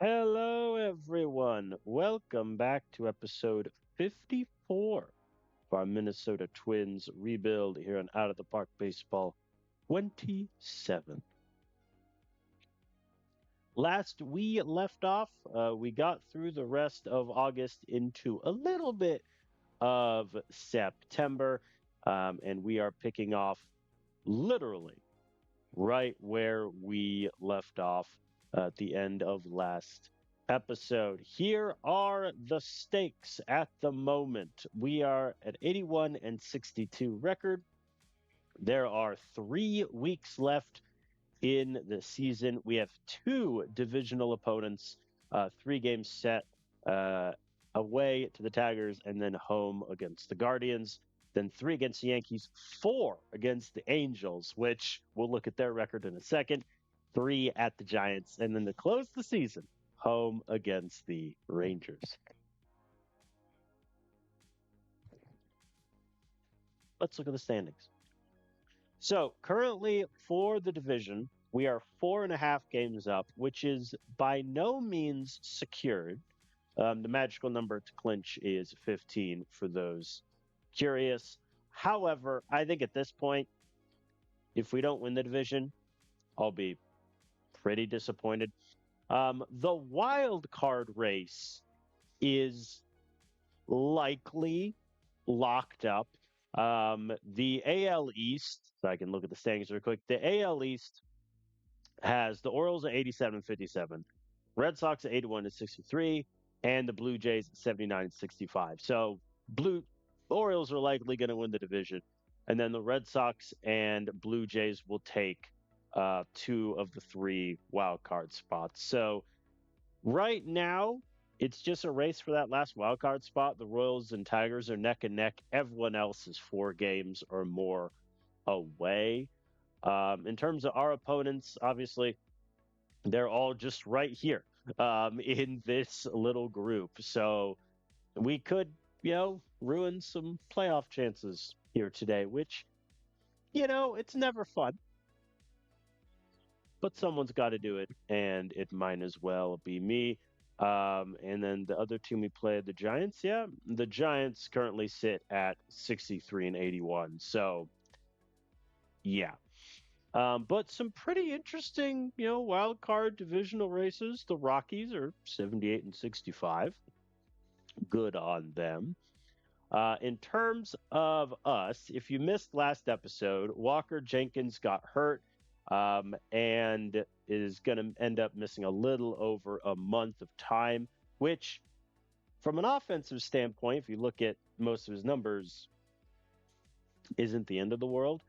Hello, everyone. Welcome back to episode 54 of our Minnesota Twins rebuild here on Out of the Park Baseball 27. Last we left off, we got through the rest of August into a little bit of September, and we are picking off literally right where we left off at the end of last episode. Here are the stakes at the moment. We are at 81 and 62 record. There are 3 weeks left in the season. We have two divisional opponents, 3 games set away to the Tigers and then home against the Guardians. Then 3 against the Yankees, 4 against the Angels, which we'll look at their record in a second, 3 at the Giants, and then to close the season, home against the Rangers. Let's look at the standings. So currently for the division, we are 4.5 games up, which is by no means secured. The magical number to clinch is 15 for those curious. However, I think at this point, if we don't win the division, I'll be pretty disappointed. The wild card race is likely locked up. The AL East, so I can look at the standings real quick. The AL East has the Orioles at 87-57, Red Sox at 81-63, and the Blue Jays at 79-65. So Orioles are likely going to win the division, and then the Red Sox and Blue Jays will take 2 of the 3 wild card spots. So right now, it's just a race for that last wild card spot. The Royals and Tigers are neck and neck. Everyone else is 4 games or more away. In terms of our opponents, obviously, they're all just right here in this little group. So we could, ruin some playoff chances here today, which, it's never fun. But someone's got to do it, and it might as well be me. And then the other team we played, the Giants. Yeah, the Giants currently sit at 63 and 81. So, yeah. But some pretty interesting, wild card divisional races. The Rockies are 78 and 65. Good on them. In terms of us, if you missed last episode, Walker Jenkins got hurt and is going to end up missing a little over a month of time, which, from an offensive standpoint, if you look at most of his numbers, isn't the end of the world.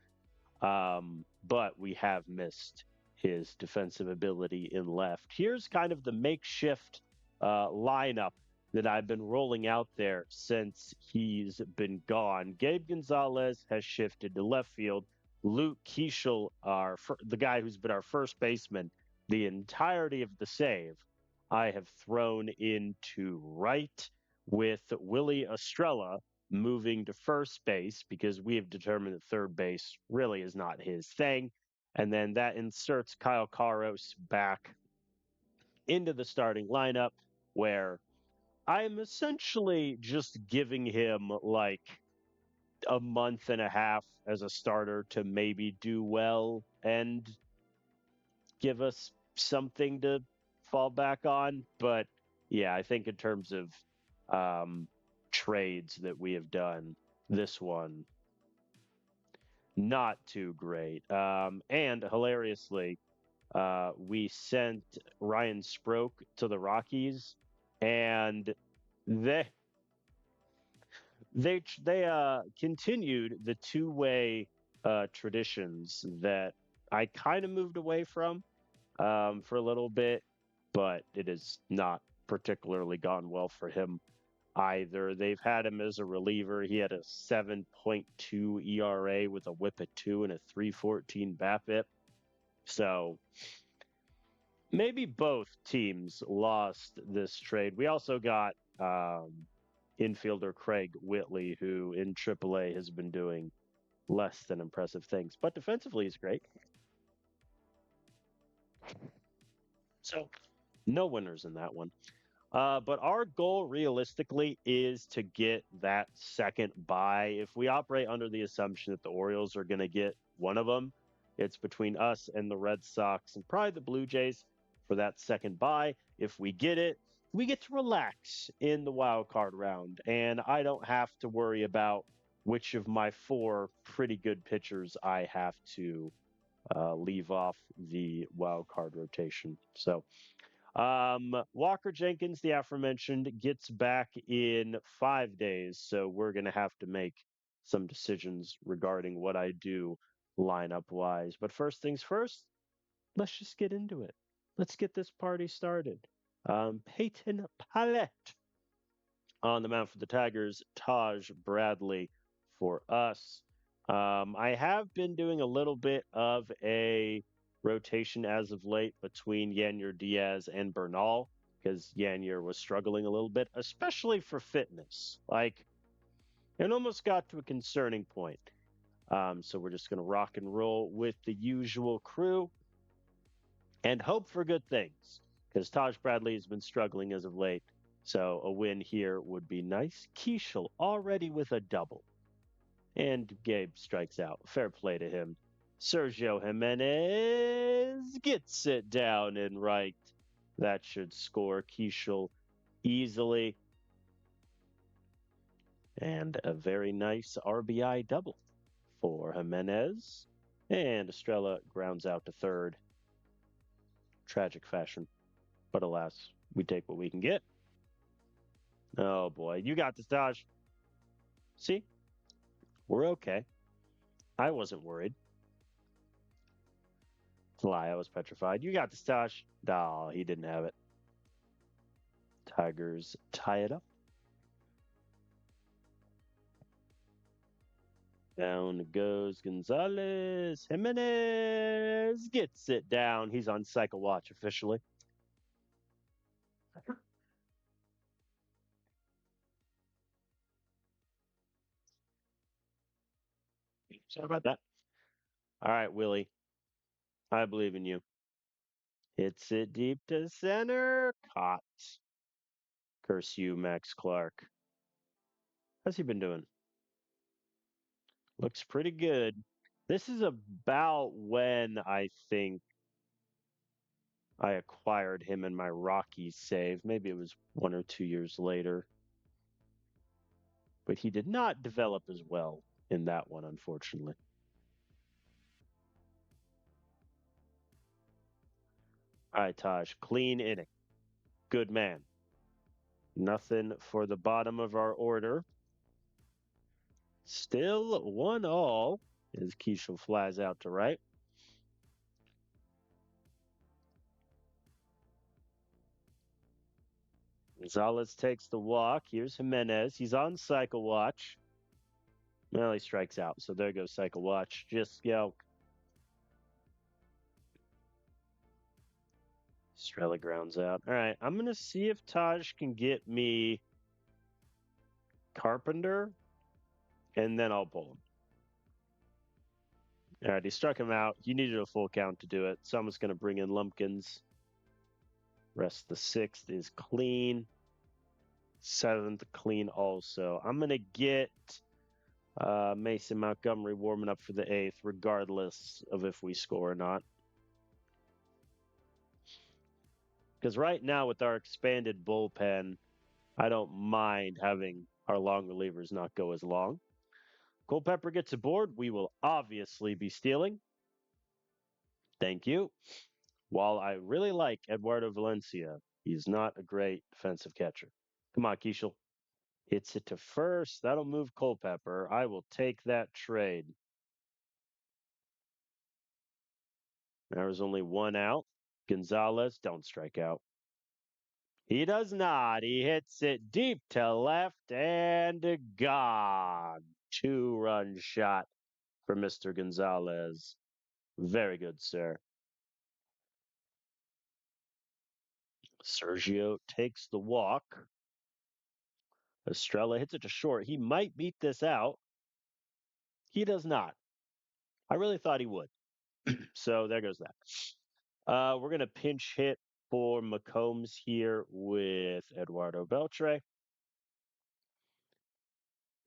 But we have missed his defensive ability in left. Here's kind of the makeshift lineup that I've been rolling out there since he's been gone. Gabe Gonzalez has shifted to left field. Luke Keeschel, the guy who's been our first baseman the entirety of the save, I have thrown into right, with Willie Estrella moving to first base because we have determined that third base really is not his thing. And then that inserts Kyle Karos back into the starting lineup, where I'm essentially just giving him like a month and a half as a starter to maybe do well and give us something to fall back on. But yeah, I think in terms of trades that we have done, this one not too great. And hilariously, we sent Ryan Sproke to the Rockies, and they continued the two-way traditions that I kind of moved away from for a little bit, but it has not particularly gone well for him either. They've had him as a reliever. He had a 7.2 ERA with a WHIP at 2 and a 3.14 BABIP. So maybe both teams lost this trade. We also got infielder Craig Whitley, who in AAA has been doing less than impressive things, but defensively he's great. So No winners in that one. But our goal realistically is to get that second bye. If we operate under the assumption that the Orioles are going to get one of them, it's between us and the Red Sox and probably the Blue Jays for that second bye. If we get it, we get to relax in the wild card round, and I don't have to worry about which of my four pretty good pitchers I have to leave off the wild card rotation. So Walker Jenkins, the aforementioned, gets back in 5 days. So we're going to have to make some decisions regarding what I do lineup wise. But first things first, let's just get into it. Let's get this party started. Peyton Palette on the mound for the Tigers, Taj Bradley for us. I have been doing a little bit of a rotation as of late between Yanier Diaz and Bernal because Yanier was struggling a little bit, especially for fitness. Like, it almost got to a concerning point. So we're just going to rock and roll with the usual crew and hope for good things because Taj Bradley has been struggling as of late. So a win here would be nice. Keishel already with a double. And Gabe strikes out. Fair play to him. Sergio Jimenez gets it down and right. That should score Keishel easily. And a very nice RBI double for Jimenez. And Estrella grounds out to third. Tragic fashion. But alas, we take what we can get. Oh boy, you got this, Dodge. See, we're okay. I wasn't worried. It's a lie. I was petrified. You got this, Tosh. No, he didn't have it. Tigers tie it up. Down goes Gonzalez. Jimenez gets it down. He's on cycle watch officially. Sorry about that. All right, Willie. I believe in you. Hits it deep to center. Caught. Curse you, Max Clark. How's he been doing? Looks pretty good. This is about when I think I acquired him in my Rockies save. Maybe it was 1 or 2 years later. But he did not develop as well in that one, unfortunately. All right, Taj, clean inning. Good man. Nothing for the bottom of our order. Still 1-all as Keishel flies out to right. Gonzalez takes the walk. Here's Jimenez. He's on cycle watch. Well, he strikes out. So there goes cycle watch. Just, Estrella grounds out. All right, I'm going to see if Taj can get me Carpenter, and then I'll pull him. All right, he struck him out. He needed a full count to do it. So I'm just going to bring in Lumpkins. Rest of the sixth is clean. Seventh clean also. I'm going to get Mason Montgomery warming up for the eighth, regardless of if we score or not. Because right now, with our expanded bullpen, I don't mind having our long relievers not go as long. Culpepper gets aboard. We will obviously be stealing. Thank you. While I really like Eduardo Valencia, he's not a great defensive catcher. Come on, Keishel. Hits it to first. That'll move Culpepper. I will take that trade. There was only one out. Gonzalez, don't strike out. He does not. He hits it deep to left and gone. 2-run shot for Mr. Gonzalez. Very good, sir. Sergio takes the walk. Estrella hits it to short. He might beat this out. He does not. I really thought he would. So there goes that. We're going to pinch hit for McCombs here with Eduardo Beltre,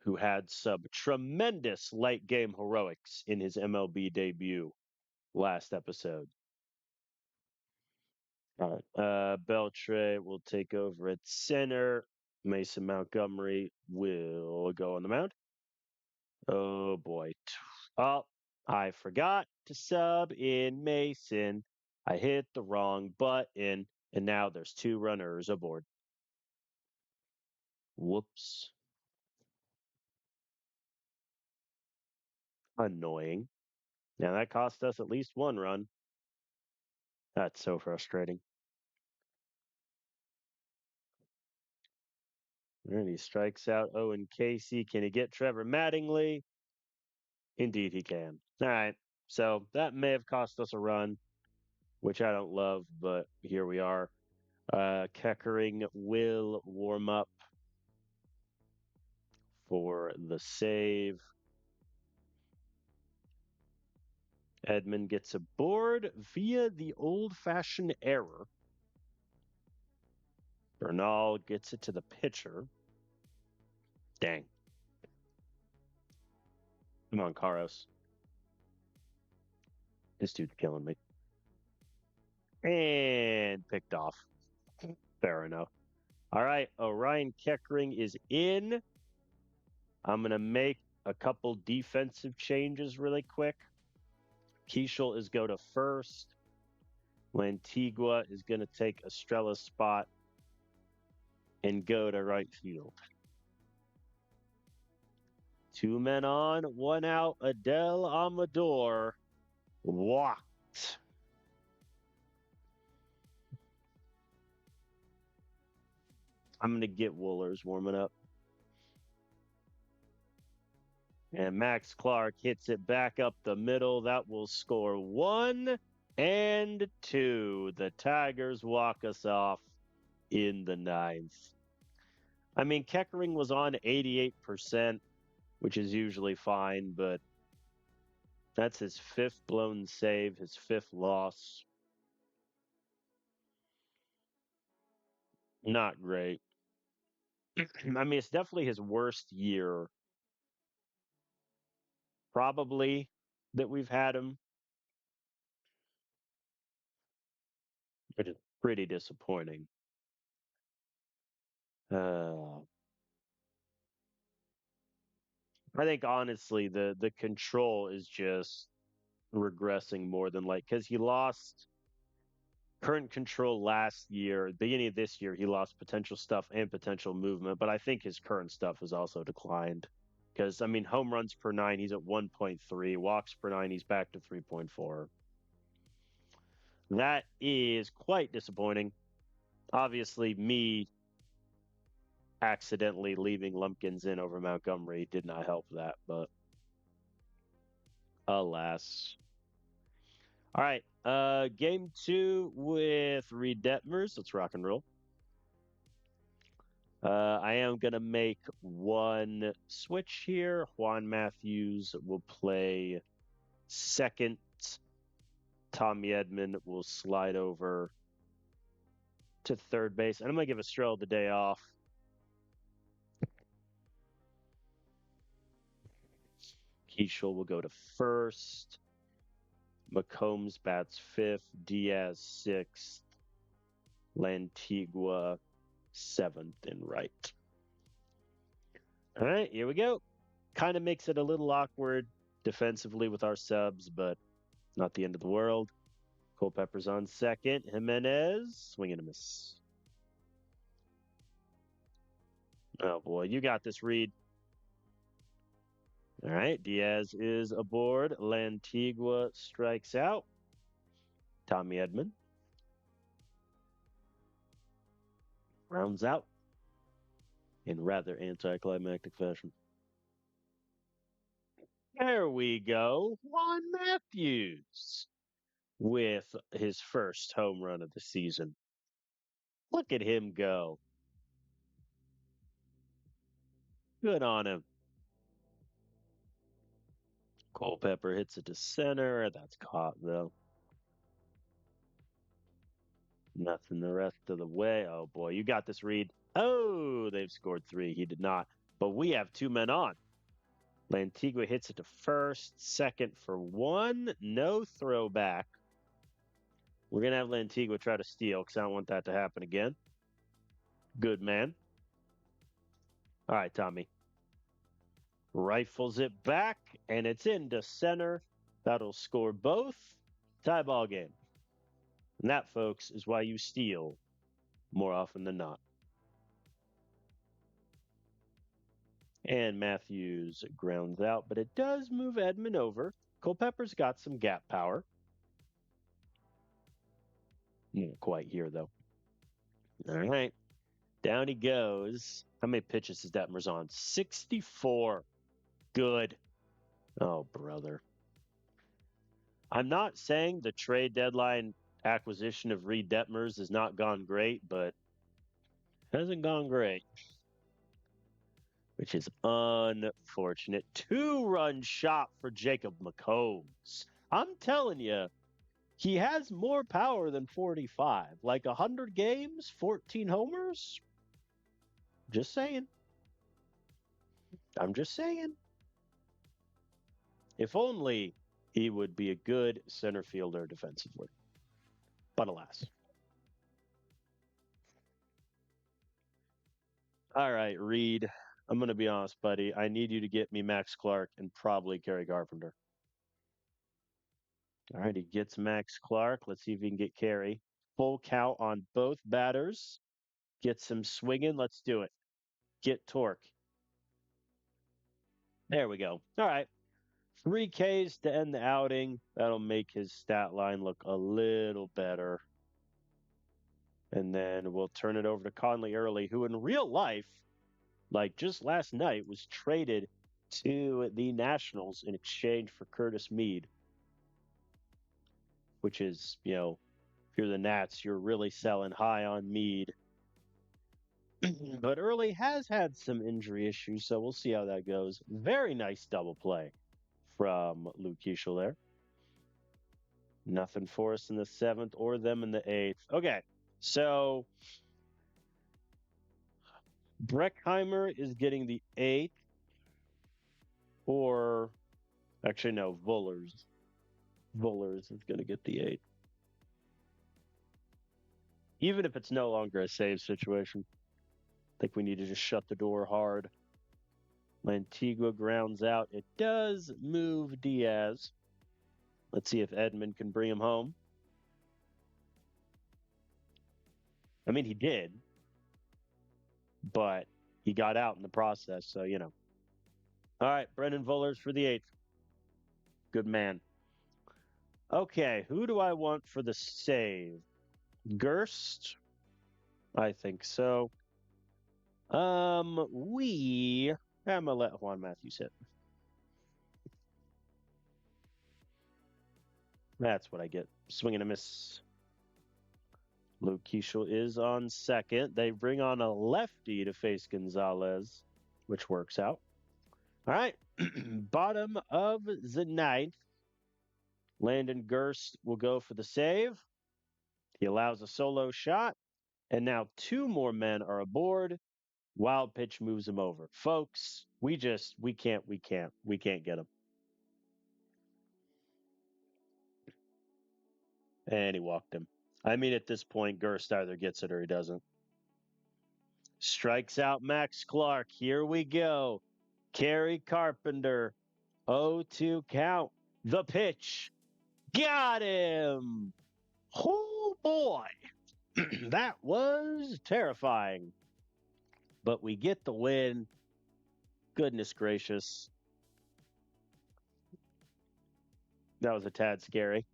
who had some tremendous late game heroics in his MLB debut last episode. All right. Beltre will take over at center. Mason Montgomery will go on the mound. Oh boy. Oh, I forgot to sub in Mason. I hit the wrong button, and now there's two runners aboard. Whoops. Annoying. Now that cost us at least one run. That's so frustrating. And he strikes out Owen Casey. Can he get Trevor Mattingly? Indeed, he can. All right. So that may have cost us a run, which I don't love, but here we are. Keckering will warm up for the save. Edman gets aboard via the old-fashioned error. Bernal gets it to the pitcher. Dang. Come on, Karos. This dude's killing me. And picked off. Fair enough. All right, Orion Keckering is in. I'm going to make a couple defensive changes really quick. Keishel is go to first. Lantigua is going to take Estrella's spot and go to right field. Two men on, one out. Adele Amador walked. I'm going to get Woolers warming up. And Max Clark hits it back up the middle. That will score 1 and 2. The Tigers walk us off in the ninth. I mean, Keckering was on 88%, which is usually fine, but that's his fifth blown save, his fifth loss. Not great. I mean, it's definitely his worst year, probably, that we've had him, which is pretty disappointing. I think honestly the control is just regressing more than like because he lost current control last year, beginning of this year, he lost potential stuff and potential movement, but I think his current stuff has also declined. Because I mean, home runs per nine, he's at 1.3. Walks per nine, he's back to 3.4. That is quite disappointing. Obviously, me accidentally leaving Lumpkins in over Montgomery did not help that, but alas. All right. Game two with Reed Detmers. Let's rock and roll. I am going to make one switch here. Juan Matthews will play second. Tommy Edman will slide over to third base. And I'm going to give Estrella the day off. Keishel will go to first. McCombs bats fifth. Diaz sixth. Lantigua seventh and right. All right, here we go. Kind of makes it a little awkward defensively with our subs, but not the end of the world. Culpepper's on second. Jimenez, swing and a miss. Oh boy, you got this, Reed. All right, Diaz is aboard. Lantigua strikes out. Tommy Edman rounds out in rather anticlimactic fashion. There we go. Juan Matthews with his first home run of the season. Look at him go. Good on him. Culpepper hits it to center. That's caught, though. Nothing the rest of the way. Oh boy, you got this, Reed. Oh, they've scored 3. He did not. But we have 2 men on. Lantigua hits it to first, second for 1. No throwback. We're going to have Lantigua try to steal because I don't want that to happen again. Good man. All right, Tommy. Rifles it back, and it's into center. That'll score both. Tie ball game. And that, folks, is why you steal more often than not. And Matthews grounds out, but it does move Edman over. Culpepper's got some gap power. Not quite here, though. All right. Down he goes. How many pitches is Detmers on? 64. Good. Oh, brother. I'm not saying the trade deadline acquisition of Reed Detmers has not gone great, but hasn't gone great, which is unfortunate. 2-run shot for Jacob McCombs. I'm telling you, he has more power than 45. Like 100 games, 14 homers. Just saying. I'm just saying. If only he would be a good center fielder defensively. But alas. All right, Reed. I'm going to be honest, buddy. I need you to get me Max Clark and probably Kerry Carpenter. All right, he gets Max Clark. Let's see if he can get Kerry. Full count on both batters. Gets him swinging. Let's do it. Get torque. There we go. All right. 3 Ks to end the outing. That'll make his stat line look a little better. And then we'll turn it over to Conley Early, who in real life, like just last night, was traded to the Nationals in exchange for Curtis Mead, which is, if you're the Nats, you're really selling high on Mead. But Early has had some injury issues, so we'll see how that goes. Very nice double play from Luke Keeschel there. Nothing for us in the 7th or them in the 8th. Okay, so Breckheimer is getting the 8th, or actually, no, Vullers. Vullers is going to get the 8th. Even if it's no longer a save situation, I think we need to just shut the door hard. Lantigua grounds out. It does move Diaz. Let's see if Edman can bring him home. I mean, he did, but he got out in the process, so, All right, Brendan Vullers for the 8th. Good man. Okay, who do I want for the save? Gerst? I think so. I'm gonna let Juan Matthews hit. That's what I get. Swing and a miss. Luke Keeschel is on second. They bring on a lefty to face Gonzalez, which works out. All right. Bottom of the 9th. Landon Gerst will go for the save. He allows a solo shot. And now 2 more men are aboard. Wild pitch moves him over. Folks, we can't get him. And he walked him. I mean, at this point, Gerst either gets it or he doesn't. Strikes out Max Clark. Here we go. Kerry Carpenter. 0-2 count. The pitch. Got him. Oh, boy. That was terrifying. But we get the win. Goodness gracious. That was a tad scary.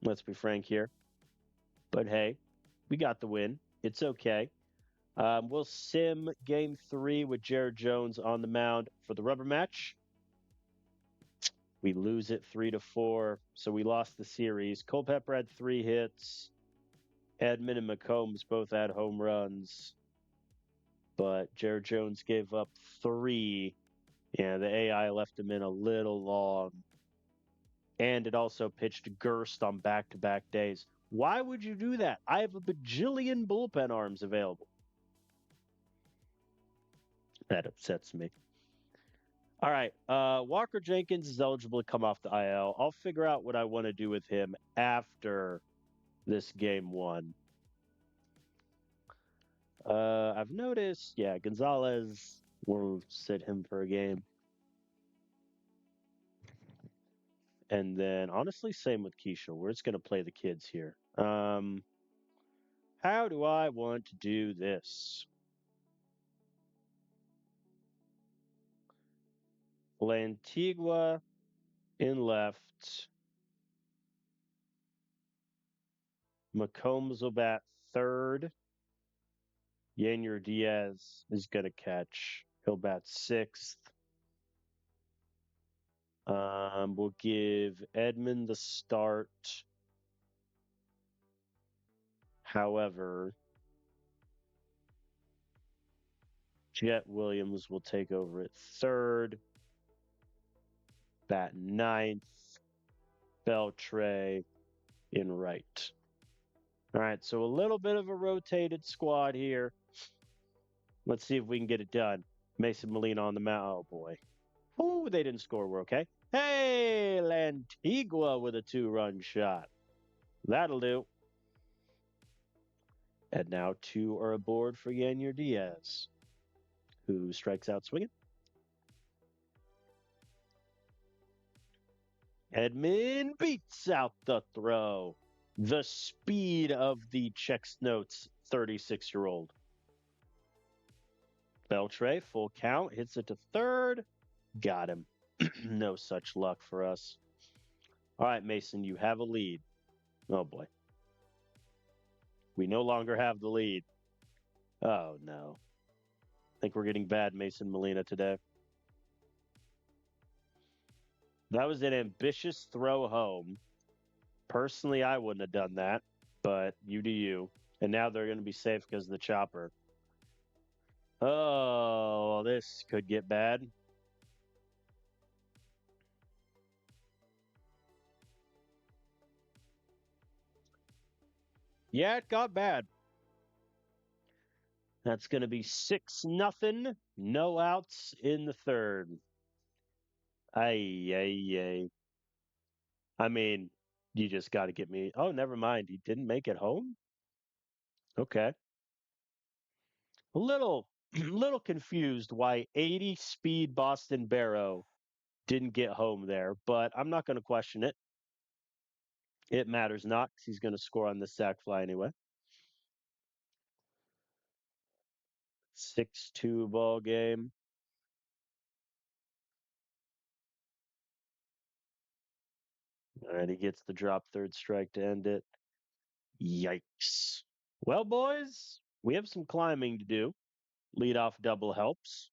Let's be frank here. But hey, we got the win. It's okay. We'll sim game 3 with Jared Jones on the mound for the rubber match. We lose it 3-4, so we lost the series. Culpepper had 3 hits. Edman and McCombs both had home runs. But Jared Jones gave up 3. Yeah, the AI left him in a little long. And it also pitched Gerst on back-to-back days. Why would you do that? I have a bajillion bullpen arms available. That upsets me. All right. Walker Jenkins is eligible to come off the IL. I'll figure out what I want to do with him after this game one. I've noticed, yeah, Gonzalez will sit him for a game. And then, honestly, same with Keisha. We're just going to play the kids here. How do I want to do this? Lantigua in left. McCombs will bat third. Yanier Diaz is going to catch. He'll bat sixth. We'll give Edmund the start. However, Jet Williams will take over at third. Bat ninth. Beltre in right. All right, so a little bit of a rotated squad here. Let's see if we can get it done. Mason Molina on the mound. Oh, boy. Oh, they didn't score. We're okay. Hey, Lantigua with a 2-run shot. That'll do. And now 2 are aboard for Yanier Diaz, who strikes out swinging. Edmund beats out the throw. The speed of the checks notes 36-year-old. Beltre, full count, hits it to third. Got him. No such luck for us. All right, Mason, you have a lead. Oh, boy. We no longer have the lead. Oh, no. I think we're getting bad Mason Molina today. That was an ambitious throw home. Personally, I wouldn't have done that, but you do you. And now they're going to be safe because of the chopper. Oh, this could get bad. Yeah, it got bad. That's going to be 6-0. No outs in the third. Ay, ay, ay. I mean, you just got to get me. Oh, never mind. He didn't make it home? Okay. A little confused why 80 speed Boston Barrow didn't get home there, but I'm not going to question it. It matters not because he's going to score on the sac fly anyway. 6-2 ball game. All right, he gets the drop third strike to end it. Yikes. Well, boys, we have some climbing to do. Leadoff double helps.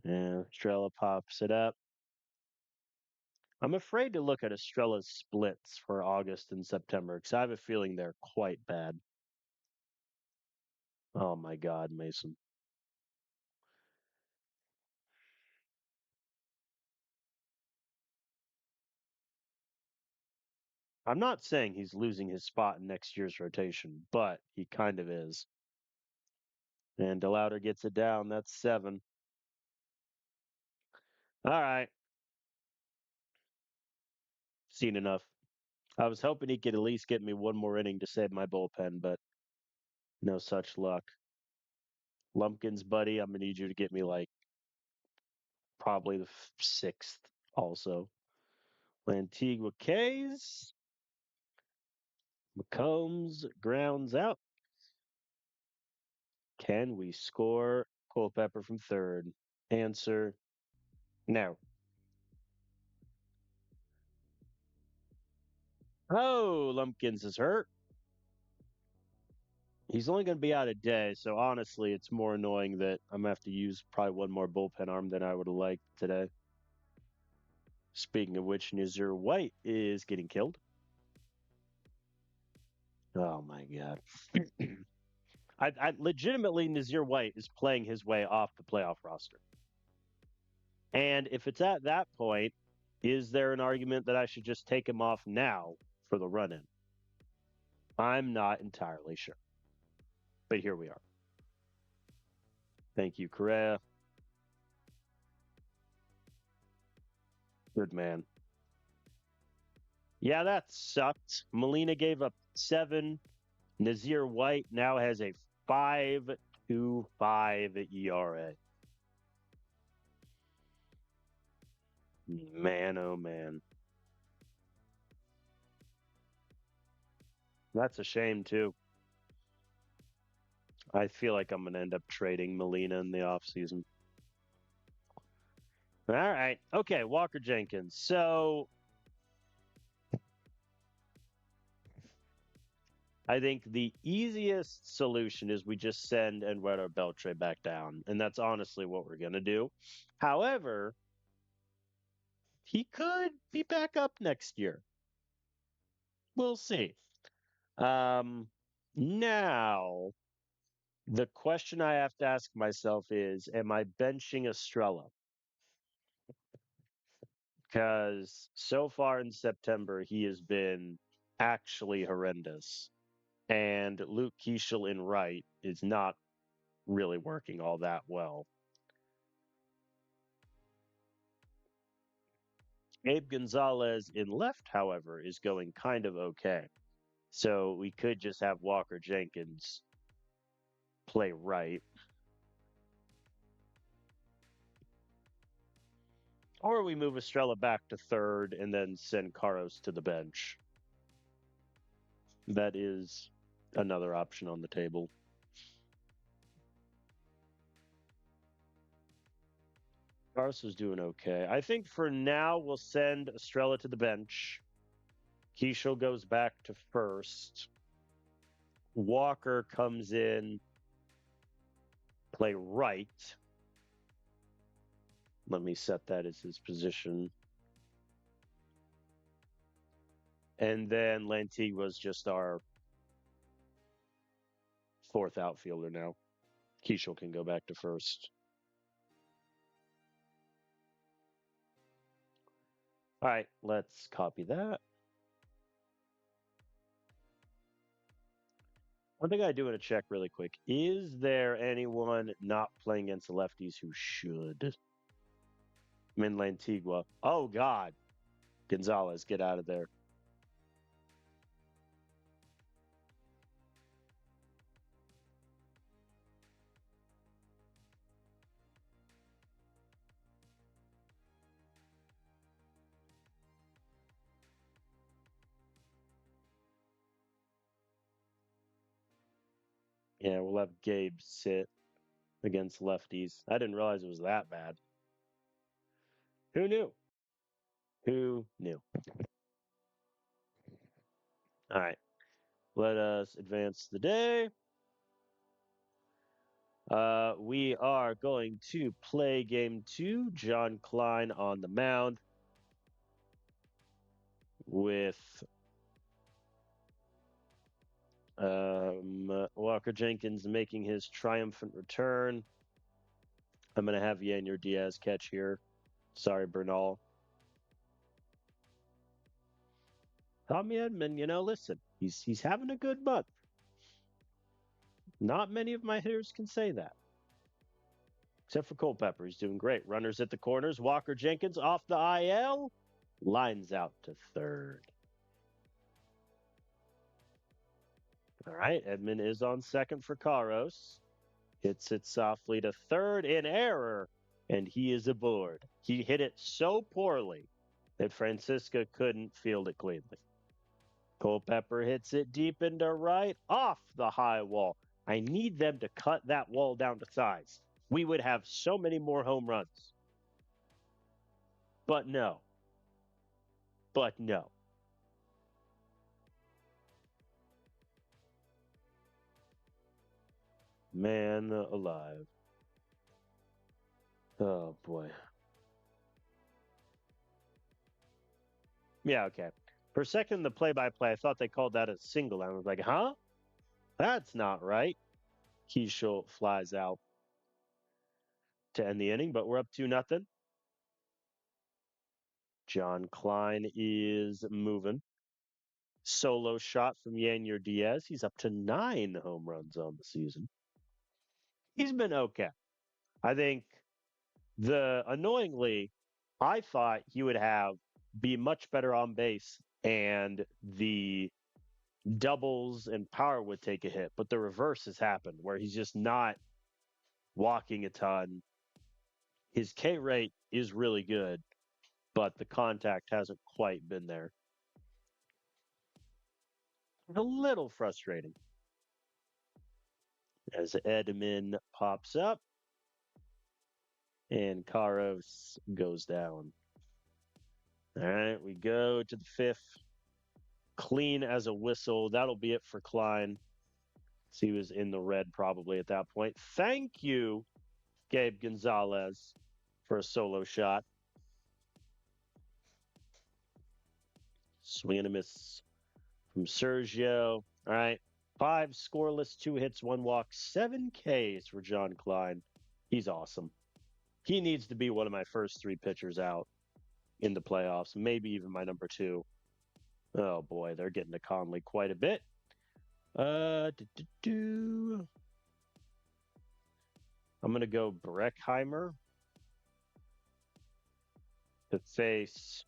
Yeah, Estrella pops it up. I'm afraid to look at Estrella's splits for August and September because I have a feeling they're quite bad. Oh my God, Mason. I'm not saying he's losing his spot in next year's rotation, but he kind of is. And DeLauder gets it down. That's 7. All right. Seen enough. I was hoping he could at least get me one more inning to save my bullpen, but no such luck. Lumpkins, buddy, I'm going to need you to get me like probably the 6th also. Lantigua K's. McCombs grounds out. Can we score Culpepper from third? Answer, no. Oh, Lumpkins is hurt. He's only going to be out a day, so honestly, it's more annoying that I'm going to have to use probably one more bullpen arm than I would have liked today. Speaking of which, Nazir White is getting killed. Oh, my God. I legitimately, Nazir White is playing his way off the playoff roster. And if it's at that point, Is there an argument that I should just take him off now for the run in? I'm not entirely sure. But here we are. Thank you, Correa. Good man. Yeah, that sucked. Molina gave up 7. Nazir White now has a 5.25 ERA. Man, oh man. That's a shame, too. I feel like I'm going to end up trading Molina in the offseason. All right. Okay, Walker Jenkins. So I think the easiest solution is we just send Eduardo Beltre back down. And that's honestly what we're going to do. However, he could be back up next year. We'll see. Now, the question I have to ask myself is, am I benching Estrella? Because so far in September, he has been actually horrendous. And Luke Keeschel in right is not really working all that well. Abe Gonzalez in left, however, is going kind of okay. So we could just have Walker Jenkins play right. Or we move Estrella back to third and then send Carlos to the bench. That is another option on the table. Carlos is doing okay. I think for now we'll send Estrella to the bench. Keeschel goes back to first. Walker comes in, play right. Let me set that as his position. And then Lantigue was just our fourth outfielder now. Keeschel can go back to first. All right, let's copy that. One thing I do want to check really quick. Is there anyone not playing against the lefties who should? Min Lantigua. Oh, God. Gonzalez, get out of there. Yeah, we'll have Gabe sit against lefties. I didn't realize it was that bad. Who knew? Who knew? All right. Let us advance the day. We are going to play game 2. John Klein on the mound with Walker Jenkins making his triumphant return. I'm going to have Yanyer Diaz catch here. Sorry, Bernal. Tommy Edman, listen, he's having a good month. Not many of my hitters can say that. Except for Culpepper. He's doing great. Runners at the corners. Walker Jenkins off the IL. Lines out to third. All right. Edman is on second for Caros. Hits it softly to third in error. And he is aboard. He hit it so poorly that Francisca couldn't field it cleanly. Culpepper hits it deep into right off the high wall. I need them to cut that wall down to size. We would have so many more home runs. But no. But no. Man alive. Oh, boy. Yeah, okay. For a second, the play-by-play, I thought they called that a single. I was like, huh? That's not right. Keeschel flies out to end the inning, but we're up 2-0. John Klein is moving. Solo shot from Yanier Diaz. He's up to 9 home runs on the season. He's been okay. I think annoyingly, I thought he would be much better on base and the doubles and power would take a hit, but the reverse has happened where he's just not walking a ton. His K rate is really good, but the contact hasn't quite been there. A little frustrating. As Edman pops up and Karos goes down. All right, we go to the 5th. Clean as a whistle. That'll be it for Klein. So he was in the red probably at that point. Thank you, Gabe Gonzalez, for a solo shot. Swing and a miss from Sergio. All right. 5 scoreless, 2 hits, 1 walk, 7 Ks for John Klein. He's awesome. He needs to be one of my first 3 pitchers out in the playoffs, maybe even my number 2. Oh boy, they're getting to Conley quite a bit. I'm gonna go Breckheimer to face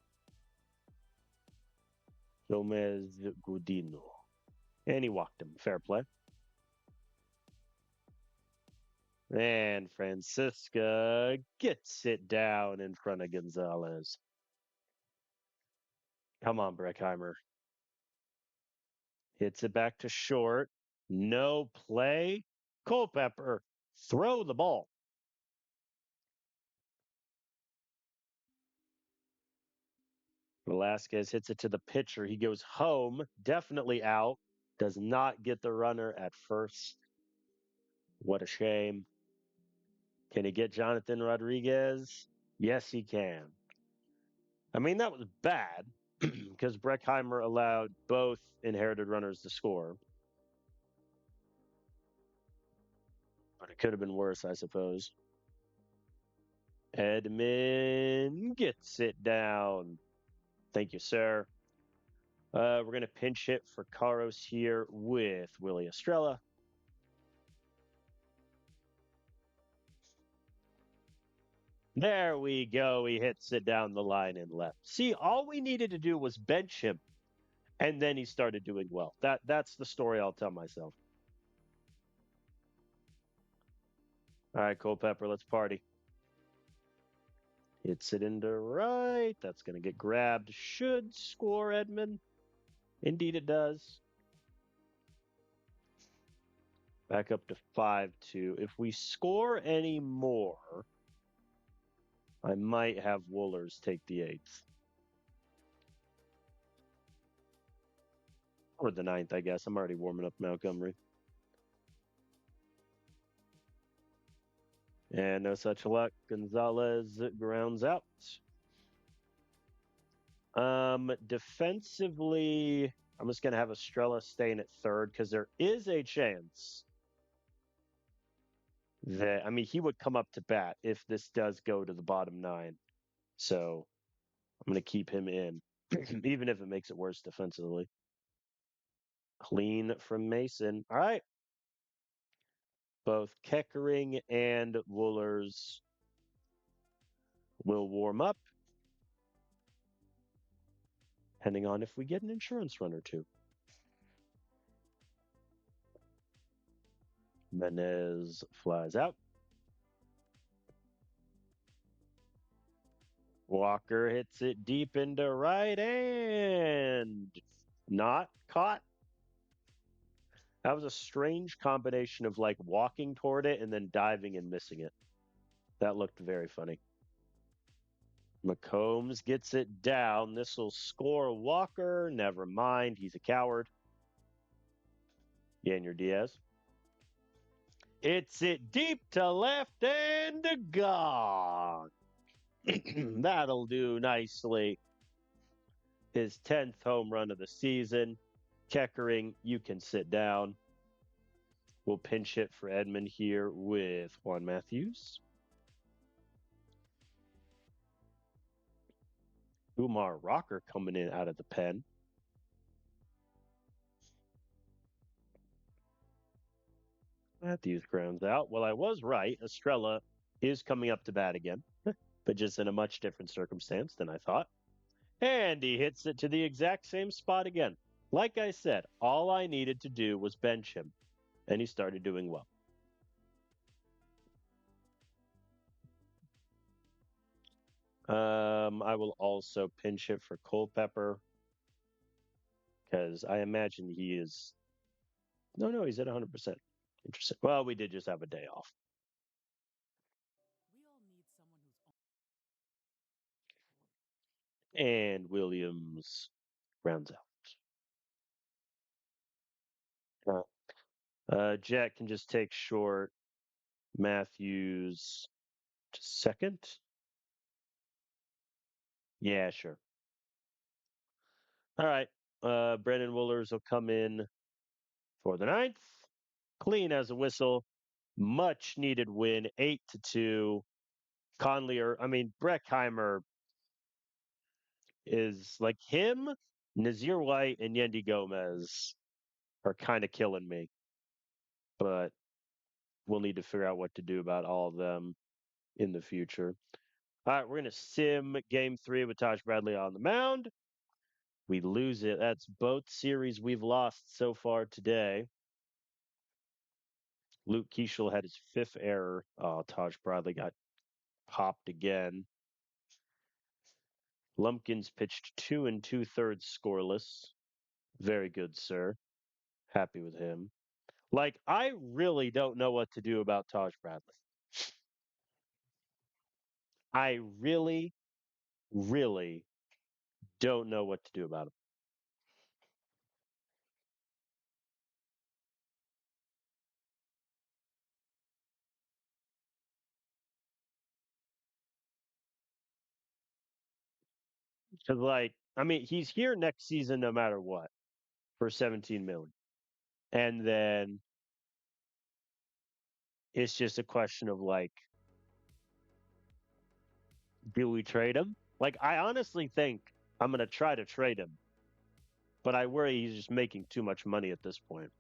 Gomez Gudino. And he walked him. Fair play. And Francisca gets it down in front of Gonzalez. Come on, Breckheimer. Hits it back to short. No play. Culpepper, throw the ball. Velasquez hits it to the pitcher. He goes home, definitely out. Does not get the runner at first. What a shame. Can he get Jonathan Rodriguez? Yes, he can. I mean, that was bad because Breckheimer allowed both inherited runners to score. But it could have been worse, I suppose. Edman gets it down. Thank you, sir. We're going to pinch hit for Karos here with Willie Estrella. There we go. He hits it down the line and left. See, all we needed to do was bench him, and then he started doing well. That's the story I'll tell myself. All right, Culpepper, let's party. Hits it into right. That's going to get grabbed. Should score, Edman. Indeed, it does. Back up to 5-2. If we score any more, I might have Woolers take the 8th. Or the 9th, I guess. I'm already warming up Montgomery. And no such luck. Gonzalez grounds out. Defensively, I'm just going to have Estrella staying at 3rd because there is a chance that, I mean, he would come up to bat if this does go to the bottom 9. So I'm going to keep him in, even if it makes it worse defensively. Clean from Mason. All right. Both Keckering and Woolers will warm up, depending on if we get an insurance run or two. Menez flies out. Walker hits it deep into right and not caught. That was a strange combination of like walking toward it and then diving and missing it. That looked very funny. McCombs gets it down. This will score Walker. Never mind. He's a coward. Yanier Diaz. Hits it deep to left and gone. That'll do nicely. His 10th home run of the season. Keckering, you can sit down. We'll pinch hit for Edman here with Juan Matthews. Umar Rocker coming in out of the pen. Matthews grounds out. Well, I was right. Estrella is coming up to bat again, but just in a much different circumstance than I thought. And he hits it to the exact same spot again. Like I said, all I needed to do was bench him, and he started doing well. I will also pinch hit for Culpepper because I imagine he is. No, he's at 100%. Interesting. Well, we did just have a day off. And Williams rounds out. Jack can just take short. Matthews to second. Yeah, sure. All right. Brendan Woolers will come in for the ninth. Clean as a whistle. Much needed win, 8-2. Conley, Breckheimer is like him, Nazir White, and Yendi Gomez are kind of killing me. But we'll need to figure out what to do about all of them in the future. All right, we're going to sim game 3 with Taj Bradley on the mound. We lose it. That's both series we've lost so far today. Luke Keeschel had his 5th error. Taj Bradley got popped again. Lumpkins pitched 2 2/3 scoreless. Very good, sir. Happy with him. Like, I really don't know what to do about Taj Bradley. I really, really don't know what to do about him. Because, he's here next season no matter what for 17 million. And then it's just a question of do we trade him? Like, I honestly think I'm going to try to trade him, but I worry he's just making too much money at this point.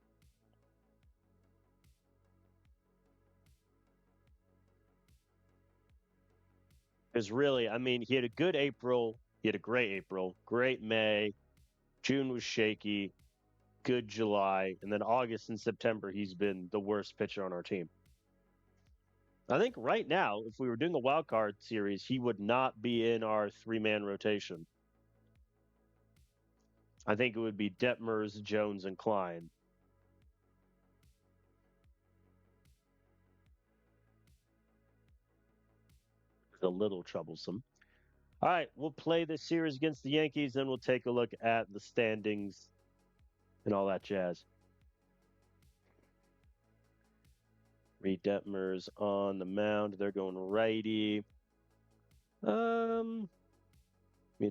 Because really, he had a good April. He had a great April, great May. June was shaky, good July. And then August and September, he's been the worst pitcher on our team. I think right now, if we were doing a wild card series, he would not be in our 3-man rotation. I think it would be Detmers, Jones, and Klein. It's a little troublesome. All right, we'll play this series against the Yankees, then we'll take a look at the standings and all that jazz. Reed Detmers on the mound. They're going righty.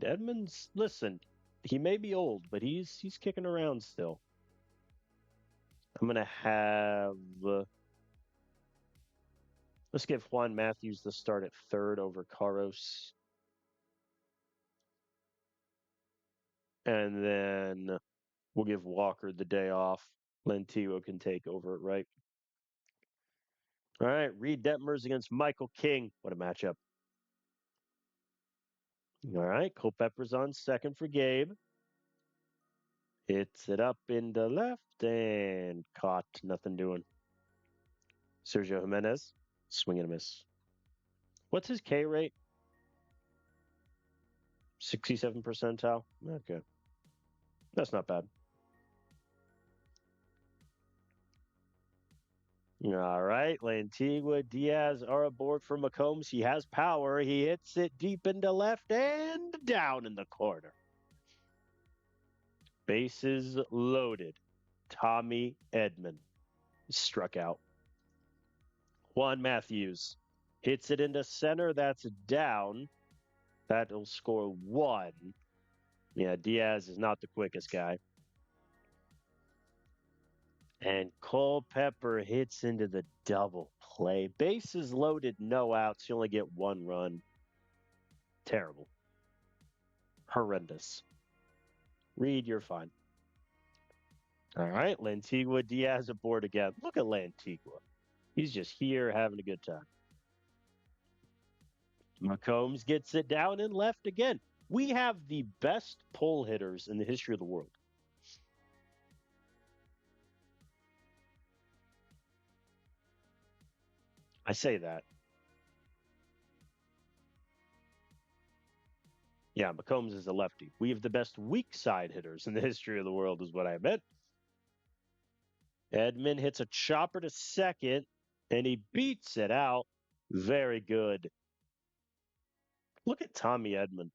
Edmonds, listen, he may be old, but he's kicking around still. I'm gonna have let's give Juan Matthews the start at third over Carros. And then we'll give Walker the day off. Lentilo can take over at right. All right, Reed Detmers against Michael King. What a matchup. All right, Culpepper's on second for Gabe. Hits it up into left and caught. Nothing doing. Sergio Jimenez, swing and a miss. What's his K rate? 67 percentile. Okay. That's not bad. All right. Lantigua, Diaz are aboard for McCombs. He has power. He hits it deep into left and down in the corner. Bases loaded. Tommy Edman struck out. Juan Matthews hits it into center. That's down. That'll score 1. Yeah, Diaz is not the quickest guy. And Culpepper hits into the double play. Bases loaded, no outs. You only get 1 run. Terrible. horrendous. Reed, you're fine. All right, Lantigua Diaz aboard again. Look at Lantigua. He's just here having a good time. McCombs gets it down and left again. We have the best pull hitters in the history of the world. I say that. Yeah, McCombs is a lefty. We have the best weak side hitters in the history of the world, is what I meant. Edman hits a chopper to second, and he beats it out. Very good. Look at Tommy Edman.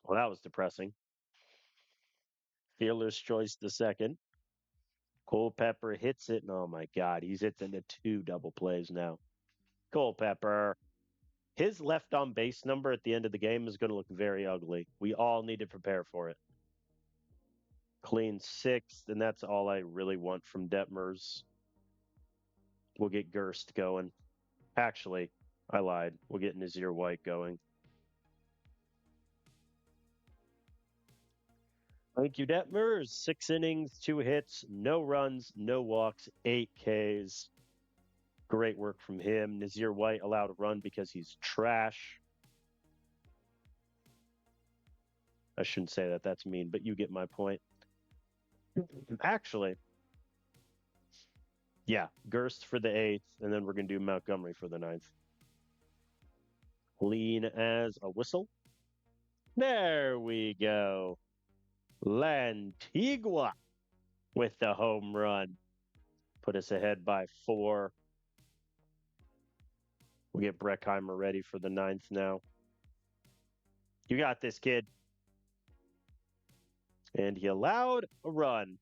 Well, that was depressing. Fielder's choice the second. Culpepper hits it, and oh my God, he's hit into two double plays now. Culpepper. His left on base number at the end of the game is going to look very ugly. We all need to prepare for it. Clean sixth, and that's all I really want from Detmers. We'll get Gerst going. Actually, I lied. We'll get Nazir White going. Thank you, Detmers. 6 innings, 2 hits, no runs, no walks, 8 Ks. Great work from him. Nazir White allowed a run because he's trash. I shouldn't say that. That's mean, but you get my point. Actually, yeah, Gerst for the 8th, and then we're going to do Montgomery for the 9th. Lean as a whistle. There we go. Lantigua with the home run. Put us ahead by 4. We'll get Breckheimer ready for the 9th now. You got this, kid. And he allowed a run,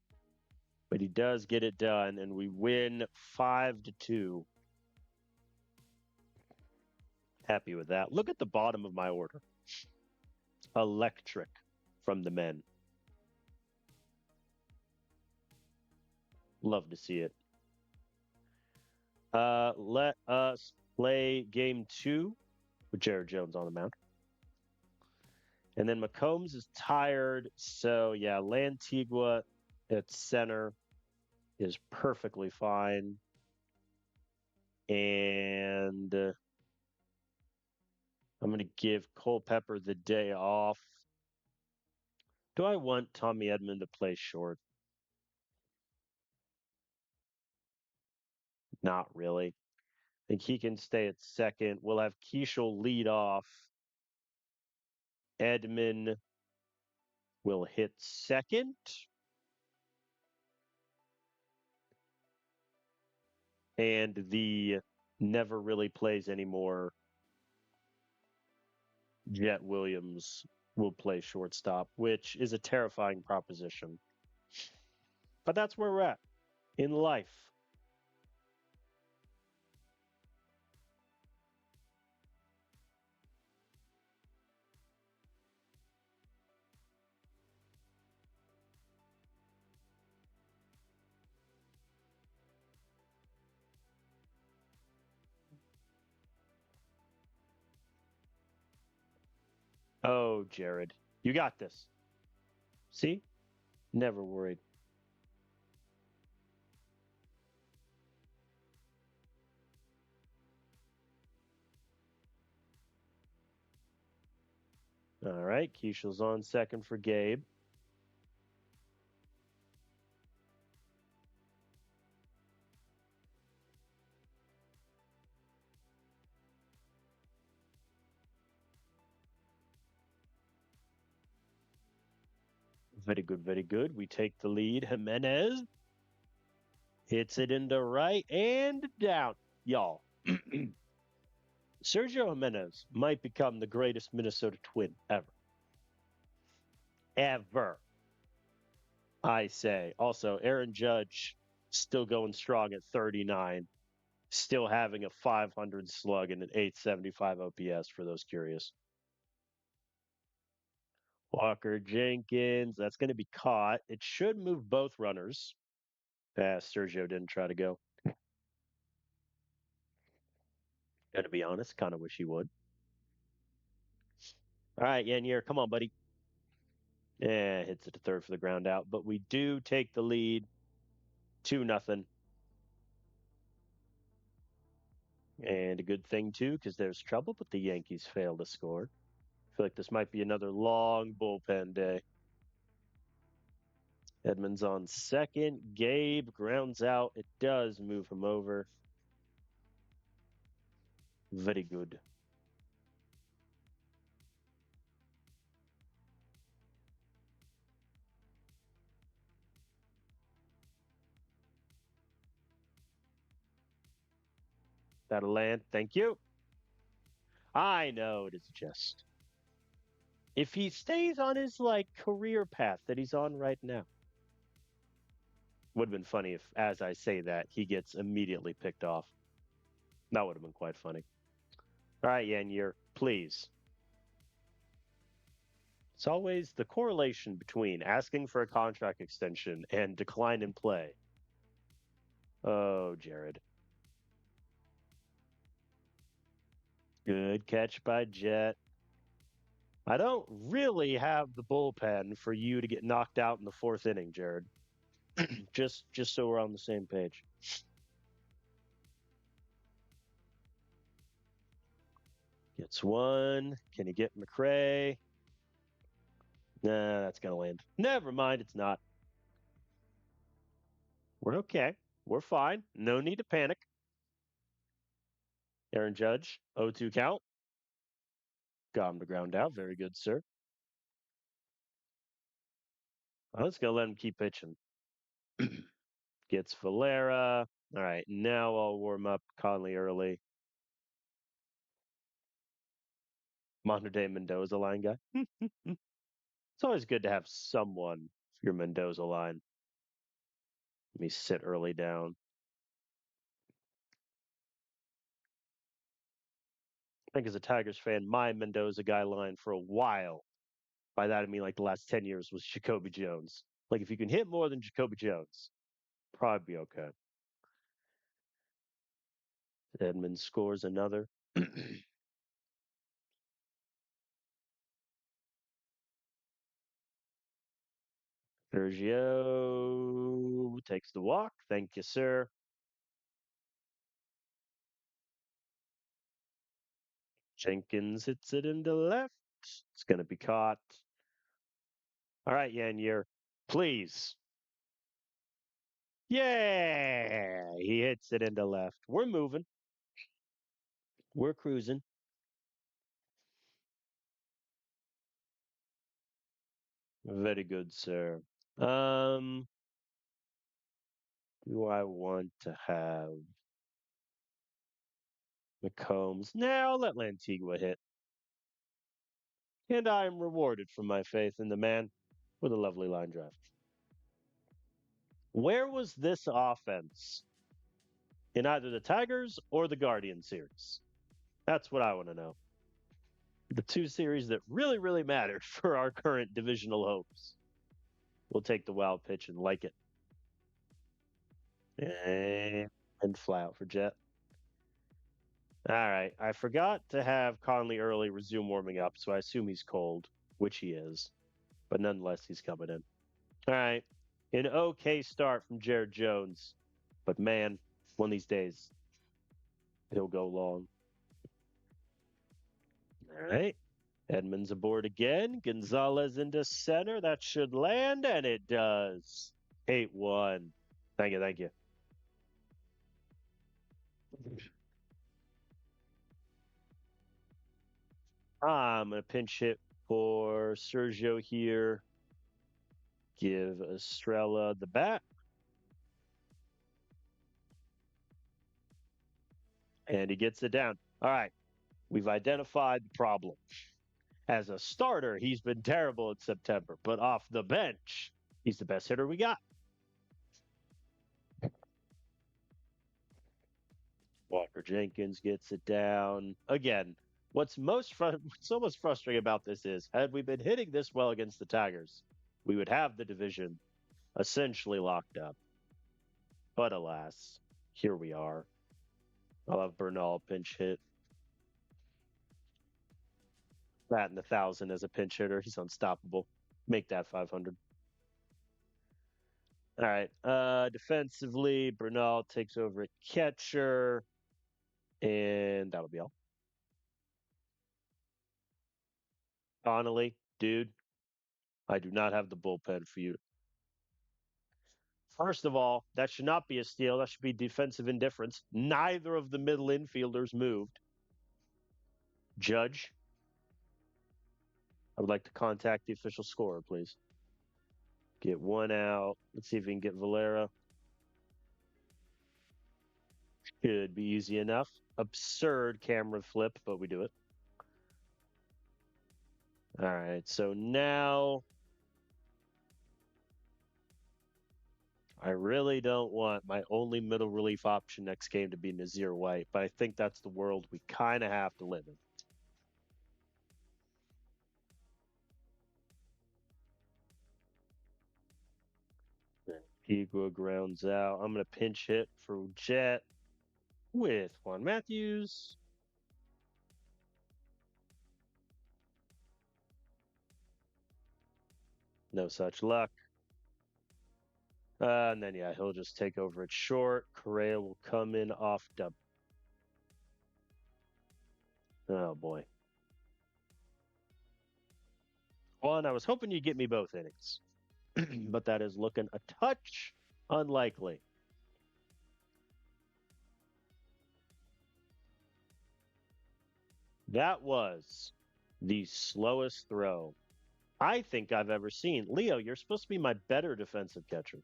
but he does get it done, and we win 5-2. Happy with that. Look at the bottom of my order. Electric from the men. Love to see it. Let us play game 2 with Jared Jones on the mound. And then McCombs is tired. So, yeah, Lantigua at center is perfectly fine. And I'm going to give Culpepper the day off. Do I want Tommy Edman to play short? Not really. I think he can stay at second. We'll have Keishel lead off. Edman will hit second. And the never really plays anymore Jet Williams will play shortstop, which is a terrifying proposition. But that's where we're at in life. Oh, Jared, you got this. See? Never worried. All right, Keisha's on second for Gabe. Very good, very good. We take the lead. Jimenez hits it into right and down. Y'all, Sergio Jimenez might become the greatest Minnesota Twin ever. Ever. I say. Also, Aaron Judge still going strong at 39, still having a 500 slug and an 875 OPS for those curious. Walker Jenkins, that's going to be caught. It should move both runners. Sergio didn't try to go. And to be honest, kind of wish he would. All right, Yanier, come on, buddy. Yeah, hits it to third for the ground out, but we do take the lead 2-0. And a good thing too, because there's trouble, but the Yankees fail to score. I feel like this might be another long bullpen day. Edmonds on second. Gabe grounds out. It does move him over. Very good. That'll land. Thank you. I know it is just. If he stays on his career path that he's on right now, would have been funny if, as I say that, he gets immediately picked off. That would have been quite funny. All right, Yanier, please. It's always the correlation between asking for a contract extension and decline in play. Oh, Jared. Good catch by Jet. I don't really have the bullpen for you to get knocked out in the fourth inning, Jared. just so we're on the same page. Gets one. Can you get McRae? Nah, that's gonna land. Never mind, it's not. We're okay. We're fine. No need to panic. Aaron Judge, 0-2 count. Got him to ground out. Very good, sir. I was gonna let him keep pitching. Gets Valera. All right, now I'll warm up Conley early. Monterey Mendoza line guy. It's always good to have someone for your Mendoza line. Let me sit early down. I think as a Tigers fan, my Mendoza guy line for a while, by that I mean like the last 10 years, was Jacoby Jones. Like if you can hit more than Jacoby Jones, probably be okay. Edmonds scores another. Sergio takes the walk. Thank you, sir. Jenkins hits it into left. It's going to be caught. All right, Yanier, please. Yeah, he hits it into left. We're moving. We're cruising. Very good, sir. Do I want to have McCombs? No, I'll let Lantigua hit. And I am rewarded for my faith in the man with a lovely line drive. Where was this offense in either the Tigers or the Guardian series? That's what I want to know. The two series that really, really mattered for our current divisional hopes. We'll take the wild pitch and like it. And fly out for Jet. All right. I forgot to have Conley early resume warming up, so I assume he's cold, which he is. But nonetheless, he's coming in. All right. An okay start from Jared Jones. But man, one of these days, he'll go long. All right. Edmonds aboard again. Gonzalez into center. That should land, and it does. 8-1. Thank you. Thank you. I'm going to pinch hit for Sergio here. Give Estrella the bat. And he gets it down. All right. We've identified the problem. As a starter, he's been terrible in September, but off the bench, he's the best hitter we got. Walker Jenkins gets it down. Again, what's so much frustrating about this is, had we been hitting this well against the Tigers, we would have the division essentially locked up. But alas, here we are. I'll have Bernal pinch hit. Batting 1,000 as a pinch hitter. He's unstoppable. Make that 500. All right. Defensively, Bernal takes over at catcher, and that'll be all. Connolly, dude, I do not have the bullpen for you. First of all, that should not be a steal. That should be defensive indifference. Neither of the middle infielders moved. Judge, I would like to contact the official scorer, please. Get one out. Let's see if we can get Valera. Should be easy enough. Absurd camera flip, but we do it. All right, so now I really don't want my only middle relief option next game to be Nazir White, but I think that's the world we kind of have to live in. Igua grounds out. I'm going to pinch hit for Jet with Juan Matthews. No such luck. And then, yeah, he'll just take over at short. Correa will come in off dub. Oh, boy. Juan, I was hoping you'd get me both innings, but that is looking a touch unlikely. That was the slowest throw I think I've ever seen. Leo, you're supposed to be my better defensive catcher.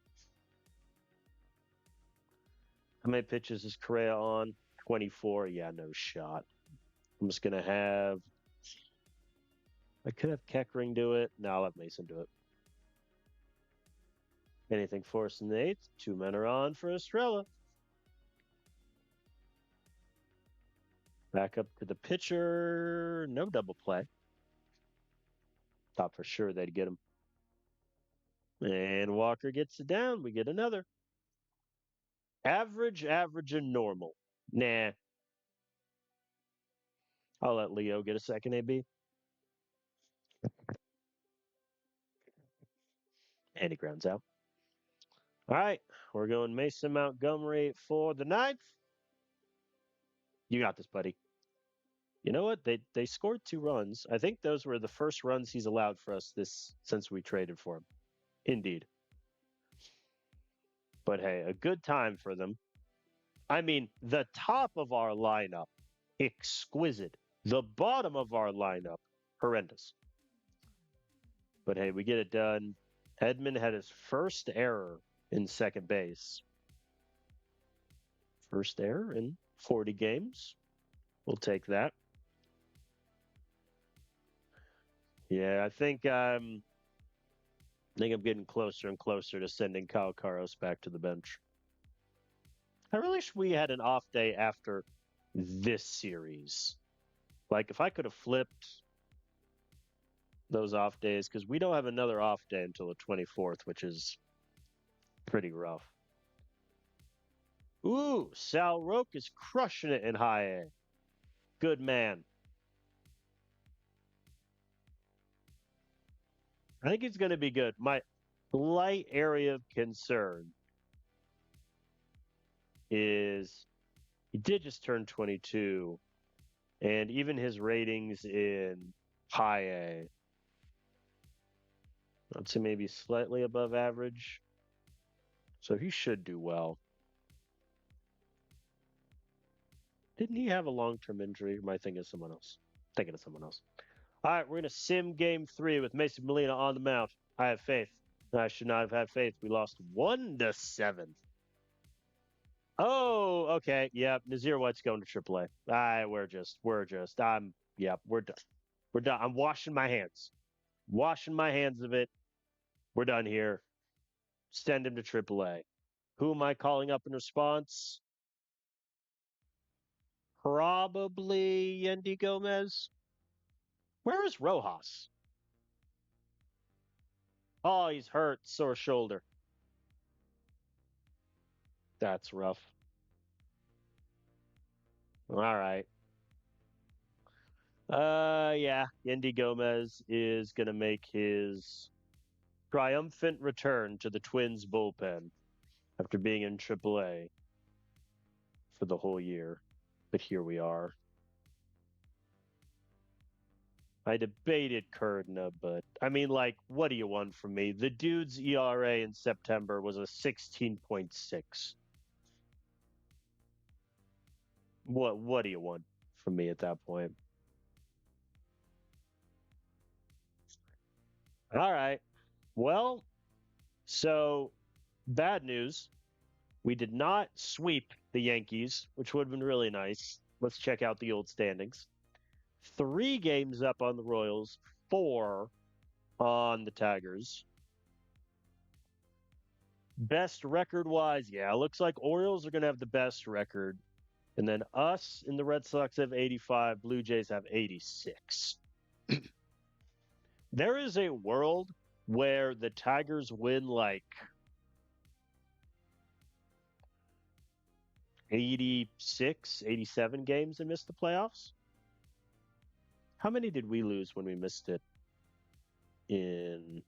How many pitches is Correa on? 24. Yeah, no shot. I'm just going to have. I could have Keckering do it. No, I'll have Mason do it. Anything forced in the eighth. 2 men are on for Estrella. Back up to the pitcher. No double play. Thought for sure they'd get him. And Walker gets it down. We get another. Average, average, and normal. Nah. I'll let Leo get a second AB. And he grounds out. All right. We're going Mason Montgomery for the ninth. You got this, buddy. You know what? They scored 2 runs. I think those were the first runs he's allowed for us since we traded for him. Indeed. But hey, a good time for them. I mean, the top of our lineup, exquisite. The bottom of our lineup, horrendous. But hey, we get it done. Edman had his first error in second base. First error in 40 games. We'll take that. Yeah, I think I'm getting closer and closer to sending Kyle Karos back to the bench. I really wish we had an off day after this series. Like, if I could have flipped those off days, because we don't have another off day until the 24th, which is pretty rough. Ooh, Sal Roque is crushing it in high A. Good man. I think he's going to be good. My slight area of concern is he did just turn 22, and even his ratings in high A, I'd say maybe slightly above average. So he should do well. Didn't he have a long-term injury? Or am I thinking of someone else? Thinking of someone else. All right, we're going to sim game 3 with Mason Molina on the mound. I have faith. I should not have had faith. We lost 1-7. Oh, okay. Yep. Nazir White's going to AAA. We're done. We're done. I'm washing my hands. Washing my hands of it. We're done here. Send him to AAA. Who am I calling up in response? Probably Yendy Gomez. Where is Rojas? Oh, he's hurt. Sore shoulder. That's rough. All right. Yeah, Yendy Gomez is going to make his triumphant return to the Twins bullpen after being in AAA for the whole year. But here we are. I debated Kurdna, but I mean, like, what do you want from me? The dude's ERA in September was a 16.6. What do you want from me at that point? All right. Well, so bad news. We did not sweep the Yankees, which would have been really nice. Let's check out the old standings. 3 games up on the Royals, 4 on the Tigers. Best record wise, yeah, looks like Orioles are going to have the best record. And then us and the Red Sox have 85, Blue Jays have 86. There is a world where the Tigers win like 86, 87 games and miss the playoffs. How many did we lose when we missed it in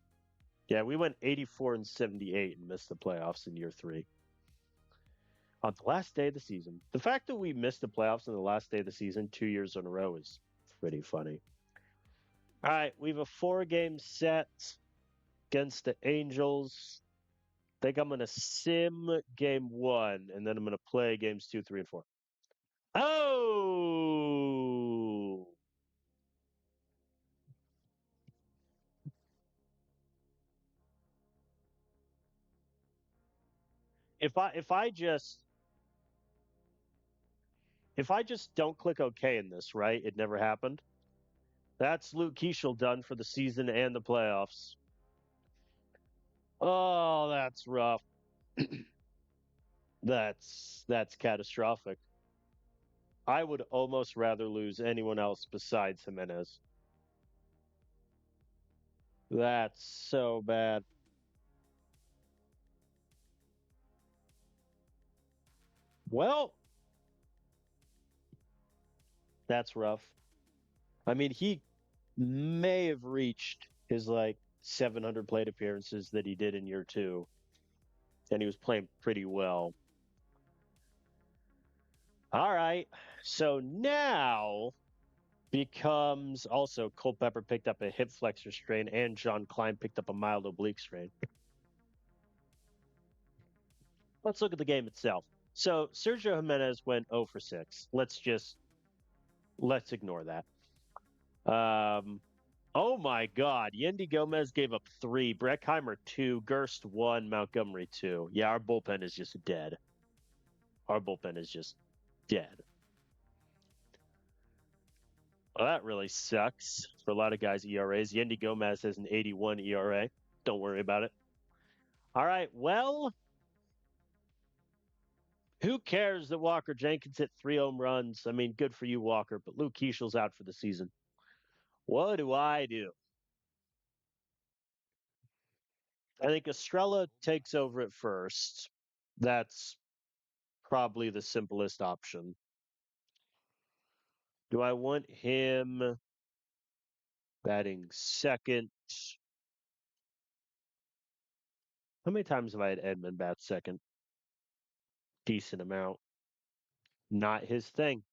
Yeah, we went 84 and 78 and missed the playoffs in year 3 on the last day of the season. The fact that we missed the playoffs on the last day of the season 2 years in a row is pretty funny. All right, we have a 4-game set against the Angels. I think I'm going to sim game 1, and then I'm going to play games 2, 3, and 4. Oh! If I just don't click OK in this, right? It never happened. That's Luke Keeschel done for the season and the playoffs. Oh, that's rough. That's catastrophic. I would almost rather lose anyone else besides Jimenez. That's so bad. Well, that's rough. I mean, he may have reached his like 700 plate appearances that he did in year 2, and he was playing pretty well. All right. So now becomes also Culpepper picked up a hip flexor strain and John Klein picked up a mild oblique strain. Let's look at the game itself. So Sergio Jimenez went 0 for 6. Let's ignore that. Oh my God. Yendy Gomez gave up 3, Breckheimer 2, Gerst 1, Montgomery 2. Yeah, our bullpen is just dead. Our bullpen is just dead. Well, that really sucks for a lot of guys' ERAs. Yendy Gomez has an 81 ERA. Don't worry about it. All right. Well, who cares that Walker Jenkins hit 3 home runs? I mean, good for you, Walker, but Luke Keeschel's out for the season. What do I do? I think Estrella takes over at first. That's probably the simplest option. Do I want him batting second? How many times have I had Edmund bat second? Decent amount. Not his thing.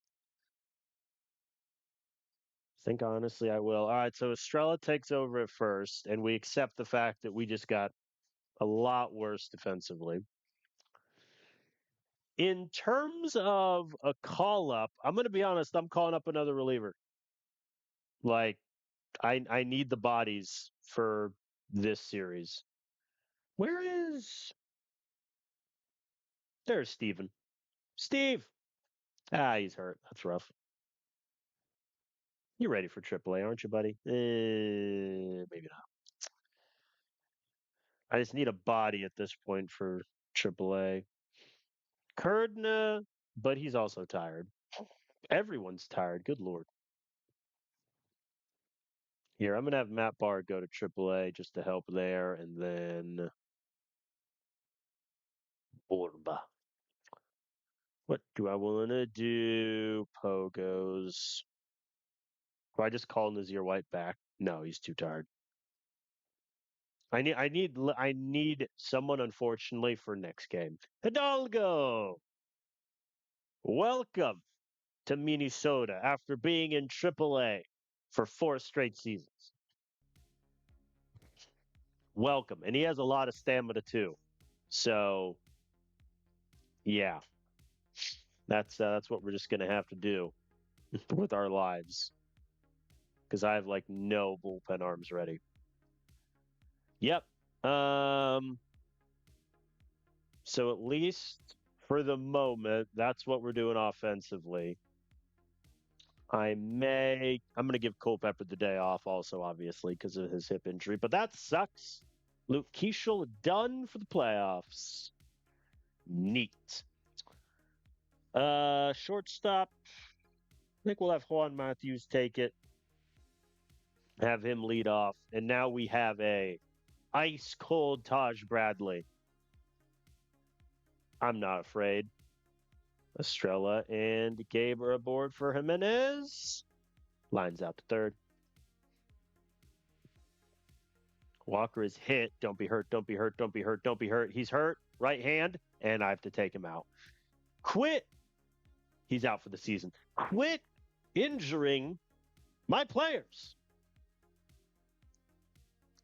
Think honestly I will. All right, so Estrella takes over at first, and we accept the fact that we just got a lot worse defensively. In terms of a call up, I'm going to be honest, I'm calling up another reliever. Like I need the bodies for this series. Where is There's Steven. Steve. He's hurt. That's rough. You're ready for AAA, aren't you, buddy? Maybe not. I just need a body at this point for AAA. Kurdna, but he's also tired. Everyone's tired. Good lord. Here, I'm gonna have Matt Barr go to AAA just to help there, and then Borba. What do I want to do? Pogos. Do I just call Nazir White back? No, he's too tired. I need someone, unfortunately, for next game. Hidalgo, welcome to Minnesota after being in AAA for 4 straight seasons. Welcome, and he has a lot of stamina too. So, yeah, that's what we're just gonna have to do with our lives because I have like no bullpen arms ready. Yep. So at least for the moment, that's what we're doing offensively. I'm going to give Culpepper the day off also, obviously, because of his hip injury, but that sucks. Luke Keeschel done for the playoffs. Neat. Shortstop. I think we'll have Juan Matthews take it, have him lead off, and now we have a ice cold Taj Bradley. I'm not afraid. Estrella and Gabe are aboard for Jimenez. Lines out to third. Walker is hit. Don't be hurt. Don't be hurt. Don't be hurt. Don't be hurt. He's hurt. Right hand, and I have to take him out. Quit. He's out for the season. Quit injuring my players.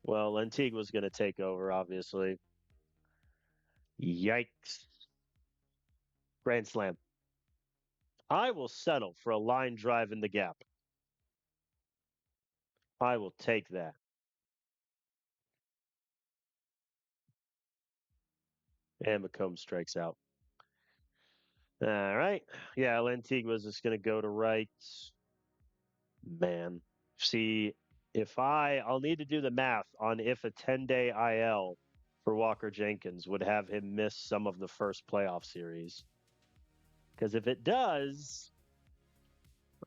Well, Antigua's going to take over, obviously. Yikes. Grand slam. I will settle for a line drive in the gap. I will take that. And McComb strikes out. All right. Yeah, Lantigua's just going to go to right. Man. See, if I'll need to do the math on if a 10-day IL for Walker Jenkins would have him miss some of the first playoff series. Because if it does,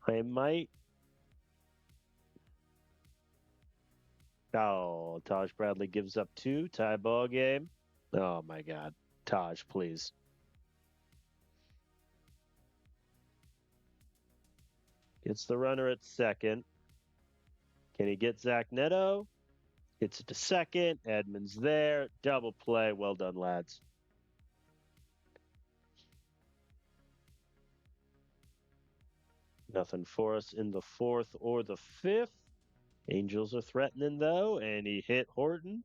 I might. Oh, Taj Bradley gives up 2, tie ball game. Oh my God. Taj, please. Gets the runner at second. Can he get Zach Neto? Gets it to second. Edmonds there. Double play. Well done, lads. Nothing for us in the fourth or the fifth. Angels are threatening, though, and he hit Horton.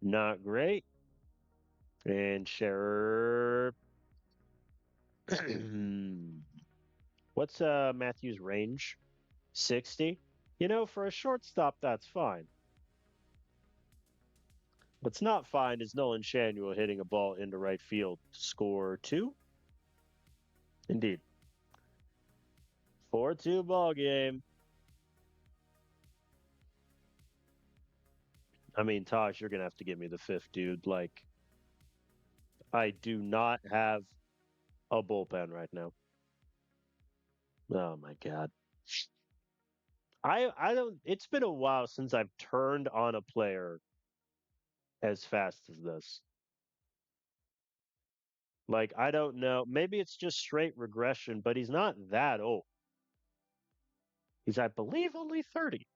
Not great. And Scherer. What's Matthews' range? 60? You know, for a shortstop, that's fine. What's not fine is Nolan Shanuel hitting a ball into right field. Score 2? Indeed. 4-2 ball game. I mean, Taj, you're going to have to give me the fifth, dude. Like, I do not have a bullpen right now. Oh, my God. I don't. It's been a while since I've turned on a player as fast as this. Like, I don't know. Maybe it's just straight regression, but he's not that old. He's, I believe, only 30.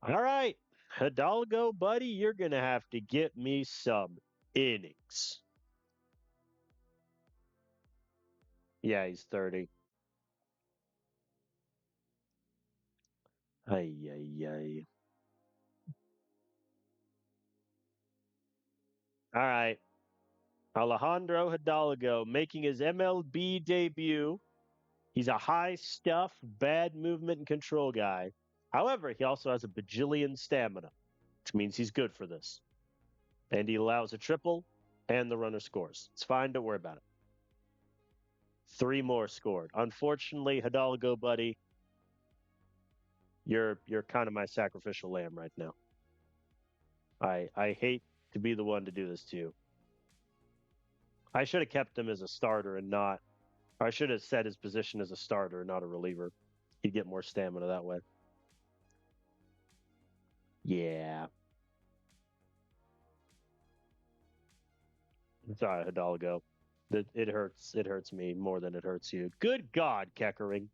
All right. Hidalgo, buddy, you're going to have to get me some innings. Yeah, he's 30. Ay, ay, ay. All right. Alejandro Hidalgo making his MLB debut. He's a high stuff, bad movement and control guy. However, he also has a bajillion stamina, which means he's good for this. And he allows a triple, and the runner scores. It's fine. Don't worry about it. 3 more scored. Unfortunately, Hidalgo, buddy, you're kind of my sacrificial lamb right now. I hate to be the one to do this to you. I should have kept him as a starter and not. I should have set his position as a starter, not a reliever. He'd get more stamina that way. Yeah. Sorry, Hidalgo. It hurts. It hurts me more than it hurts you. Good God, Keckering.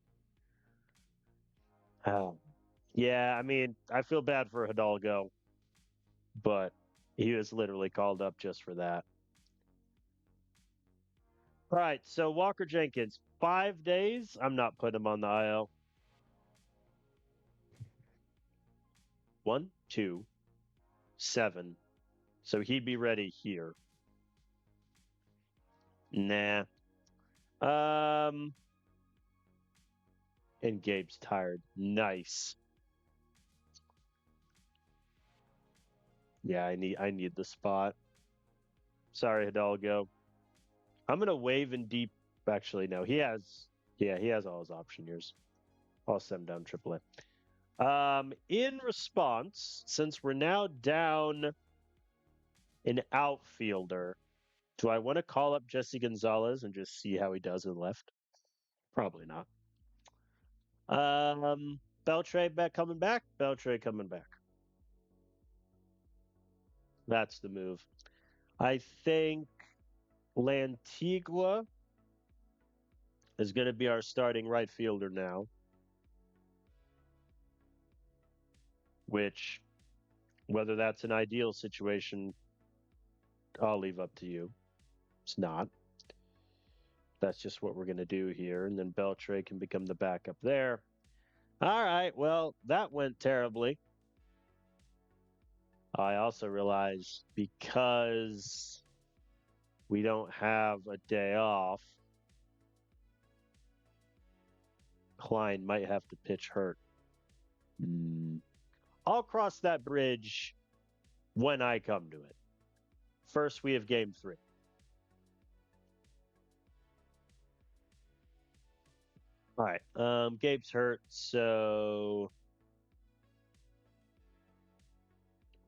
Oh. Yeah, I mean, I feel bad for Hidalgo, but he was literally called up just for that. All right, so Walker Jenkins, 5 days. I'm not putting him on the IL. One, two, seven. So he'd be ready here. Nah. Um, and Gabe's tired. Nice. Yeah, I need the spot. Sorry, Hidalgo. I'm gonna wave in deep. Actually, no, he has all his option years. I'll send him down AAA. In response, since we're now down an outfielder, do I want to call up Jesse Gonzalez and just see how he does in left? Probably not. Beltre back coming back. Beltre coming back. That's the move. I think Lantigua is going to be our starting right fielder now, which, whether that's an ideal situation, I'll leave up to you. It's not. That's just what we're going to do here. And then Beltre can become the backup there. All right. Well, that went terribly. I also realized because we don't have a day off, Klein might have to pitch hurt. I'll cross that bridge when I come to it. First, we have game 3. All right. Gabe's hurt, so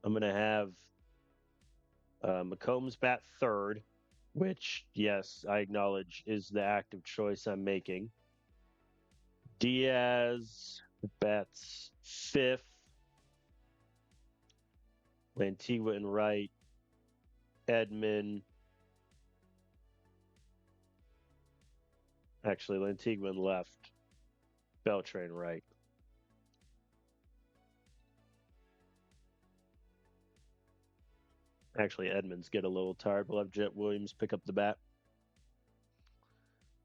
I'm gonna have McCombs bat third, which, yes, I acknowledge is the active choice I'm making. Diaz bats fifth. Lantigua in right. Edman. Actually, Lantigua in left. Beltran right. Actually, Edmonds get a little tired. We'll have Jet Williams pick up the bat.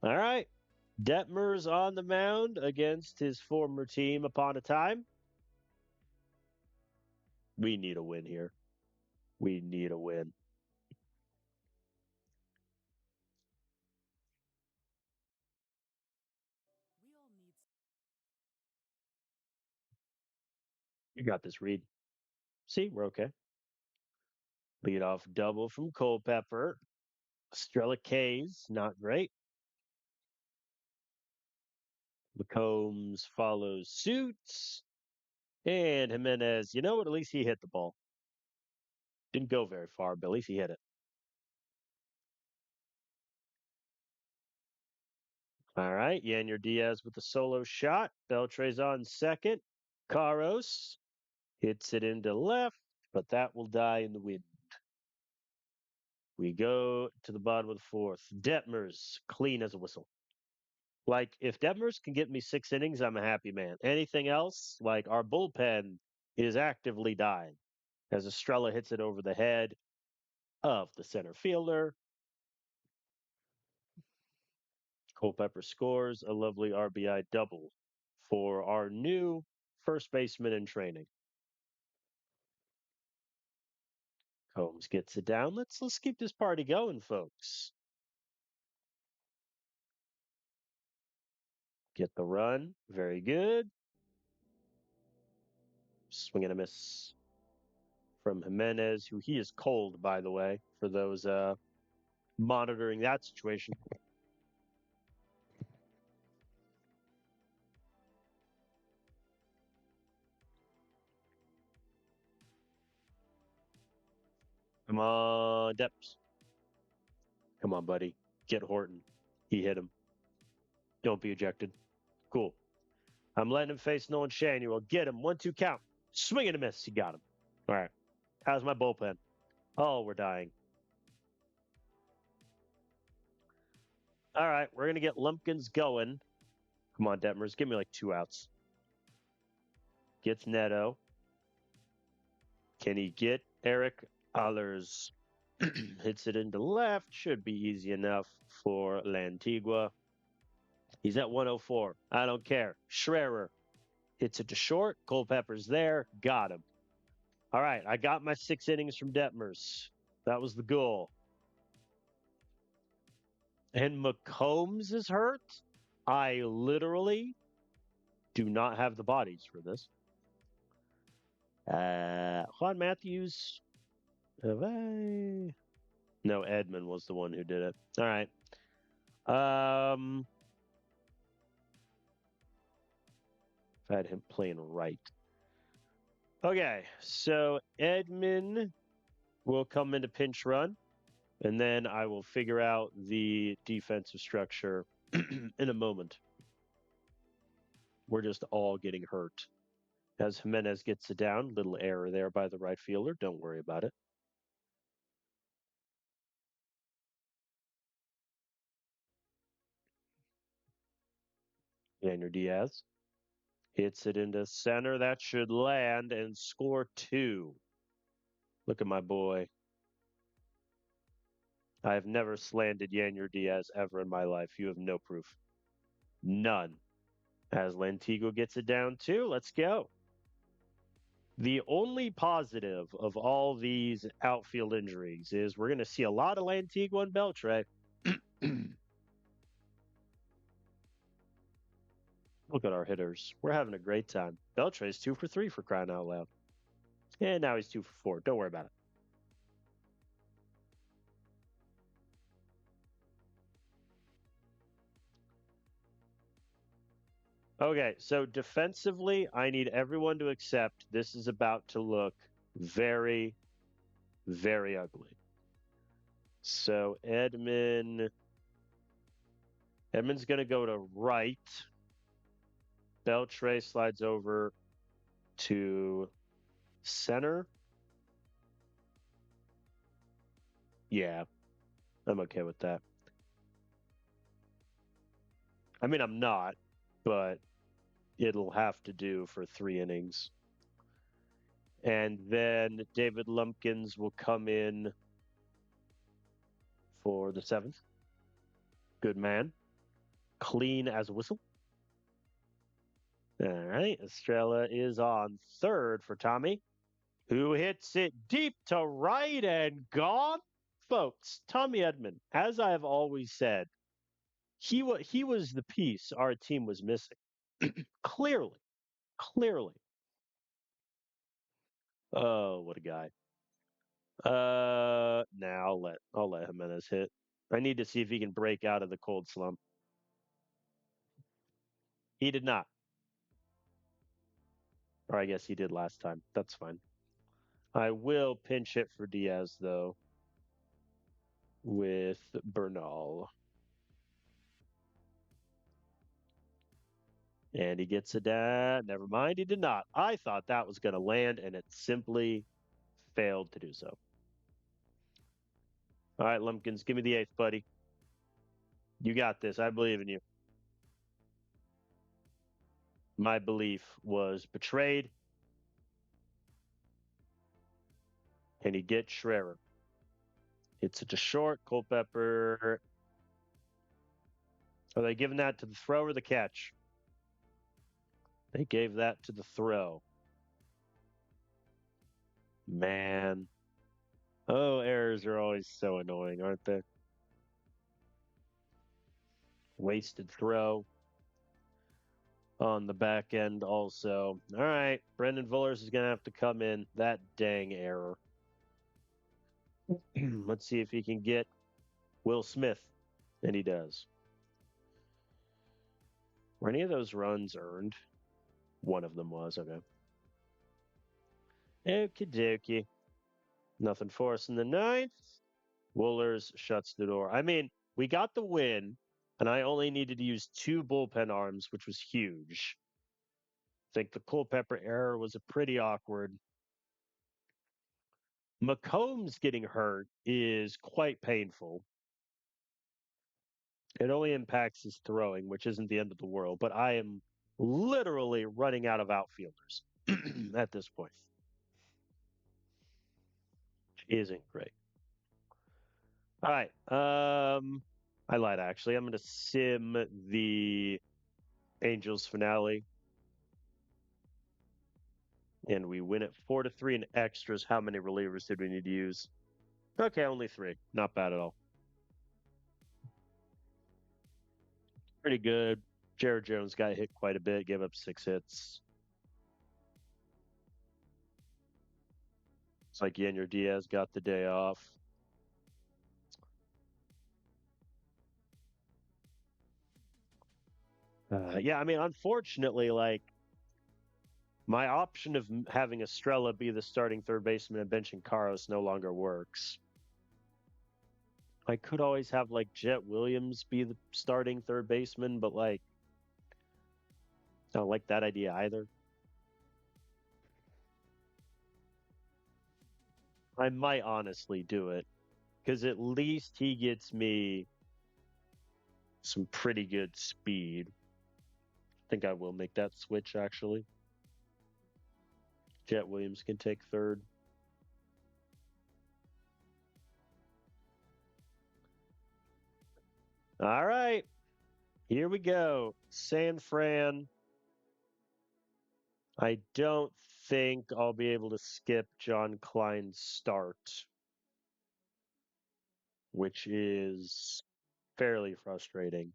All right. Detmer's on the mound against his former team upon a time. We need a win here. We need a win. You got this, Reed. See, we're okay. Lead off double from Culpepper. Estrella K's not great. McCombs follows suit. And Jimenez, you know what? At least he hit the ball. Didn't go very far, but at least he hit it. All right. Yanier Diaz with the solo shot. Beltre's on second. Carros hits it into left, but that will die in the wind. We go to the bottom of the fourth. Detmers, clean as a whistle. Like, if Detmers can get me 6 innings, I'm a happy man. Anything else, like our bullpen is actively dying as Estrella hits it over the head of the center fielder. Culpepper scores a lovely RBI double for our new first baseman in training. Combs gets it down. Let's keep this party going, folks. Get the run. Very good. Swing and a miss from Jimenez, who he is cold, by the way, for those monitoring that situation. Come on, Depps. Come on, buddy. Get Horton. He hit him. Don't be ejected. Cool. I'm letting him face Nolan Shanuel. Get him. 1-2 count. Swing and a miss. He got him. All right. How's my bullpen? Oh, we're dying. All right. We're going to get Lumpkins going. Come on, Detmers. Give me like 2 outs. Gets Neto. Can he get Eric Allers? Hits it into left. Should be easy enough for Lantigua. He's at 104. I don't care. Schrerer hits it to short. Culpepper's there. Got him. All right. I got my 6 innings from Detmers. That was the goal. And McCombs is hurt. I literally do not have the bodies for this. Juan Matthews. Have I? No, Edmund was the one who did it. All right. I've had him playing right. Okay, so Edmund will come into pinch run, and then I will figure out the defensive structure in a moment. We're just all getting hurt. As Jimenez gets it down, little error there by the right fielder. Don't worry about it. Daniel Diaz hits it into center. That should land and score 2. Look at my boy. I have never slandered Yanyer Diaz ever in my life. You have no proof. None. As Lantigo gets it down too, let's go. The only positive of all these outfield injuries is we're going to see a lot of Lantigo and Beltre. Look at our hitters. We're having a great time. Beltre's 2 for 3 for crying out loud. And now he's 2 for 4. Don't worry about it. Okay, so defensively, I need everyone to accept this is about to look very, very ugly. So Edmund's going to go to right. Beltre slides over to center. Yeah, I'm okay with that. I mean, I'm not, but it'll have to do for 3 innings. And then David Lumpkins will come in for the 7th. Good man. Clean as a whistle. All right. Estrella is on 3rd for Tommy, who hits it deep to right and gone. Folks, Tommy Edman, as I've always said, he was the piece our team was missing. Clearly. Oh, what a guy. Now I'll let Jimenez hit. I need to see if he can break out of the cold slump. He did not. Or I guess he did last time. That's fine. I will pinch hit for Diaz though with Bernal. And he gets it down. Never mind, he did not. I thought that was going to land, and it simply failed to do so. All right, Lumpkins, give me the 8th, buddy. You got this. I believe in you. My belief was betrayed. And he gets Schrerer. It's such a short. Culpepper. Are they giving that to the throw or the catch? They gave that to the throw. Man. Oh, errors are always so annoying, aren't they? Wasted throw on the back end also. All right. Brendan Vullers is going to have to come in. That dang error. Let's see if he can get Will Smith. And he does. Were any of those runs earned? One of them was. Okay. Okie dokie. Nothing for us in the 9th. Woolers shuts the door. I mean, we got the win, and I only needed to use 2 bullpen arms, which was huge. I think the Culpepper error was a pretty awkward. McCombs getting hurt is quite painful. It only impacts his throwing, which isn't the end of the world, but I am literally running out of outfielders. at this point. Isn't great. All right. I lied actually. I'm gonna sim the Angels finale, and we win it 4-3 in extras. How many relievers did we need to use? Okay, only three. Not bad at all. Pretty good. Jared Jones got hit quite a bit, gave up 6 hits. It's like Yenyer Diaz got the day off. Yeah, I mean, unfortunately, like my option of having Estrella be the starting third baseman and benching Carlos no longer works. I could always have like Jet Williams be the starting third baseman, but like I don't like that idea either. I might honestly do it because at least he gets me some pretty good speed. I think I will make that switch actually. Jet Williams can take third. All right, here we go. San Fran. I don't think I'll be able to skip John Klein's start, which is fairly frustrating.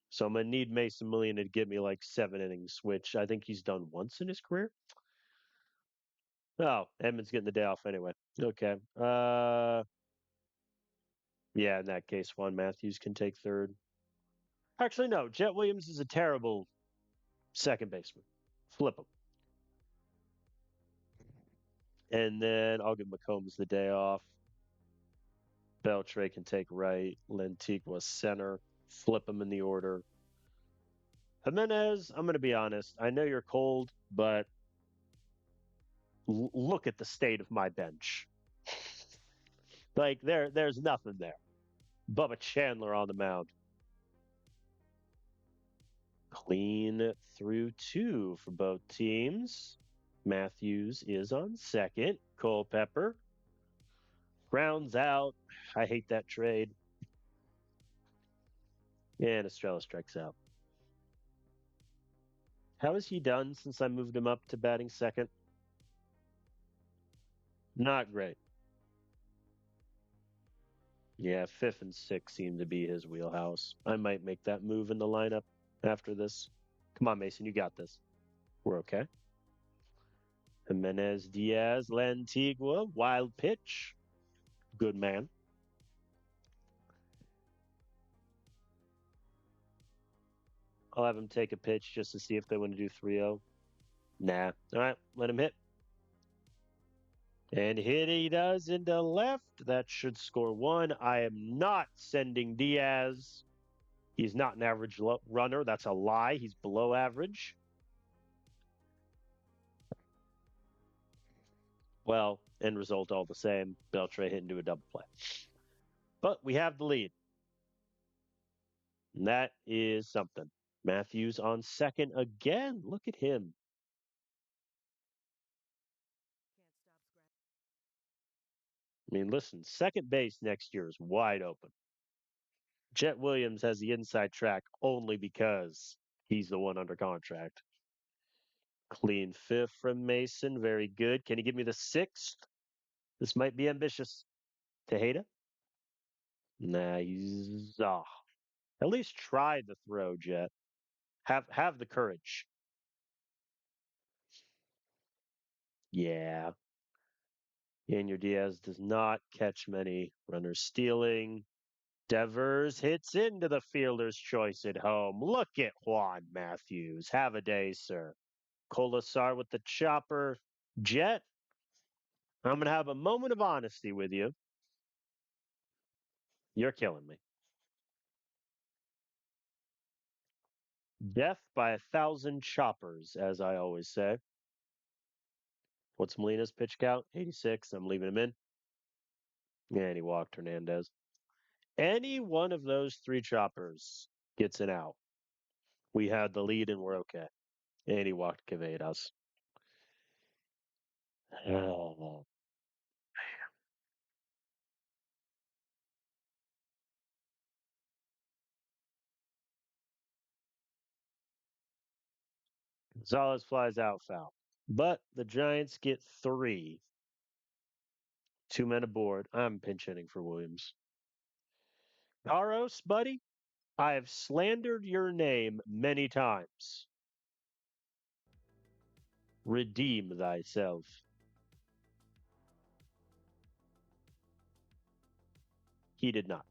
So I'm gonna need Mason Million to give me like 7 innings, which I think he's done once in his career. Oh, Edmonds getting the day off anyway. Okay. Yeah, in that case, Juan Matthews can take third. Actually, no. Jet Williams is a terrible second baseman. Flip him. And then I'll give McCombs the day off. Beltre can take right. Lentigua center. Flip him in the order. Jimenez, I'm going to be honest. I know you're cold, but look at the state of my bench. Like there's nothing there. Bubba Chandler on the mound. Clean through two for both teams. Matthews is on second. Culpepper grounds out. I hate that trade. And Estrella strikes out. How has he done since I moved him up to batting second? Not great. Yeah, fifth and sixth seem to be his wheelhouse. I might make that move in the lineup after this. Come on, Mason, you got this. We're okay. Jimenez Diaz, Lantigua, wild pitch. Good man. I'll have him take a pitch just to see if they want to do 3-0. Nah. All right, let him hit. And hit he does into left. That should score one. I am not sending Diaz. He's not an average runner. That's a lie. He's below average. Well, end result all the same. Beltre hit into a double play. But we have the lead. And that is something. Matthews on second again. Look at him. I mean, listen, second base next year is wide open. Jet Williams has the inside track only because he's the one under contract. Clean fifth from Mason. Very good. Can you give me the sixth? This might be ambitious. Tejeda? Nah, he's at least try the throw, Jet. Have the courage. Yeah. Daniel Diaz does not catch many runners stealing. Devers hits into the fielder's choice at home. Look at Juan Matthews. Have a day, sir. Colasar with the chopper. Jet, I'm going to have a moment of honesty with you. You're killing me. Death by 1,000 choppers, as I always say. What's Molina's pitch count? 86. I'm leaving him in. Yeah, and he walked Hernandez. Any one of those three choppers gets an out. We had the lead and we're okay. And he walked Cavedas. Oh. Gonzalez flies out foul. But the Giants get three. Two men aboard. I'm pinch hitting for Williams. Carlos, buddy, I have slandered your name many times. Redeem thyself. He did not.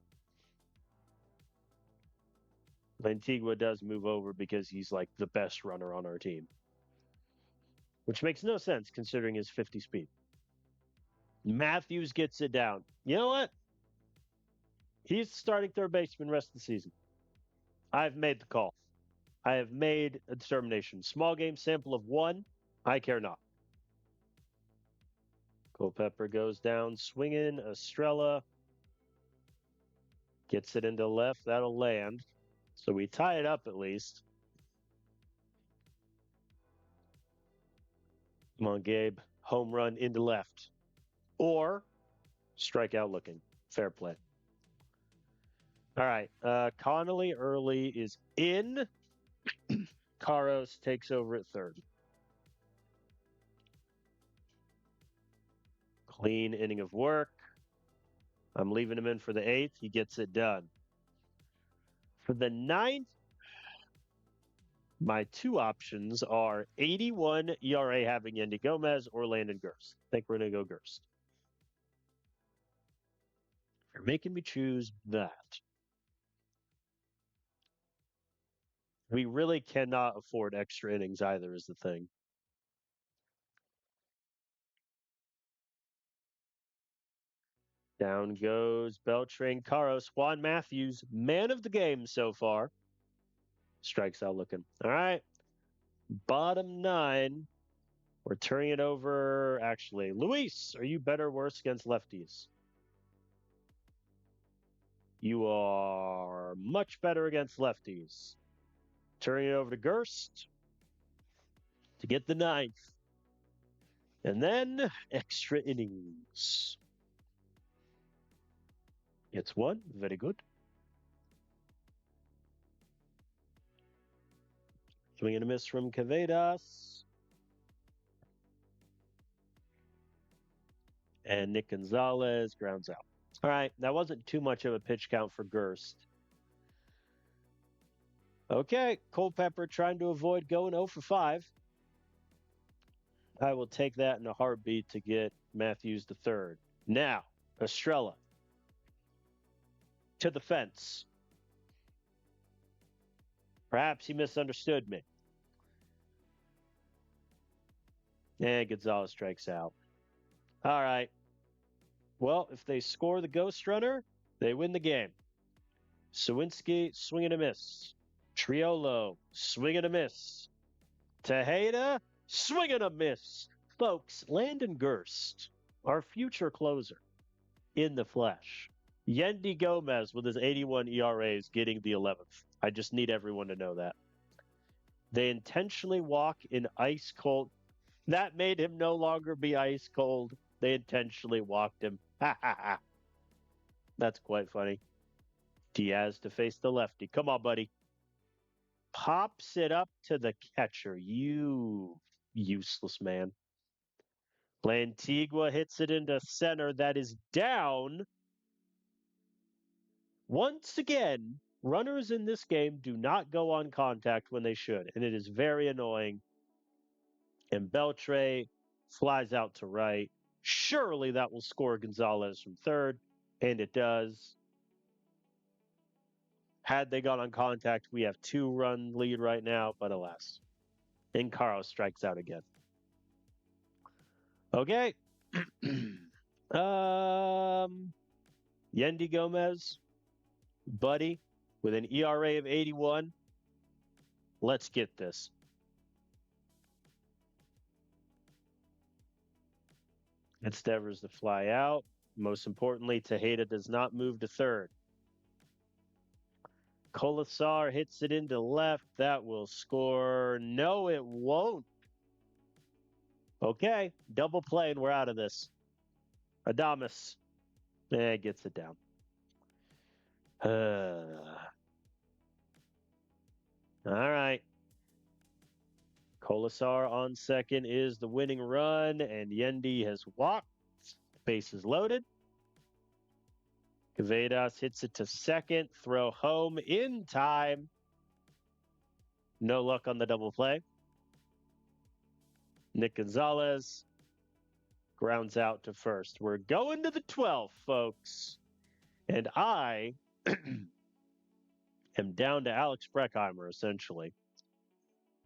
Lantigua does move over because he's like the best runner on our team, which makes no sense considering his 50 speed. Matthews gets it down. You know what? He's starting third baseman rest of the season. I've made the call. I have made a determination. Small game sample of one. I care not. Culpepper goes down swinging. Estrella gets it into left. That'll land. So we tie it up at least. Come on, Gabe. Home run into left. Or strikeout looking. Fair play. All right. Connolly early is in. Caros takes over at third. Clean inning of work. I'm leaving him in for the eighth. He gets it done. For the ninth, my two options are 81 ERA having Yandy Gomez or Landon Gerst. I think we're going to go Gerst. You're making me choose that. We really cannot afford extra innings either, is the thing. Down goes Beltran Caros. Juan Matthews, man of the game so far. Strikes out looking. All right. Bottom nine. We're turning it over. Actually, Luis, are you better or worse against lefties? You are much better against lefties. Turning it over to Gerst to get the ninth. And then extra innings. It's one. Very good. Swing and a miss from Cavedas. And Nick Gonzalez grounds out. All right. That wasn't too much of a pitch count for Gerst. Okay. Culpepper trying to avoid going 0 for 5. I will take that in a heartbeat to get Matthews the third. Now, Estrella to the fence. Perhaps he misunderstood me. And Gonzalez strikes out. All right. Well, if they score the ghost runner, they win the game. Sawinski, swing and a miss. Triolo, swing and a miss. Tejeda, swing and a miss. Folks, Landon Gerst, our future closer, in the flesh. Yandy Gomez with his 81 ERA is getting the 11th. I just need everyone to know that. They intentionally walk in ice cold. That made him no longer be ice cold. They intentionally walked him. Ha ha ha. That's quite funny. Diaz to face the lefty. Come on, buddy. Pops it up to the catcher. You useless man. Lantigua hits it into center. That is down. Once again, runners in this game do not go on contact when they should, and it is very annoying. And Beltre flies out to right. Surely that will score Gonzalez from third, and it does. Had they gone on contact, we have 2-run lead right now, but alas. And Carl strikes out again. Okay. Yandy Gomez, buddy, with an ERA of 81. Let's get this. It's Devers to fly out. Most importantly, Tejeda does not move to third. Colasar hits it into left. That will score. No, it won't. Okay, double play and we're out of this. Adamas gets it down. All right. Kolasar on second is the winning run, and Yendi has walked. Bases loaded. Kvedas hits it to second. Throw home in time. No luck on the double play. Nick Gonzalez grounds out to first. We're going to the 12th, folks. And I am down to Alex Breckheimer, essentially.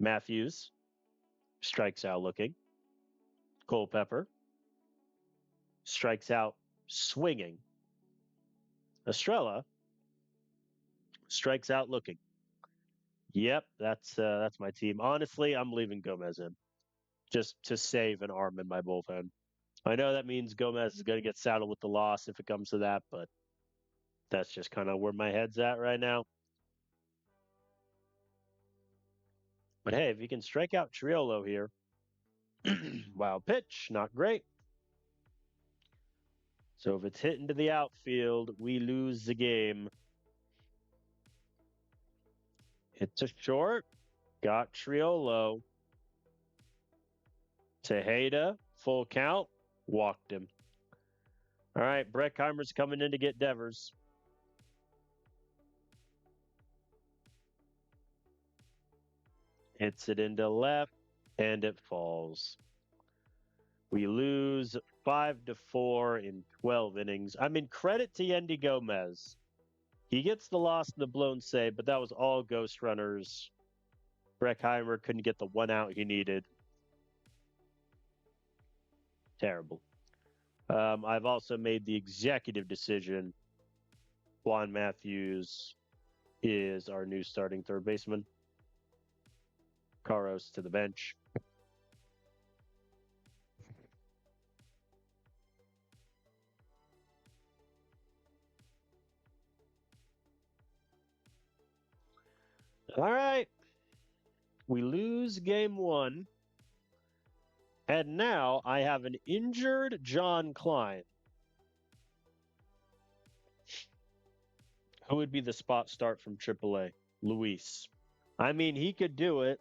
Matthews strikes out looking. Culpepper strikes out swinging. Estrella strikes out looking. Yep, that's my team. Honestly, I'm leaving Gomez in just to save an arm in my bullpen. I know that means Gomez is going to get saddled with the loss if it comes to that, but that's just kind of where my head's at right now. But hey, if you can strike out Triolo here, wild pitch, not great. So if it's hit into the outfield, we lose the game. It's a short, got Triolo. Tejeda, full count, walked him. All right, Breckheimer's coming in to get Devers. Hits it into left, and it falls. We lose 5-4 in 12 innings. I mean, credit to Yendi Gomez. He gets the loss in the blown save, but that was all ghost runners. Breckheimer couldn't get the one out he needed. Terrible. I've also made the executive decision. Juan Matthews is our new starting third baseman. Carros to the bench. All right. We lose game one. And now I have an injured John Klein. Who would be the spot start from AAA? Luis. I mean, he could do it.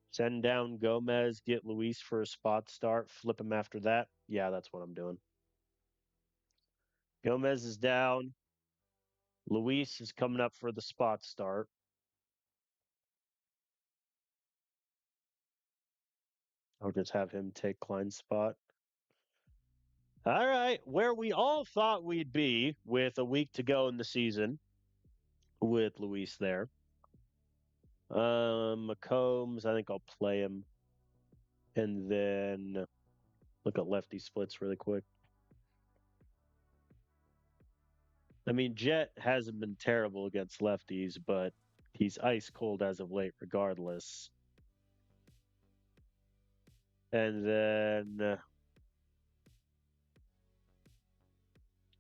Send down Gomez, get Luis for a spot start, flip him after that. Yeah, that's what I'm doing. Gomez is down. Luis is coming up for the spot start. I'll just have him take Klein's spot. All right, where we all thought we'd be with a week to go in the season with Luis there. McCombs, I think I'll play him. And then look at lefty splits really quick. I mean, Jet hasn't been terrible against lefties, but he's ice cold as of late, regardless. And then,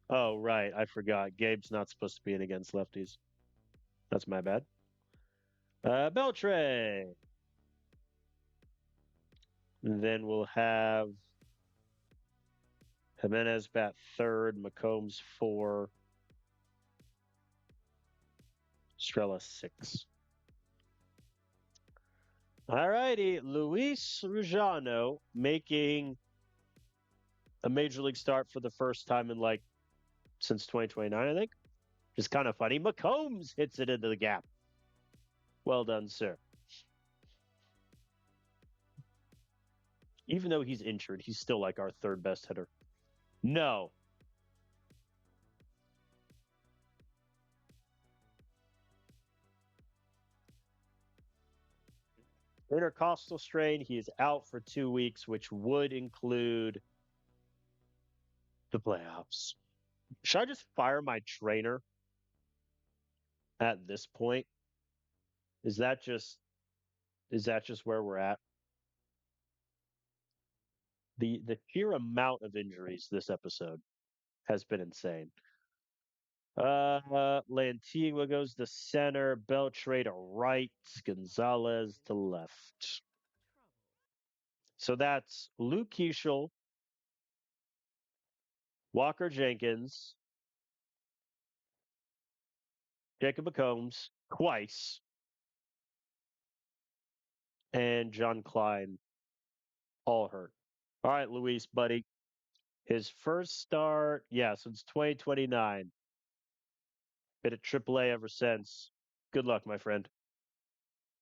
oh, right, I forgot. Gabe's not supposed to be in against lefties. That's my bad. Beltre. And then we'll have Jimenez bat third, McCombs 4, Strella 6. All righty, Luis Rujano making a major league start for the first time in since 2029, I think. Just kind of funny. McCombs hits it into the gap. Well done, sir. Even though he's injured, he's still like our third best hitter. No. Intercostal strain. He is out for 2 weeks, which would include the playoffs. Should I just fire my trainer at this point? Is that just where we're at? The sheer amount of injuries this episode has been insane. Lantigua goes to center, Beltre to right, Gonzalez to left. So that's Luke Keeschel, Walker Jenkins, Jacob McCombs twice, and John Klein all hurt. All right, Luis, buddy. His first start, yeah, since 2029. Been at AAA ever since. Good luck, my friend.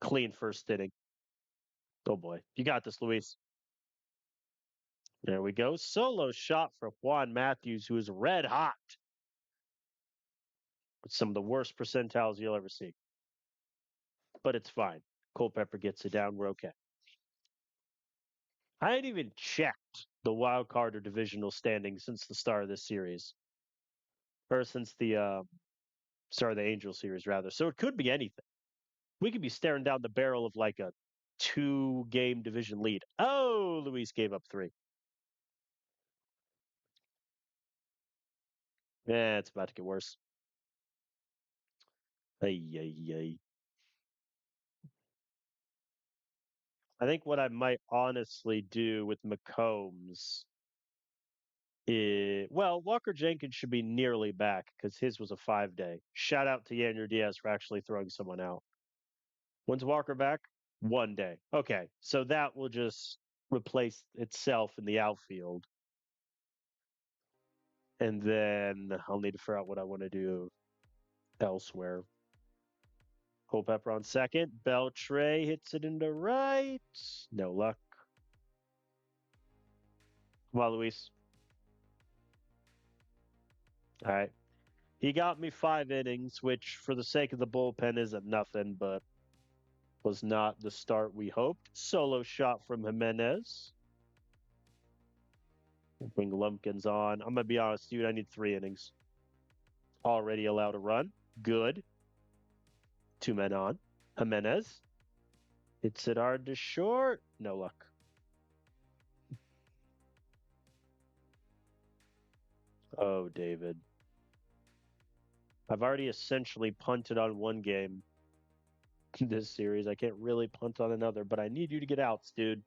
Clean first inning. Oh boy. You got this, Luis. There we go. Solo shot for Juan Matthews, who is red hot with some of the worst percentiles you'll ever see. But it's fine. Culpepper gets it down. We're okay. I ain't even checked the wild card or divisional standings since the start of this series, or since the start of the Angel series, rather. So it could be anything. We could be staring down the barrel of like a 2-game division lead. Oh, Luis gave up 3. Yeah, it's about to get worse. Ay, ay, ay. I think what I might honestly do with McCombs is, well, Walker Jenkins should be nearly back because his was a 5-day. Shout out to Yanyer Diaz for actually throwing someone out. When's Walker back? 1 day. Okay, so that will just replace itself in the outfield. And then I'll need to figure out what I want to do elsewhere. Culpepper on second. Beltre hits it into right. No luck. Come on, Luis. All right. He got me 5 innings, which for the sake of the bullpen isn't nothing, but was not the start we hoped. Solo shot from Jimenez. Bring Lumpkins on. I'm going to be honest, dude. I need 3 innings. Already allowed a run. Good. 2 men on. Jimenez. Hits it hard to short. No luck. Oh, David. I've already essentially punted on 1 game this series. I can't really punt on another, but I need you to get outs, dude.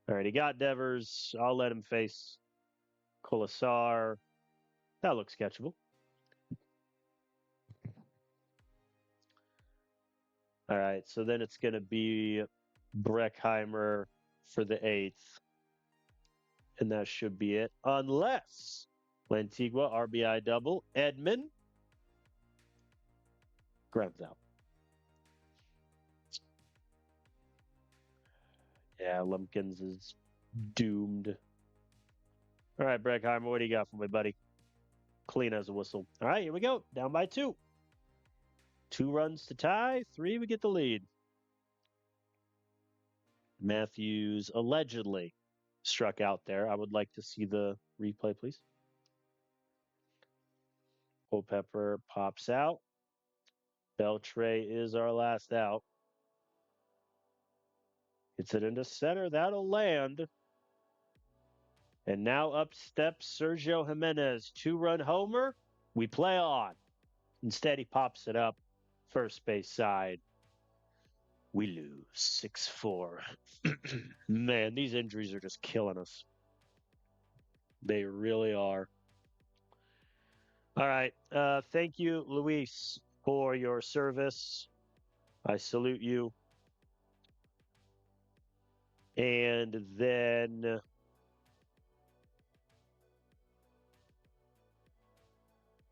All right, he got Devers. I'll let him face Colasar. That looks catchable. All right, so then it's going to be Breckheimer for the 8th. And that should be it. Unless Lantigua, RBI double. Edman. Grabs out. Yeah, Lumpkins is doomed. All right, Breckheimer, what do you got for me, buddy? Clean as a whistle. All right, here we go. Down by 2. 2 runs to tie. 3, we get the lead. Matthews allegedly struck out there. I would like to see the replay, please. Culpepper pops out. Beltre is our last out. Hits it into center. That'll land. And now up steps Sergio Jimenez. 2-run homer. We play on. Instead, he pops it up. First base side. We lose 6-4. Man, these injuries are just killing us. They really are. All right. Thank you, Luis, for your service. I salute you. And then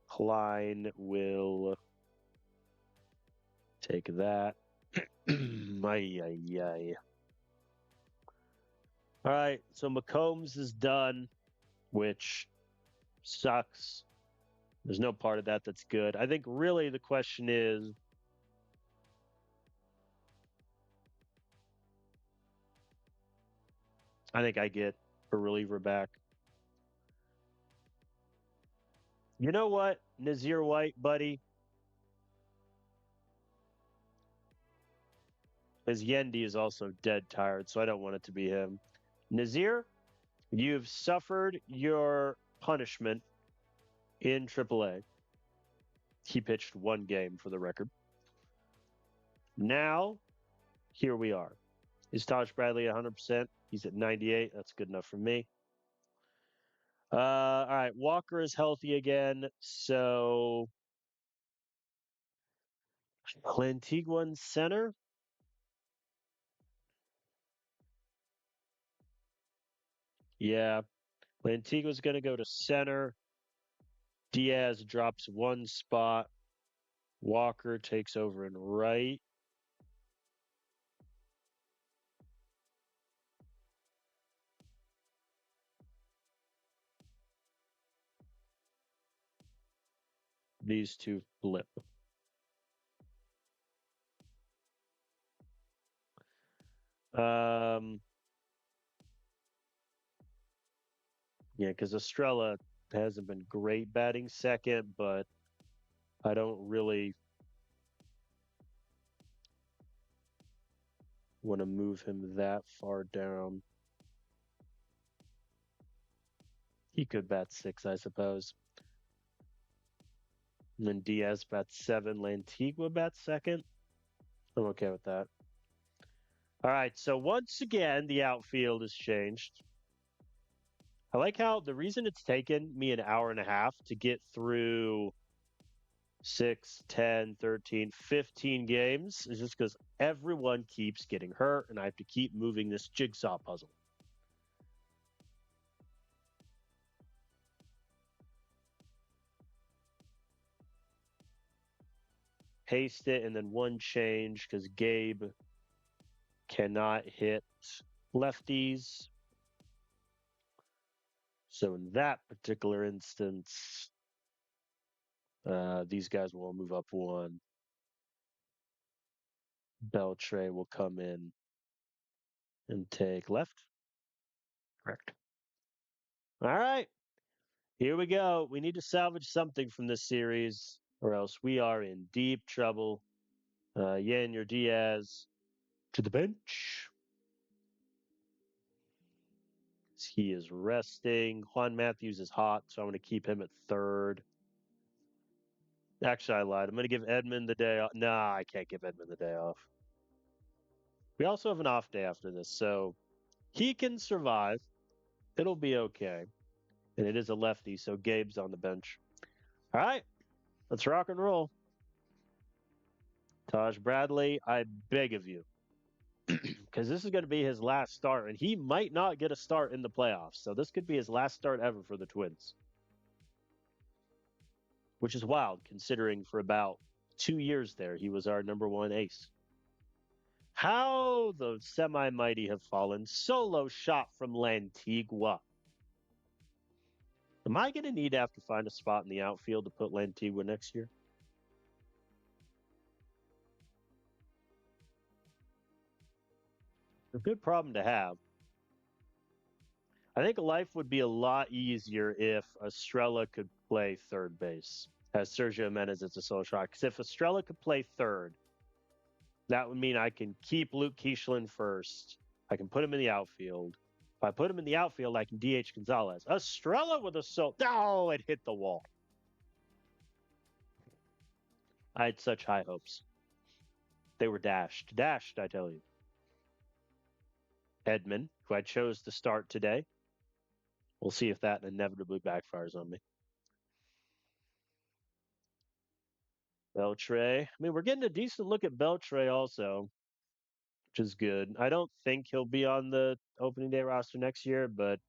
Klein will take that. Ay, ay, ay. All right. So McCombs is done, which sucks. There's no part of that that's good. I think really the question is, I think I get a reliever back. You know what, Nazir White, buddy? His Yendi is also dead tired, so I don't want it to be him. Nazir, you've suffered your punishment in AAA. He pitched one game for the record. Now, here we are. Is Taj Bradley 100%? He's at 98. That's good enough for me. All right. Walker is healthy again. So, Lantiguan center. Yeah. Lantigua's going to go to center. Diaz drops one spot. Walker takes over in right. These two flip. Yeah, because Estrella hasn't been great batting second, but I don't really want to move him that far down. He could bat 6, I suppose. And then Diaz bats 7. Lantigua bats second. I'm okay with that. All right, so once again, the outfield has changed. I like how the reason it's taken me an hour and a half to get through 6, 10, 13, 15 games is just because everyone keeps getting hurt and I have to keep moving this jigsaw puzzle. Paste it and then one change because Gabe cannot hit lefties. So in that particular instance, these guys will move up one. Beltre will come in and take left. Correct. All right. Here we go. We need to salvage something from this series, or else we are in deep trouble. Yanier Diaz to the bench. He is resting. Juan Matthews is hot, so I'm going to keep him at third. Actually, I lied. I'm going to give Edman the day off. Nah, I can't give Edman the day off. We also have an off day after this, so he can survive. It'll be okay. And it is a lefty, so Gabe's on the bench. All right, let's rock and roll. Taj Bradley, I beg of you, because this is going to be his last start, and he might not get a start in the playoffs. So this could be his last start ever for the Twins, which is wild considering for about 2 years there, he was our number one ace. How the semi-mighty have fallen. Solo shot from Lantigua. Am I going to need to have to find a spot in the outfield to put Lantigua next year? A good problem to have. I think life would be a lot easier if Estrella could play third base as Sergio Menez is a solo shot. Because if Estrella could play third, that would mean I can keep Luke Keishlan first. I can put him in the outfield. If I put him in the outfield, I can DH Gonzalez. Estrella with a solo. Oh, it hit the wall. I had such high hopes. They were dashed. Dashed, I tell you. Edman, who I chose to start today. We'll see if that inevitably backfires on me. Beltre. I mean, we're getting a decent look at Beltre also, which is good. I don't think he'll be on the opening day roster next year, but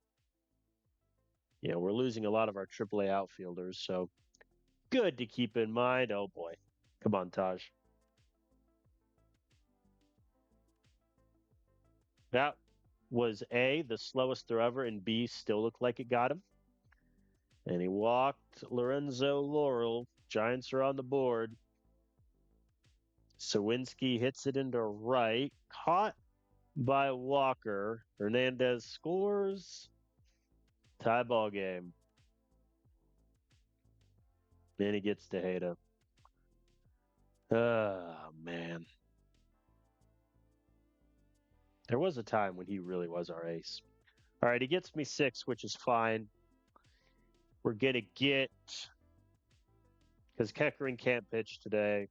we're losing a lot of our AAA outfielders, so good to keep in mind. Oh boy. Come on, Taj. That was A, the slowest throw ever, and B, still looked like it got him. And he walked Lorenzo Laurel. Giants are on the board. Sawinski hits it into right. Caught by Walker. Hernandez scores. Tie ball game. Then he gets to Tejeda. Oh, man. There was a time when he really was our ace. All right, he gets me 6, which is fine. We're going to get... Because Keckering can't pitch today.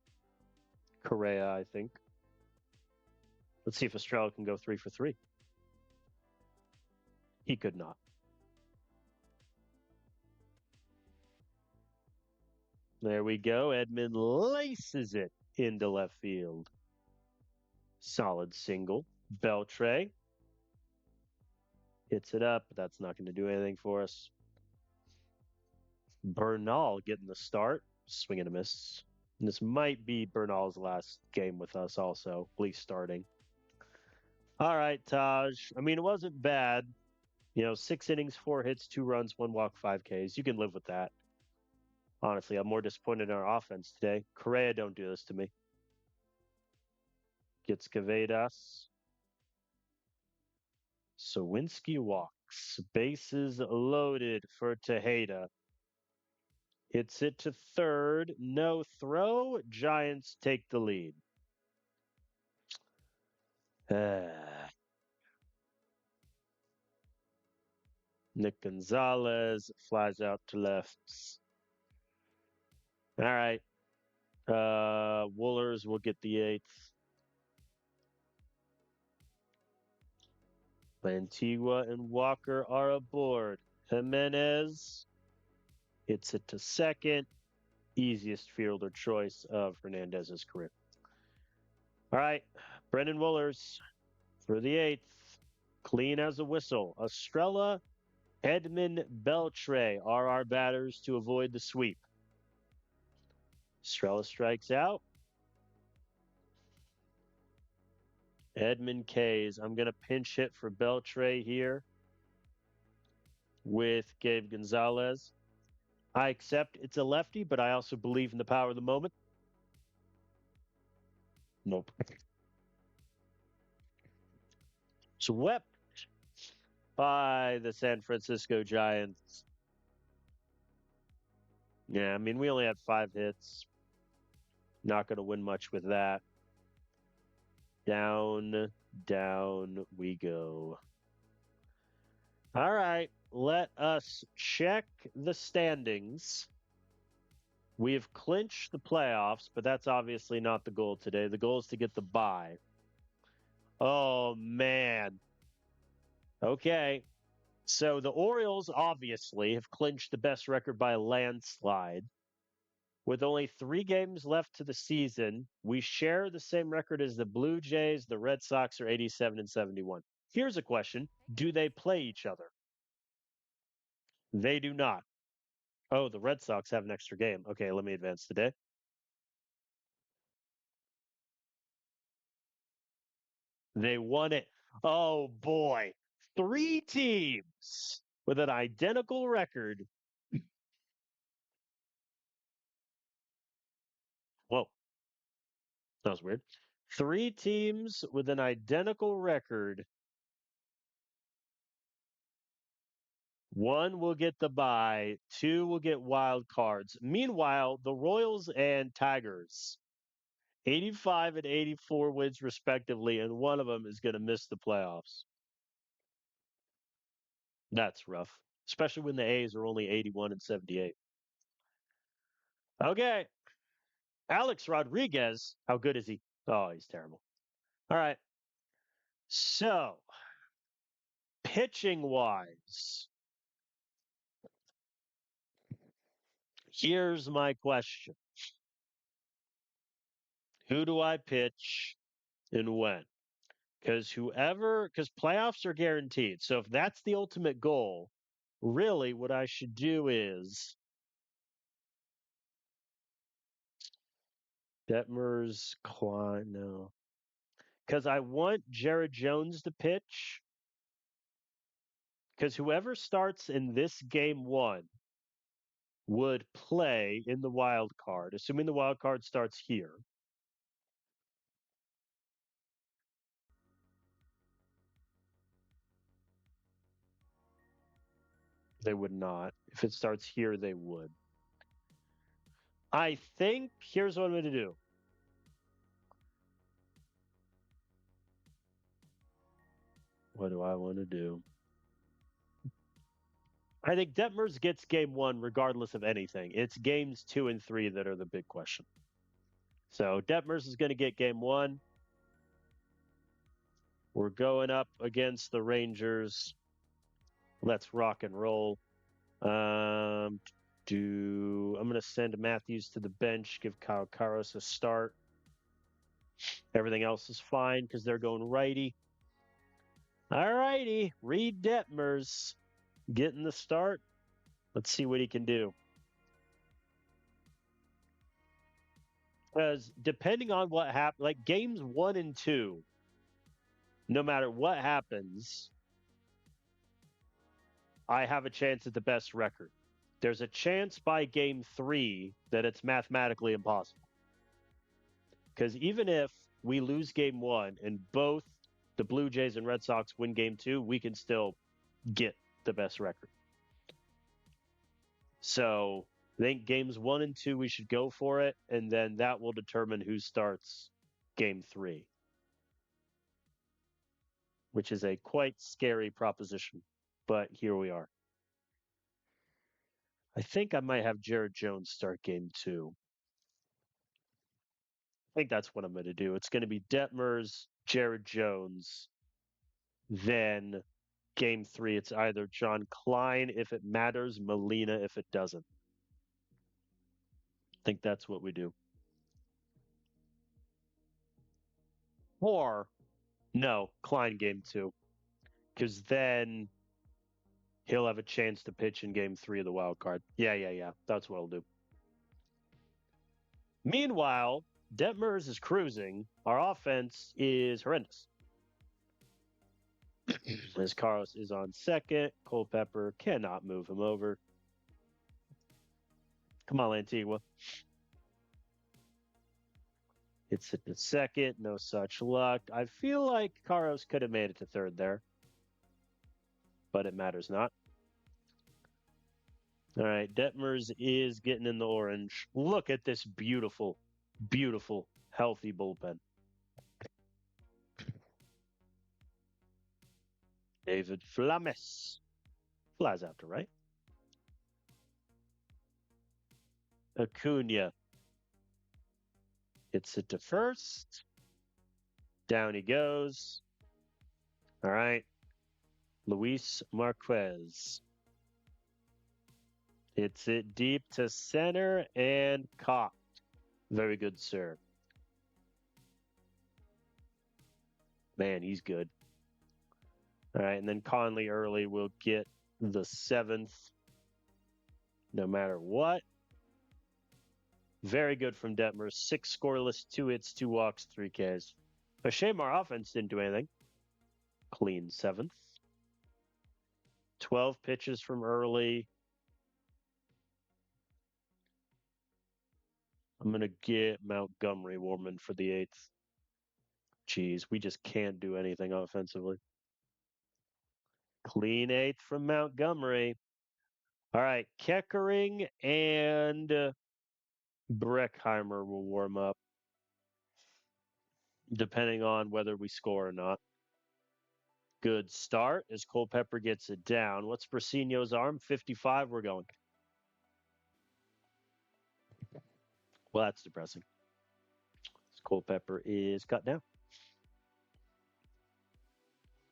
Correa, I think. Let's see if Estrella can go 3 for 3. He could not. There we go. Edman laces it into left field. Solid single. Beltre hits it up, but that's not going to do anything for us. Bernal getting the start. Swing and a miss. And this might be Bernal's last game with us also, at least starting. All right, Taj. I mean, it wasn't bad. 6 innings, 4 hits, 2 runs, 1 walk, 5 Ks. You can live with that. Honestly, I'm more disappointed in our offense today. Correa, don't do this to me. Gets Cavedas. Sawinski walks. Bases loaded for Tejeda. Hits it to third. No throw. Giants take the lead. Nick Gonzalez flies out to left. All right. Woolers will get the 8th. Antigua and Walker are aboard. Jimenez hits it to second. Easiest fielder choice of Hernandez's career. All right. Brendan Woolers for the 8th. Clean as a whistle. Estrella, Edman, Beltre are our batters to avoid the sweep. Estrella strikes out. Edman K's. I'm going to pinch hit for Beltre here with Gabe Gonzalez. I accept it's a lefty, but I also believe in the power of the moment. Nope. Swept by the San Francisco Giants. Yeah, I mean, we only had 5 hits. Not going to win much with that. Down we go. All right, let us check the standings. We have clinched the playoffs, but that's obviously not the goal today. The goal is to get the bye. Oh, man. Okay. So the Orioles obviously have clinched the best record by a landslide. With only 3 games left to the season, we share the same record as the Blue Jays. The Red Sox are 87 and 71. Here's a question. Do they play each other? They do not. Oh, the Red Sox have an extra game. Okay, let me advance today. They won it. Oh, boy. 3 teams with an identical record. Whoa, that was weird. 3 teams with an identical record. One will get the bye, 2 will get wild cards. Meanwhile, the Royals and Tigers, 85 and 84 wins respectively, and one of them is going to miss the playoffs. That's rough, especially when the A's are only 81 and 78. Okay. Alex Rodriguez, how good is he? Oh, he's terrible. All right. So, pitching wise, here's my question. Who do I pitch and when? Because playoffs are guaranteed. So if that's the ultimate goal, really what I should do is Detmers, Klein, no. Because I want Jared Jones to pitch. Because whoever starts in this game 1 would play in the wild card, assuming the wild card starts here. They would not. If it starts here, they would. I think here's what I'm going to do. What do I want to do? I think Detmers gets game one regardless of anything. It's games 2 and 3 that are the big question. So Detmers is going to get game one. We're going up against the Rangers. Let's rock and roll. I'm going to send Matthews to the bench, give Kyle Karos a start. Everything else is fine because they're going righty. All righty, Reed Detmers getting the start. Let's see what he can do. Because depending on what happens, like games 1 and 2, no matter what happens, I have a chance at the best record. There's a chance by game 3 that it's mathematically impossible. Because even if we lose game 1 and both the Blue Jays and Red Sox win game 2, we can still get the best record. So I think games 1 and 2, we should go for it. And then that will determine who starts game 3, which is a quite scary proposition. But here we are. I think I might have Jared Jones start game 2. I think that's what I'm going to do. It's going to be Detmers, Jared Jones. Then game 3, it's either John Klein if it matters, Molina if it doesn't. I think that's what we do. Or, no, Klein game 2. Because then he'll have a chance to pitch in game 3 of the wild card. Yeah. That's what I'll do. Meanwhile, Detmers is cruising. Our offense is horrendous. As Carlos is on second, Culpepper cannot move him over. Come on, Antigua. It's at the second, no such luck. I feel like Carlos could have made it to third there, but it matters not. All right, Detmers is getting in the orange. Look at this beautiful, beautiful, healthy bullpen. David Flames flies out to right. Acuna hits it to first. Down he goes. All right. Luis Marquez hits it deep to center and caught. Very good, sir. Man, he's good. All right, and then Conley early will get the 7th no matter what. Very good from Detmers. 6 scoreless, 2 hits, 2 walks, 3 Ks. A shame our offense didn't do anything. Clean 7th. 12 pitches from early. I'm going to get Montgomery Warman for the 8th. Jeez, we just can't do anything offensively. Clean 8th from Montgomery. All right, Keckering and Breckheimer will warm up, depending on whether we score or not. Good start as Culpepper gets it down. What's Brasinho's arm? 55. We're going. Well, that's depressing. Culpepper is cut down.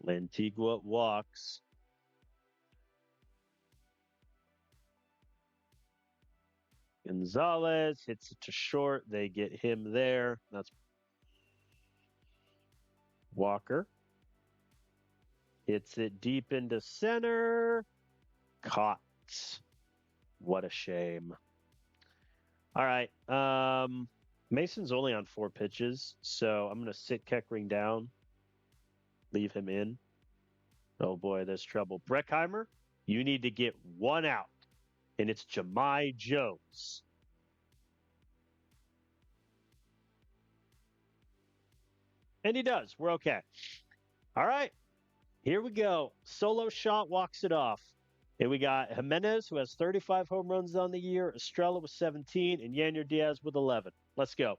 Lantigua walks. Gonzalez hits it to short. They get him there. That's Walker. Hits it deep into center. Caught. What a shame. All right. Mason's only on 4 pitches, so I'm going to sit Keckering down. Leave him in. Oh boy, there's trouble. Breckheimer, you need to get 1 out, and it's Jahmai Jones. And he does. We're okay. All right. Here we go. Solo shot walks it off. And we got Jimenez, who has 35 home runs on the year, Estrella with 17, and Yanier Diaz with 11. Let's go.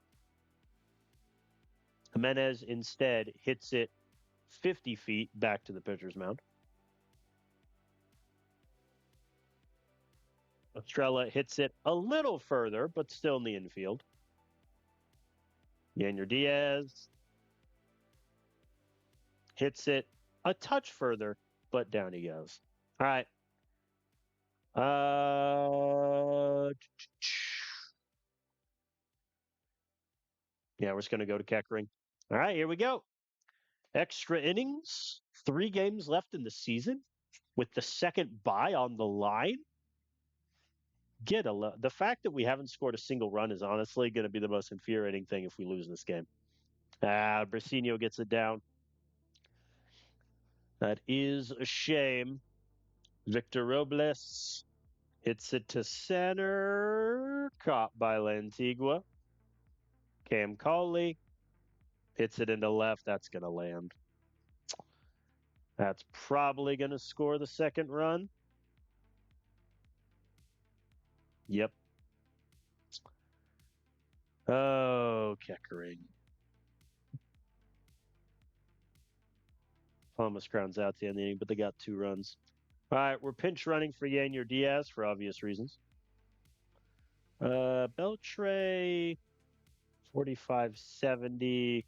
Jimenez instead hits it 50 feet back to the pitcher's mound. Estrella hits it a little further, but still in the infield. Yainer Diaz hits it a touch further, but down he goes. All right. Yeah, we're just going to go to Keckering. All right, here we go. Extra innings, 3 games left in the season with the second bye on the line. The fact that we haven't scored a single run is honestly going to be the most infuriating thing if we lose this game. Brasino gets it down. That is a shame. Victor Robles hits it to center. Caught by Lantigua. Cam Cauley hits it into left. That's going to land. That's probably going to score the second run. Yep. Oh, Keckering. Almost grounds out the end of the inning, but they got 2 runs. All right, we're pinch running for Yainer Diaz for obvious reasons. Beltre, 45-70.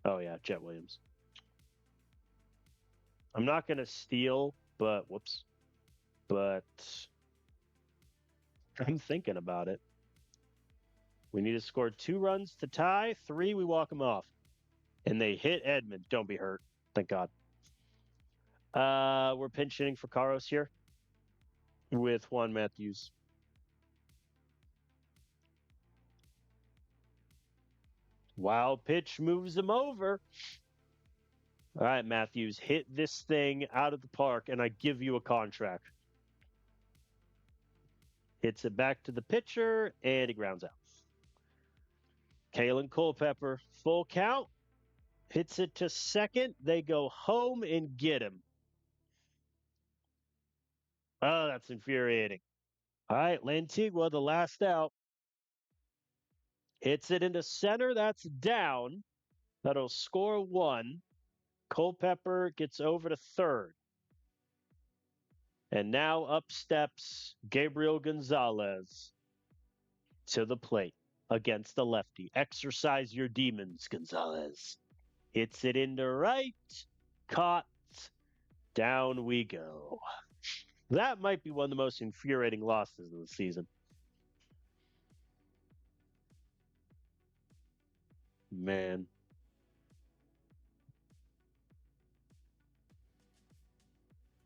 Oh, yeah, Jet Williams. I'm not going to steal, but whoops. But I'm thinking about it. We need to score 2 runs to tie. 3, we walk them off. And they hit Edman. Don't be hurt. Thank God. We're pinch hitting for Carlos here with Juan Matthews. Wild pitch moves him over. All right, Matthews, hit this thing out of the park, and I give you a contract. Hits it back to the pitcher, and he grounds out. Kalen Culpepper, full count. Hits it to second. They go home and get him. Oh, that's infuriating. All right, Lantigua, the last out. Hits it into center. That's down. That'll score 1. Culpepper gets over to third. And now up steps Gabriel Gonzalez to the plate against the lefty. Exercise your demons, Gonzalez. Hits it into right. Caught. Down we go. That might be one of the most infuriating losses of the season. Man.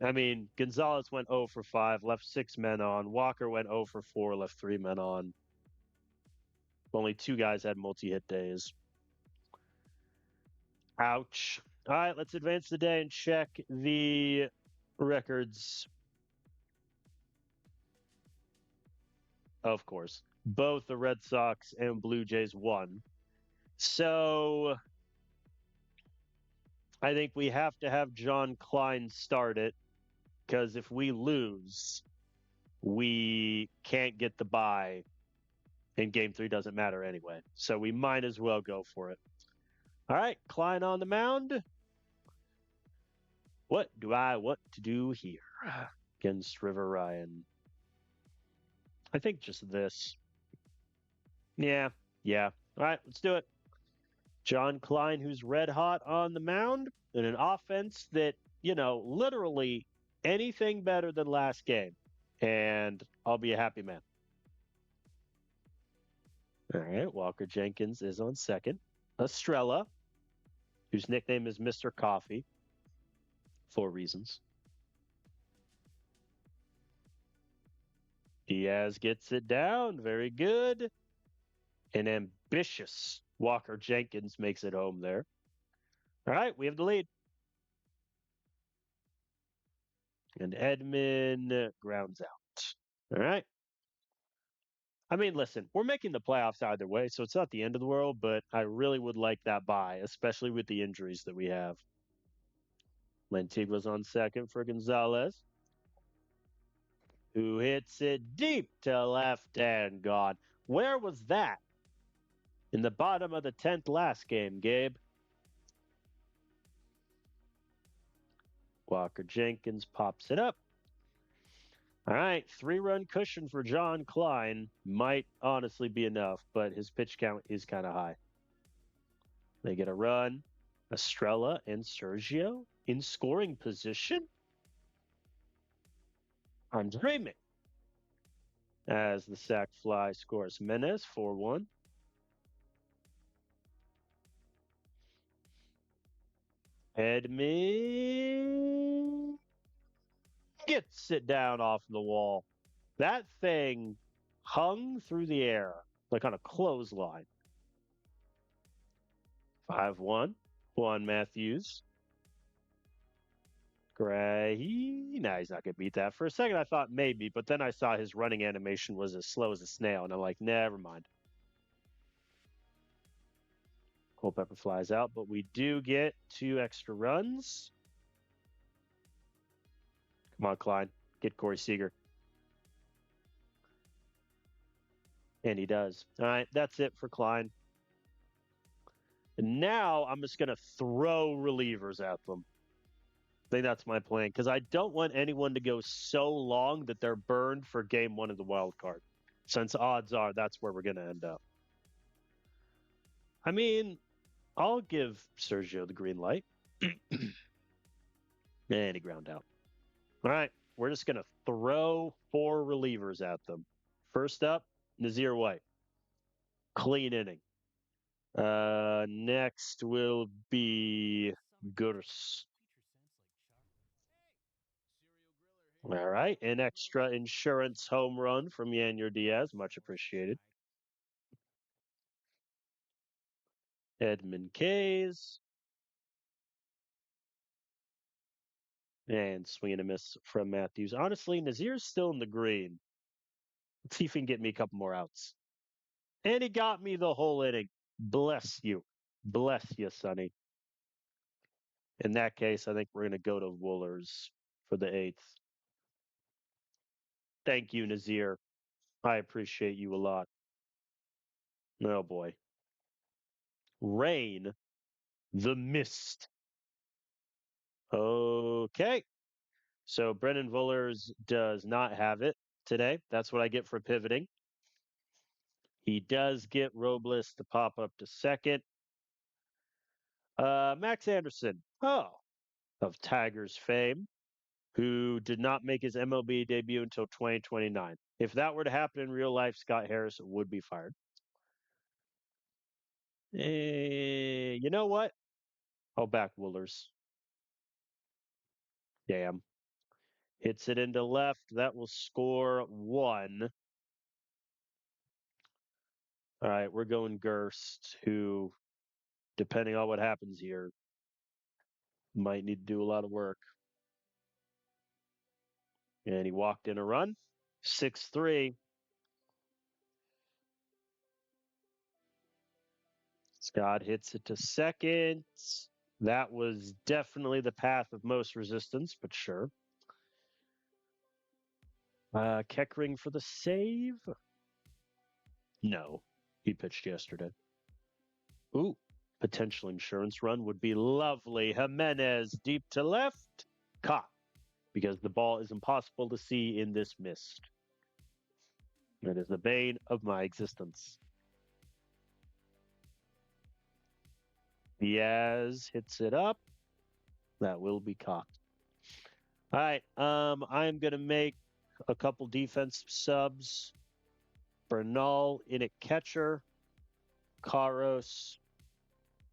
I mean, Gonzalez went 0 for 5, left 6 men on. Walker went 0 for 4, left 3 men on. Only 2 guys had multi-hit days. Ouch. All right, let's advance the day and check the records. Of course, both the Red Sox and Blue Jays won. So I think we have to have John Klein start it, because if we lose, we can't get the bye, and Game 3 doesn't matter anyway. So we might as well go for it. All right, Klein on the mound. What do I want to do here against River Ryan? I think just this. Yeah. All right, let's do it. John Klein, who's red hot on the mound, in an offense that, literally anything better than last game. And I'll be a happy man. All right, Walker Jenkins is on second. Estrella, whose nickname is Mr. Coffee, for reasons. Diaz gets it down. Very good. An ambitious Walker Jenkins makes it home there. All right, we have the lead. And Edman grounds out. All right. I mean, listen, we're making the playoffs either way, so it's not the end of the world, but I really would like that bye, especially with the injuries that we have. Lantigua's on second for Gonzalez, who hits it deep to left and gone. Where was that? In the bottom of the 10th last game, Gabe. Walker Jenkins pops it up. All right, 3-run cushion for John Klein might honestly be enough, but his pitch count is kind of high. They get a run. Estrella and Sergio in scoring position. I'm dreaming. As the sac fly scores Menez 4-1. Edman gets it down off the wall. That thing hung through the air like on a clothesline. 5-1. Juan Matthews. Gray. Nah, he's not going to beat that. For a second, I thought maybe, but then I saw his running animation was as slow as a snail, and I'm like, never mind. Culpepper flies out, but we do get 2 extra runs. Come on, Klein. Get Corey Seager. And he does. All right, that's it for Klein. And now I'm just going to throw relievers at them. I think that's my plan because I don't want anyone to go so long that they're burned for game 1 of the wild card, since odds are that's where we're going to end up. I mean, I'll give Sergio the green light. And he ground out. All right, we're just going to throw 4 relievers at them. First up, Nazir White. Clean inning. Next will be Gurs. All right, an extra insurance home run from Yanyer Diaz. Much appreciated. Edmund Kays. And swing and a miss from Matthews. Honestly, Nazir's still in the green. Let's see if he can get me a couple more outs. And he got me the whole inning. Bless you. Bless you, Sonny. In that case, I think we're going to go to Woolers for the 8th. Thank you, Nazir. I appreciate you a lot. Oh, boy. Rain the Mist. Okay. So Brennan Woolers does not have it today. That's what I get for pivoting. He does get Robles to pop up to second. Max Anderson, of Tigers fame, who did not make his MLB debut until 2029. If that were to happen in real life, Scott Harris would be fired. You know what? I'll back Woolers. Damn. Hits it into left. That will score 1. All right, we're going Gerst, who, depending on what happens here, might need to do a lot of work. And he walked in a run. 6-3. Scott hits it to second. That was definitely the path of most resistance, but sure. Keckering for the save? No, he pitched yesterday. Ooh, potential insurance run would be lovely. Jimenez deep to left. Caught, because the ball is impossible to see in this mist. That is the bane of my existence. Diaz hits it up. That will be caught. All right. I'm going to make a couple defensive subs. Bernal in at catcher. Caros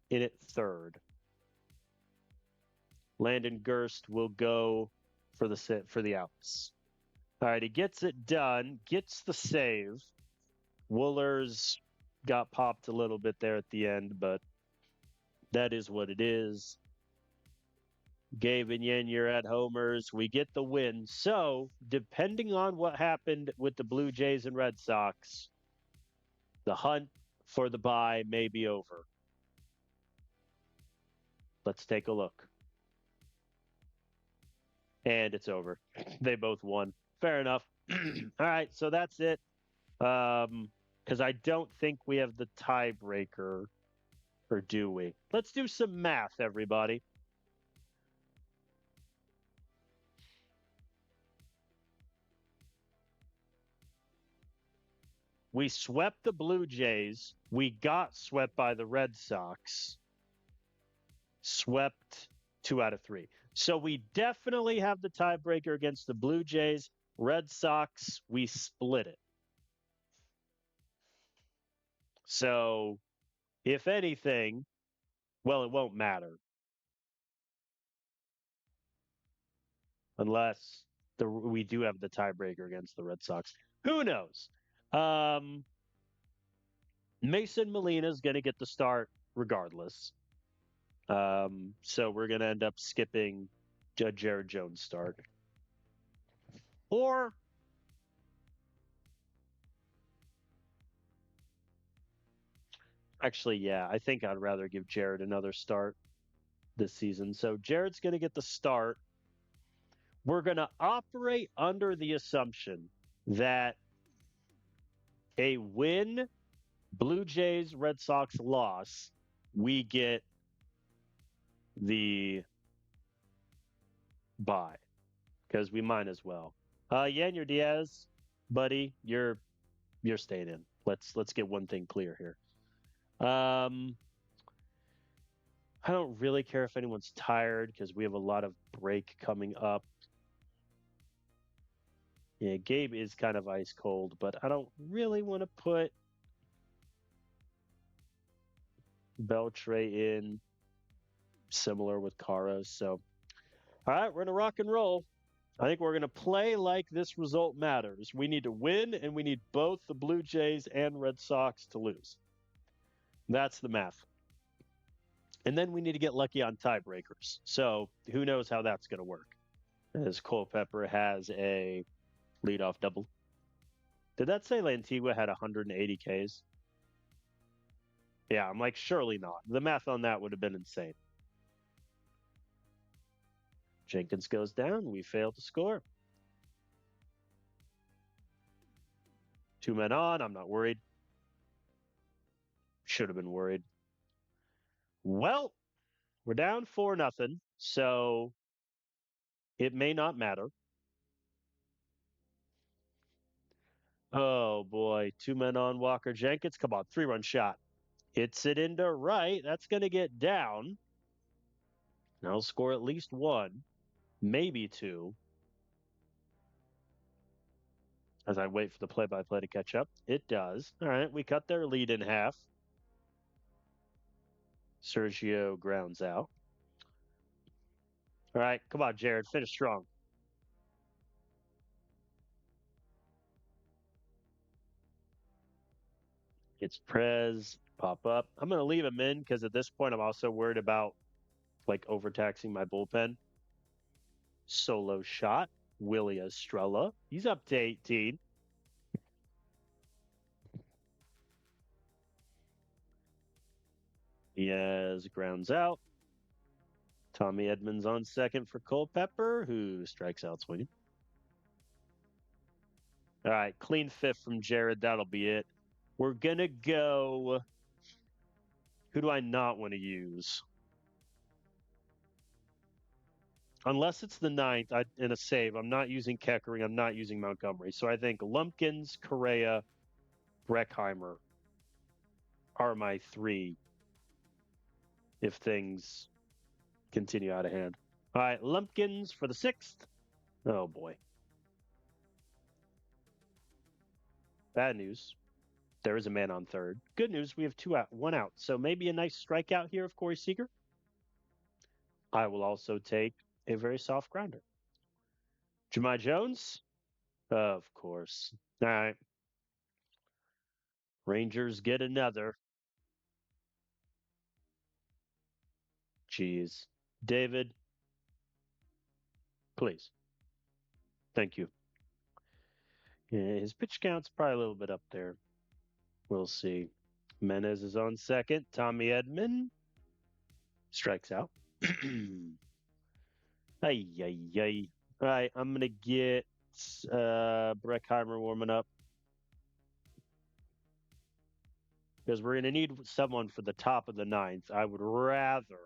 in at third. Landon Gerst will go for the outs. All right, he gets it done, gets the save. Woolers got popped a little bit there at the end, but that is what it is. Gabe and Yanyer at homers. We get the win. So, depending on what happened with the Blue Jays and Red Sox, the hunt for the bye may be over. Let's take a look. And it's over. They both won. Fair enough. All right, so that's it. Because I don't think we have the tiebreaker, or do we? Let's do some math, everybody. We swept the Blue Jays. We got swept by the Red Sox. Swept 2 out of 3. So we definitely have the tiebreaker against the Blue Jays. Red Sox, we split it. So if anything, well, it won't matter unless we do have the tiebreaker against the Red Sox. Who knows? Mason Molina is going to get the start regardless. So we're going to end up skipping Jared Jones' start. Or actually, yeah, I think I'd rather give Jared another start this season. So Jared's going to get the start. We're going to operate under the assumption that a win, Blue Jays, Red Sox loss, we get the bye because we might as well. Yanier Diaz, buddy, you're staying in. Let's get one thing clear here. I don't really care if anyone's tired because we have a lot of break coming up. Yeah, Gabe is kind of ice cold, but I don't really want to put Beltre in similar with Kara. So, all right, we're going to rock and roll. I think we're going to play like this result matters. We need to win, and we need both the Blue Jays and Red Sox to lose. That's the math. And then we need to get lucky on tiebreakers. So who knows how that's going to work, as Culpepper has a leadoff double. Did that say Lantigua had 180 Ks? Yeah, I'm like, surely not. The math on that would have been insane. Jenkins goes down. We fail to score. 2 men on. I'm not worried. Should have been worried. Well, we're down 4-0, so it may not matter. Oh boy, 2 men on Walker Jenkins. Come on, 3-run shot. Hits it into right. That's going to get down. I'll score at least 1, maybe 2. As I wait for the play-by-play to catch up. It does. All right, we cut their lead in half. Sergio grounds out. All right, come on, Jared. Finish strong. It's Prez. Pop up. I'm going to leave him in because at this point I'm also worried about like overtaxing my bullpen. Solo shot. Willie Estrella. He's up to 18. Diaz grounds out. Tommy Edmonds on second for Culpepper, who strikes out swinging. All right, clean fifth from Jared. That'll be it. We're going to go. Who do I not want to use? Unless it's the 9th in a save, I'm not using Keckering. I'm not using Montgomery. So I think Lumpkins, Correa, Breckheimer are my 3 if things continue out of hand. All right, Lumpkins for the 6th. Oh, boy. Bad news. There is a man on third. Good news, we have 1 out. So maybe a nice strikeout here of Corey Seager. I will also take a very soft grounder. Jahmai Jones? Of course. All right. Rangers get another. Jeez. David, please. Thank you. Yeah, his pitch count's probably a little bit up there. We'll see. Menez is on second. Tommy Edman strikes out. Ay, ay, ay. All right, I'm going to get Breckheimer warming up. Because we're going to need someone for the top of the 9th. I would rather.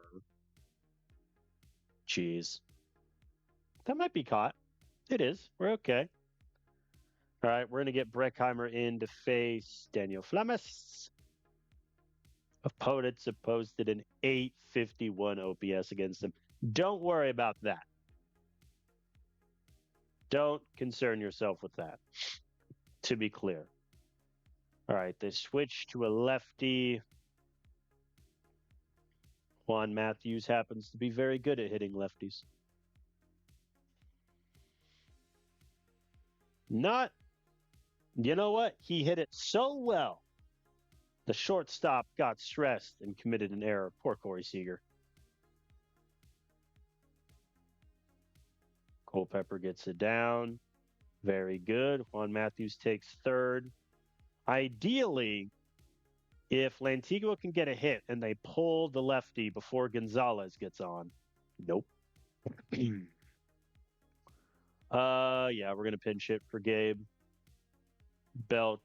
Jeez. That might be caught. It is. We're okay. All right, we're going to get Breckheimer in to face Daniel Flames. Opponents posted an 851 OPS against him. Don't worry about that. Don't concern yourself with that, to be clear. All right, they switch to a lefty. Juan Matthews happens to be very good at hitting lefties. You know what? He hit it so well. The shortstop got stressed and committed an error. Poor Corey Seager. Culpepper gets it down. Very good. Juan Matthews takes third. Ideally, if Lantigua can get a hit and they pull the lefty before Gonzalez gets on. Nope. Yeah, we're gonna pinch hit for Gabe Beltre.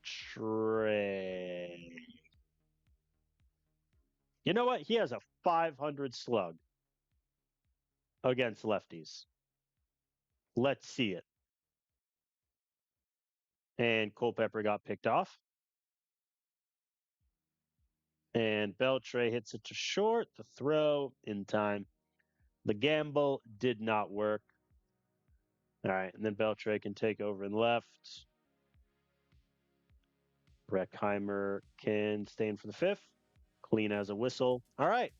You know what? He has a 500 slug against lefties. Let's see it. And Culpepper got picked off. And Beltre hits it to short. The throw in time. The gamble did not work. All right, and then Beltre can take over in left. Breckheimer can stay in for the fifth. Clean as a whistle. All right.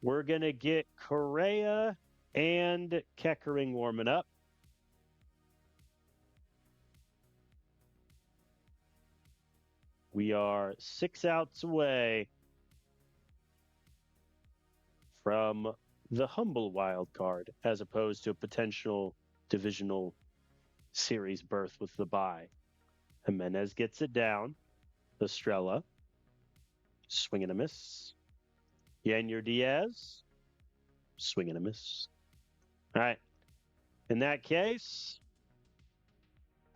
We're going to get Correa and Keckering warming up. We are 6 outs away from the humble wild card as opposed to a potential divisional series berth with the bye. Jimenez gets it down. Estrella. Swing and a miss. Yanier Diaz. Swing and a miss. All right. In that case,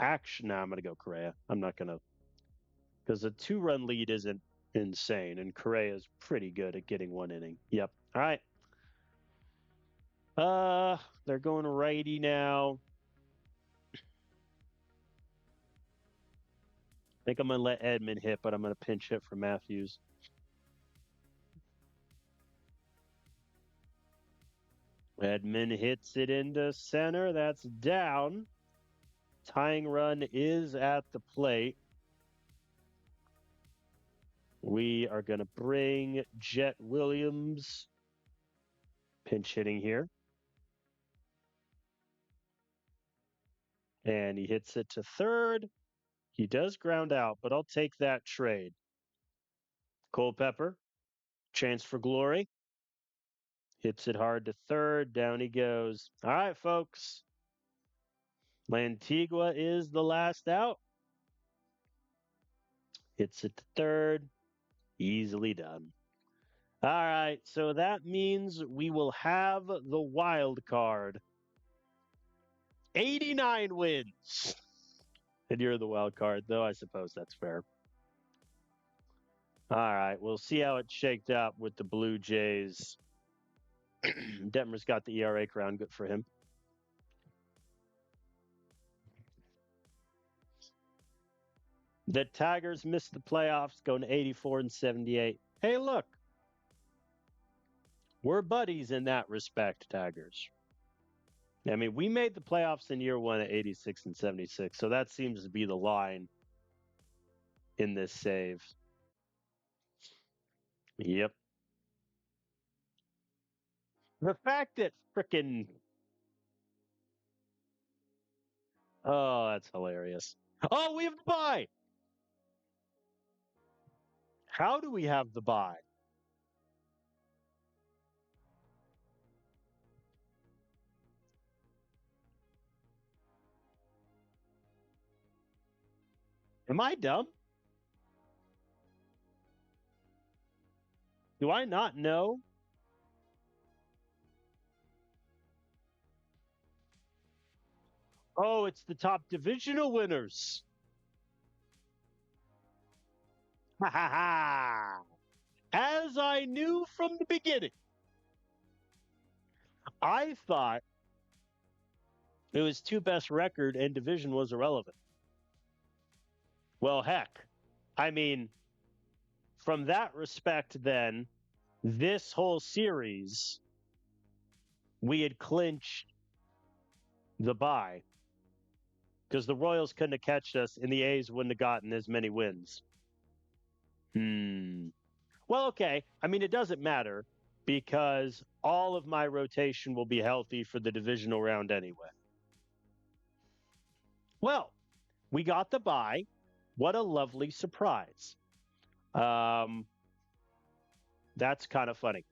I'm going to go Correa. I'm not going to, because a 2-run lead isn't insane, and Correa is pretty good at getting 1 inning. Yep. All right. They're going righty now. I think I'm going to let Edman hit, but I'm going to pinch hit for Matthews. Edman hits it into center. That's down. Tying run is at the plate. We are going to bring Jet Williams pinch hitting here. And he hits it to third. He does ground out, but I'll take that trade. Culpepper, chance for glory. Hits it hard to third. Down he goes. All right, folks. Lantigua is the last out. Hits it to third. Easily done. All right, so that means we will have the wild card. 89 wins. And you're the wild card, though I suppose that's fair. All right, we'll see how it shaked out with the Blue Jays. Detmer's got the ERA crown. Good for him. The Tigers missed the playoffs, going to 84 and 78. Hey, look. We're buddies in that respect, Tigers. I mean, we made the playoffs in year 1 at 86 and 76, so that seems to be the line in this save. Yep. The fact that frickin'... Oh, that's hilarious. Oh, we have the bye! How do we have the bye? Am I dumb? Do I not know? Oh, it's the top divisional winners. Ha ha ha. As I knew from the beginning. I thought it was 2 best record and division was irrelevant. Well, heck, I mean, from that respect, then this whole series we had clinched the bye because the Royals couldn't have catched us, and the A's wouldn't have gotten as many wins. Hmm. Well, okay. I mean, it doesn't matter because all of my rotation will be healthy for the divisional round anyway. Well, we got the bye. What a lovely surprise. Um, that's kind of funny.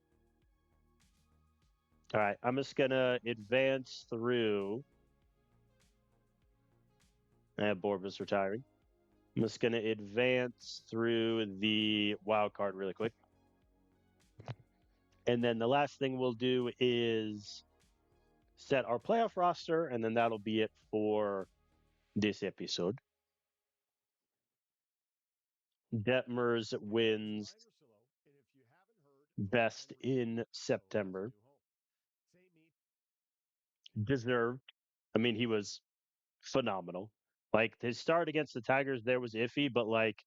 All right, I'm just gonna advance through. I have Borbus retiring. I'm just gonna advance through the wild card really quick. And then the last thing we'll do is set our playoff roster, and then that'll be it for this episode. Detmers wins best in September. Deserved. I mean, he was phenomenal. Like his start against the Tigers there was iffy, but like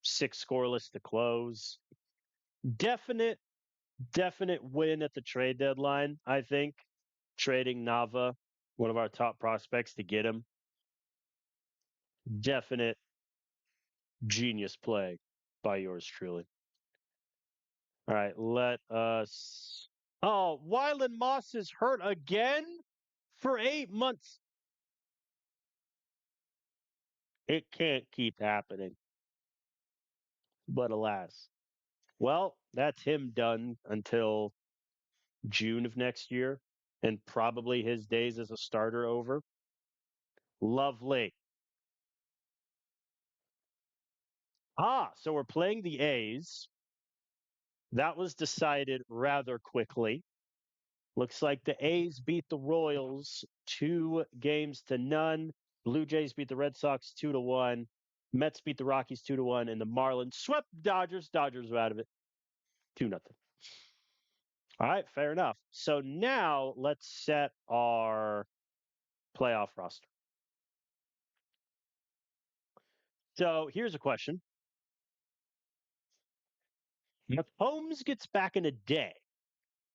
6 scoreless to close. Definite, definite win at the trade deadline, I think. Trading Nava, one of our top prospects, to get him. Definite genius play by yours truly. All right, let us. Oh, Wyland Moss is hurt again for 8 months. It can't keep happening. But alas. Well, that's him done until June of next year, and probably his days as a starter over. Lovely. So we're playing the A's. That was decided rather quickly. Looks like the A's beat the Royals 2 games to none. Blue Jays beat the Red Sox 2-1. Mets beat the Rockies 2-1, and the Marlins swept the Dodgers. Dodgers were out of it 2-0. All right, fair enough. So now let's set our playoff roster. So here's a question. If Holmes gets back in a day,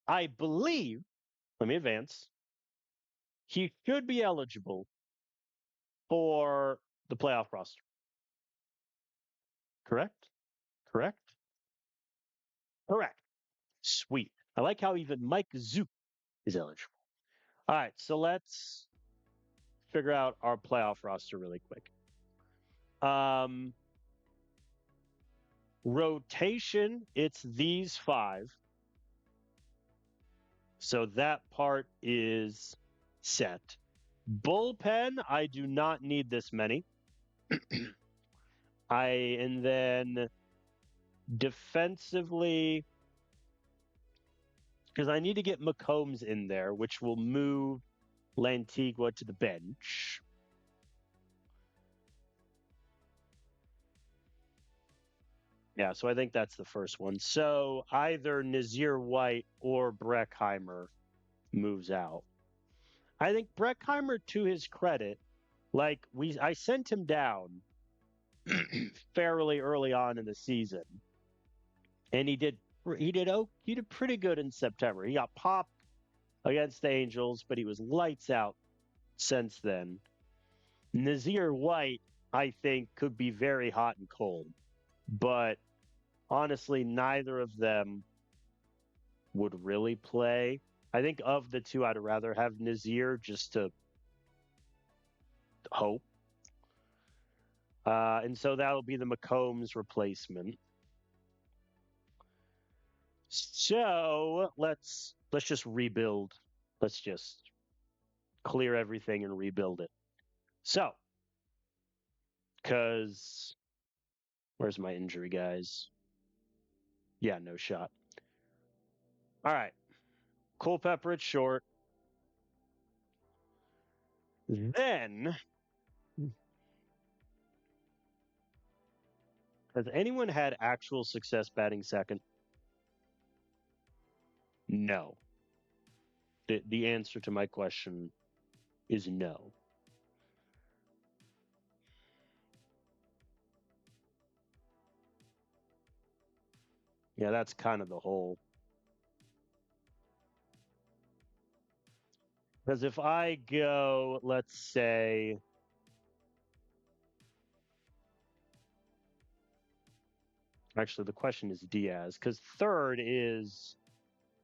I believe, let me advance, he should be eligible for the playoff roster. Correct? Correct? Correct. Sweet. I like how even Mike Zook is eligible. All right, so let's figure out our playoff roster really quick. Rotation, it's these 5. So that part is set. Bullpen, I do not need this many. And then defensively, because I need to get McCombs in there, which will move Lantigua to the bench. Yeah, so I think that's the first one. So either Nazir White or Breckheimer moves out. I think Breckheimer, to his credit, like I sent him down fairly early on in the season, and he did pretty good in September. He got popped against the Angels, but he was lights out since then. Nazir White, I think, could be very hot and cold, but honestly, neither of them would really play. I think of the two, I'd rather have Nazir just to hope. And so that'll be the McCombs replacement. So let's just rebuild. Let's just clear everything and rebuild it. So, because where's my injury, guys? Yeah, no shot. All right. Culpepper at short. Then, has anyone had actual success batting second? No. The answer to my question is no. Yeah, that's kind of the whole. Because if I go, let's say, actually, the question is Diaz, because third is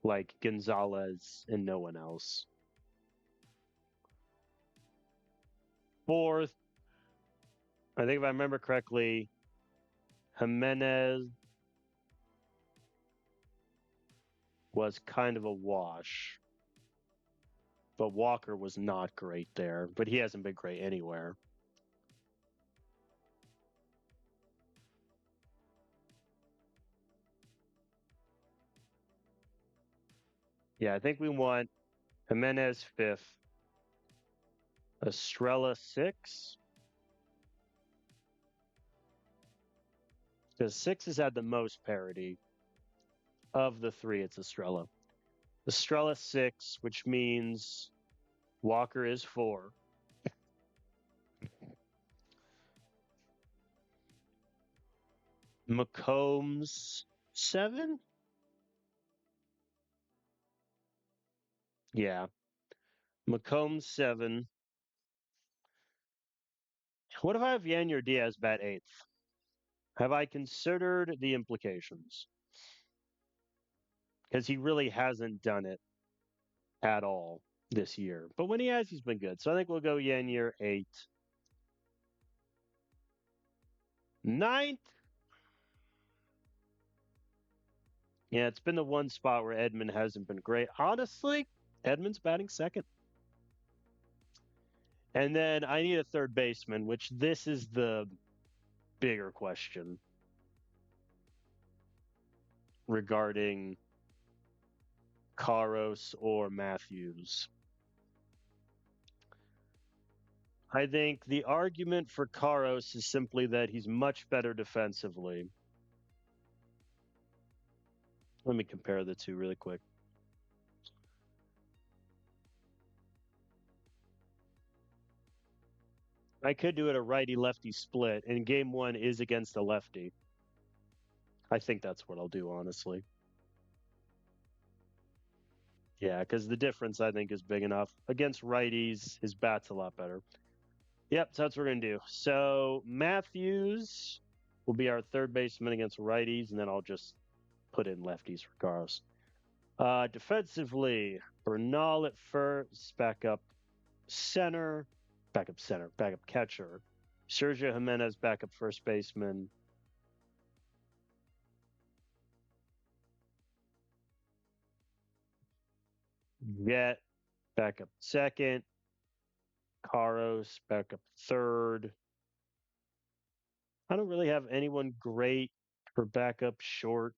like Gonzalez and no one else. Fourth, I think if I remember correctly, Jimenez was kind of a wash, but Walker was not great there. But he hasn't been great anywhere. Yeah, I think we want Jimenez fifth, Estrella six, because six has had the most parity of the three. It's Estrella. Estrella six, which means Walker is four. McCombs seven. Yeah, McCombs seven. What if I have Yanyer Diaz bat eighth? Have I considered the implications? Because he really hasn't done it at all this year. But when he has, he's been good. So I think we'll go Yanyer eight. Ninth. Yeah, it's been the one spot where Edman hasn't been great. Honestly, Edman's batting second. And then I need a third baseman, which this is the bigger question regarding Caros or Matthews. I think the argument for Caros is simply that he's much better defensively. Let me compare the two really quick. I could do it a righty lefty split, and game one is against a lefty. I think that's what I'll do, honestly. Yeah, because the difference I think is big enough. Against righties, his bat's a lot better. Yep, so that's what we're gonna do. So Matthews will be our third baseman against righties, and then I'll just put in lefties for Carlos. Defensively, Bernal at first, backup center, backup catcher. Sergio Jimenez, backup first baseman. Jet, backup second. Caros, backup third. I don't really have anyone great for backup short.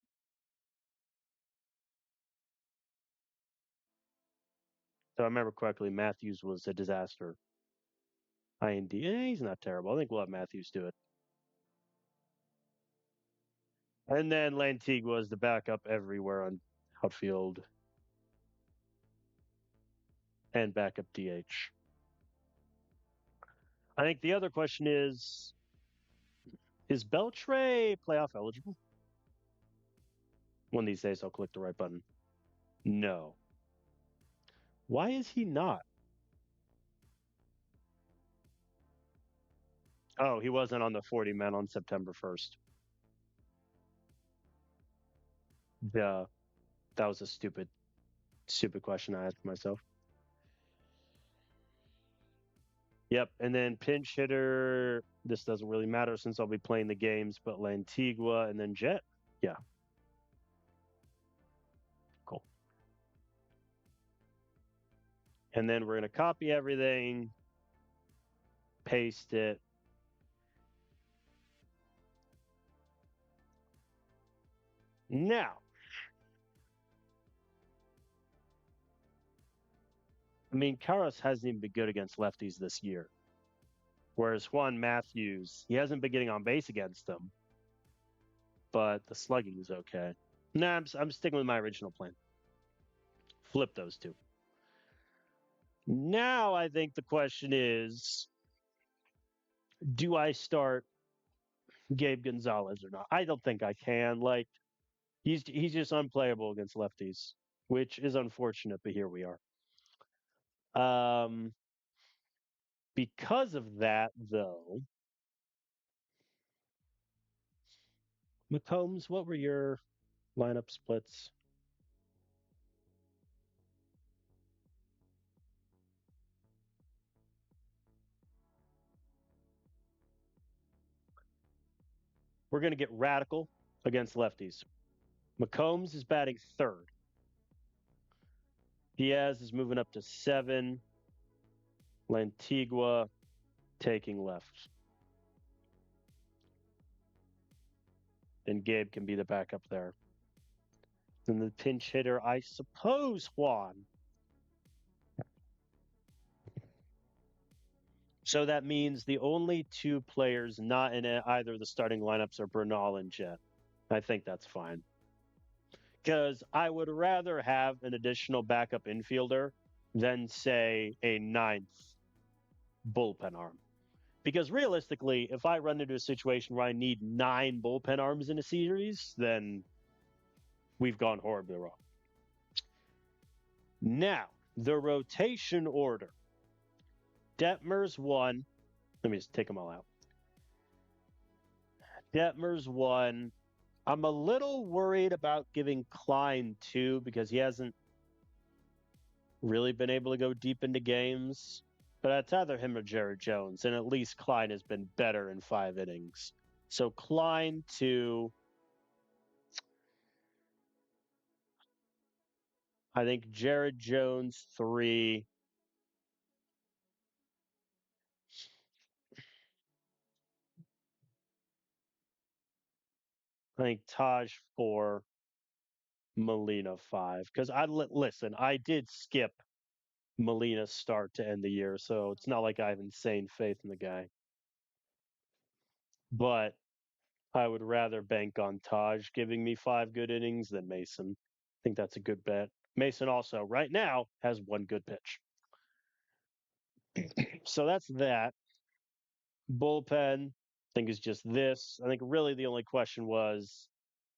So I remember correctly, Matthews was a disaster. IND, he's not terrible. I think we'll have Matthews do it. And then Lantigua is the backup everywhere on outfield and backup DH. I think the other question is Beltre playoff eligible? One of these days I'll click the right button. No. Why is he not? Oh, he wasn't on the 40 men on September 1st. Yeah, that was a stupid question I asked myself. Yep, and then pinch hitter. This doesn't really matter since I'll be playing the games, but Lantigua and then Jet. Yeah, cool. And then we're gonna copy everything, paste it. Now, I mean, Karras hasn't even been good against lefties this year. Whereas Juan Matthews, he hasn't been getting on base against them, but the slugging is okay. Nah, I'm sticking with my original plan. Flip those two. Now I think the question is, do I start Gabe Gonzalez or not? I don't think I can. Like, He's just unplayable against lefties, which is unfortunate, but here we are. Um, because of that, though, McCombs, what were your lineup splits? We're going to get radical against lefties. McCombs is batting third. Diaz is moving up to 7. Lantigua taking left. And Gabe can be the backup there. And the pinch hitter, I suppose, Juan. So that means the only two players not in either of the starting lineups are Bernal and Jet. I think that's fine. Because I would rather have an additional backup infielder than, say, a ninth bullpen arm. Because realistically, if I run into a situation where I need 9 bullpen arms in a series, then we've gone horribly wrong. Now, the rotation order. Detmers 1. Let me just take them all out. Detmers 1. I'm a little worried about giving Klein 2 because he hasn't really been able to go deep into games. But it's either him or Jared Jones, and at least Klein has been better in 5 innings. So Klein 2. I think Jared Jones 3. I think Taj 4. Molina 5. Because listen, I did skip Molina's start to end the year, so it's not like I have insane faith in the guy. But I would rather bank on Taj giving me 5 good innings than Mason. I think that's a good bet. Mason also, right now, has 1 good pitch. So that's that. Bullpen, I think, is just this. I think really the only question was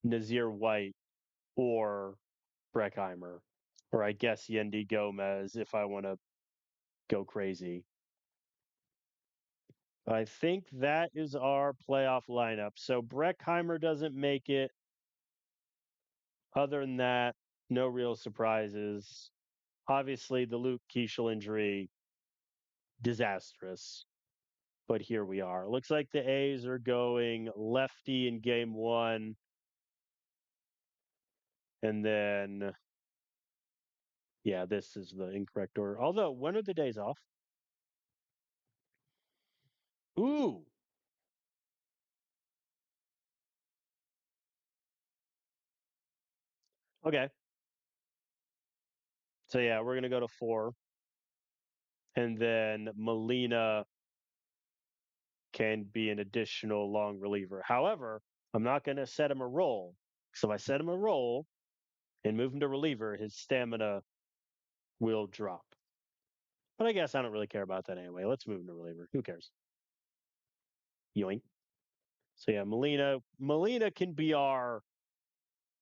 Nazir White or Breckheimer, or I guess Yendi Gomez if I want to go crazy. I think that is our playoff lineup. So Breckheimer doesn't make it. Other than that, no real surprises. Obviously, the Luke Keeschel injury, disastrous. But here we are. Looks like the A's are going lefty in game 1. And then, yeah, this is the incorrect order. Although, when are the days off? Ooh. Okay. So, yeah, we're going to go to 4. And then Molina can be an additional long reliever. However, I'm not going to set him a role. So if I set him a role and move him to reliever, his stamina will drop. But I guess I don't really care about that anyway. Let's move him to reliever. Who cares? Yoink. So yeah, Molina can be our,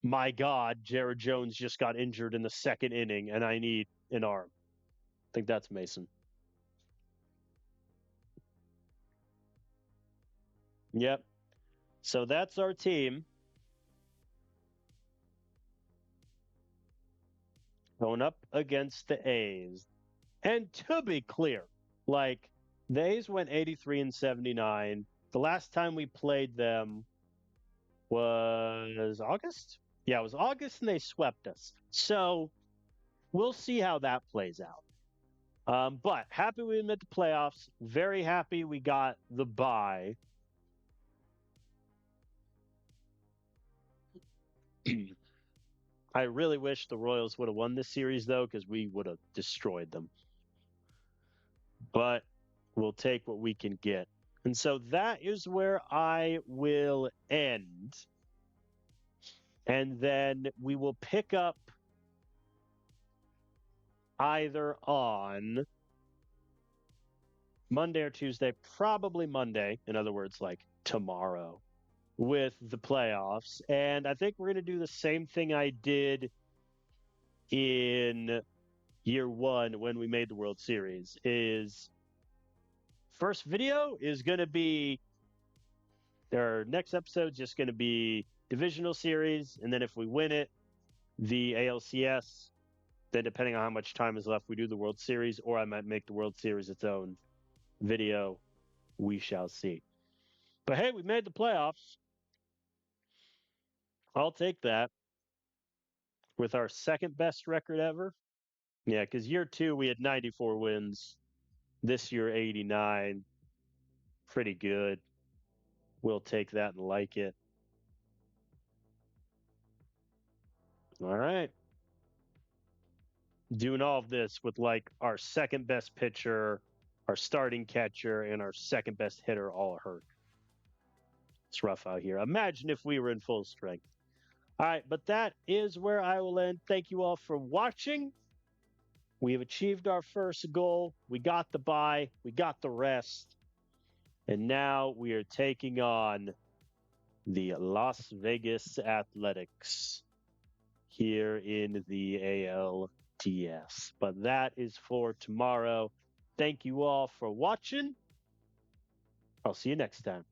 my God, Jared Jones just got injured in the 2nd inning and I need an arm. I think that's Mason. Yep. So that's our team. Going up against the A's. And to be clear, like the A's went 83 and 79. The last time we played them was August. Yeah, it was August and they swept us. So we'll see how that plays out. But happy we made the playoffs. Very happy we got the bye. I really wish the Royals would have won this series, though, because we would have destroyed them. But we'll take what we can get. And so that is where I will end. And then we will pick up either on Monday or Tuesday, probably Monday. In other words, like tomorrow. with the playoffs. And I think we're going to do the same thing I did in year one when we made the World Series. Is first video is going to be our next episode just going to be divisional series, and then if we win it, the ALCS. Then depending on how much time is left, we do the World Series, or I might make the World Series its own video. We shall see. But hey, we made the playoffs. I'll take that with our second best record ever. Yeah, because year two we had 94 wins. This year 89. Pretty good. We'll take that and like it. All right. Doing all of this with like our second best pitcher, our starting catcher, and our second best hitter all hurt. It's rough out here. Imagine if we were in full strength. All right, but that is where I will end. Thank you all for watching. We have achieved our first goal. We got the bye, we got the rest, and now we are taking on the Las Vegas Athletics here in the ALDS. But that is for tomorrow. Thank you all for watching. I'll see you next time.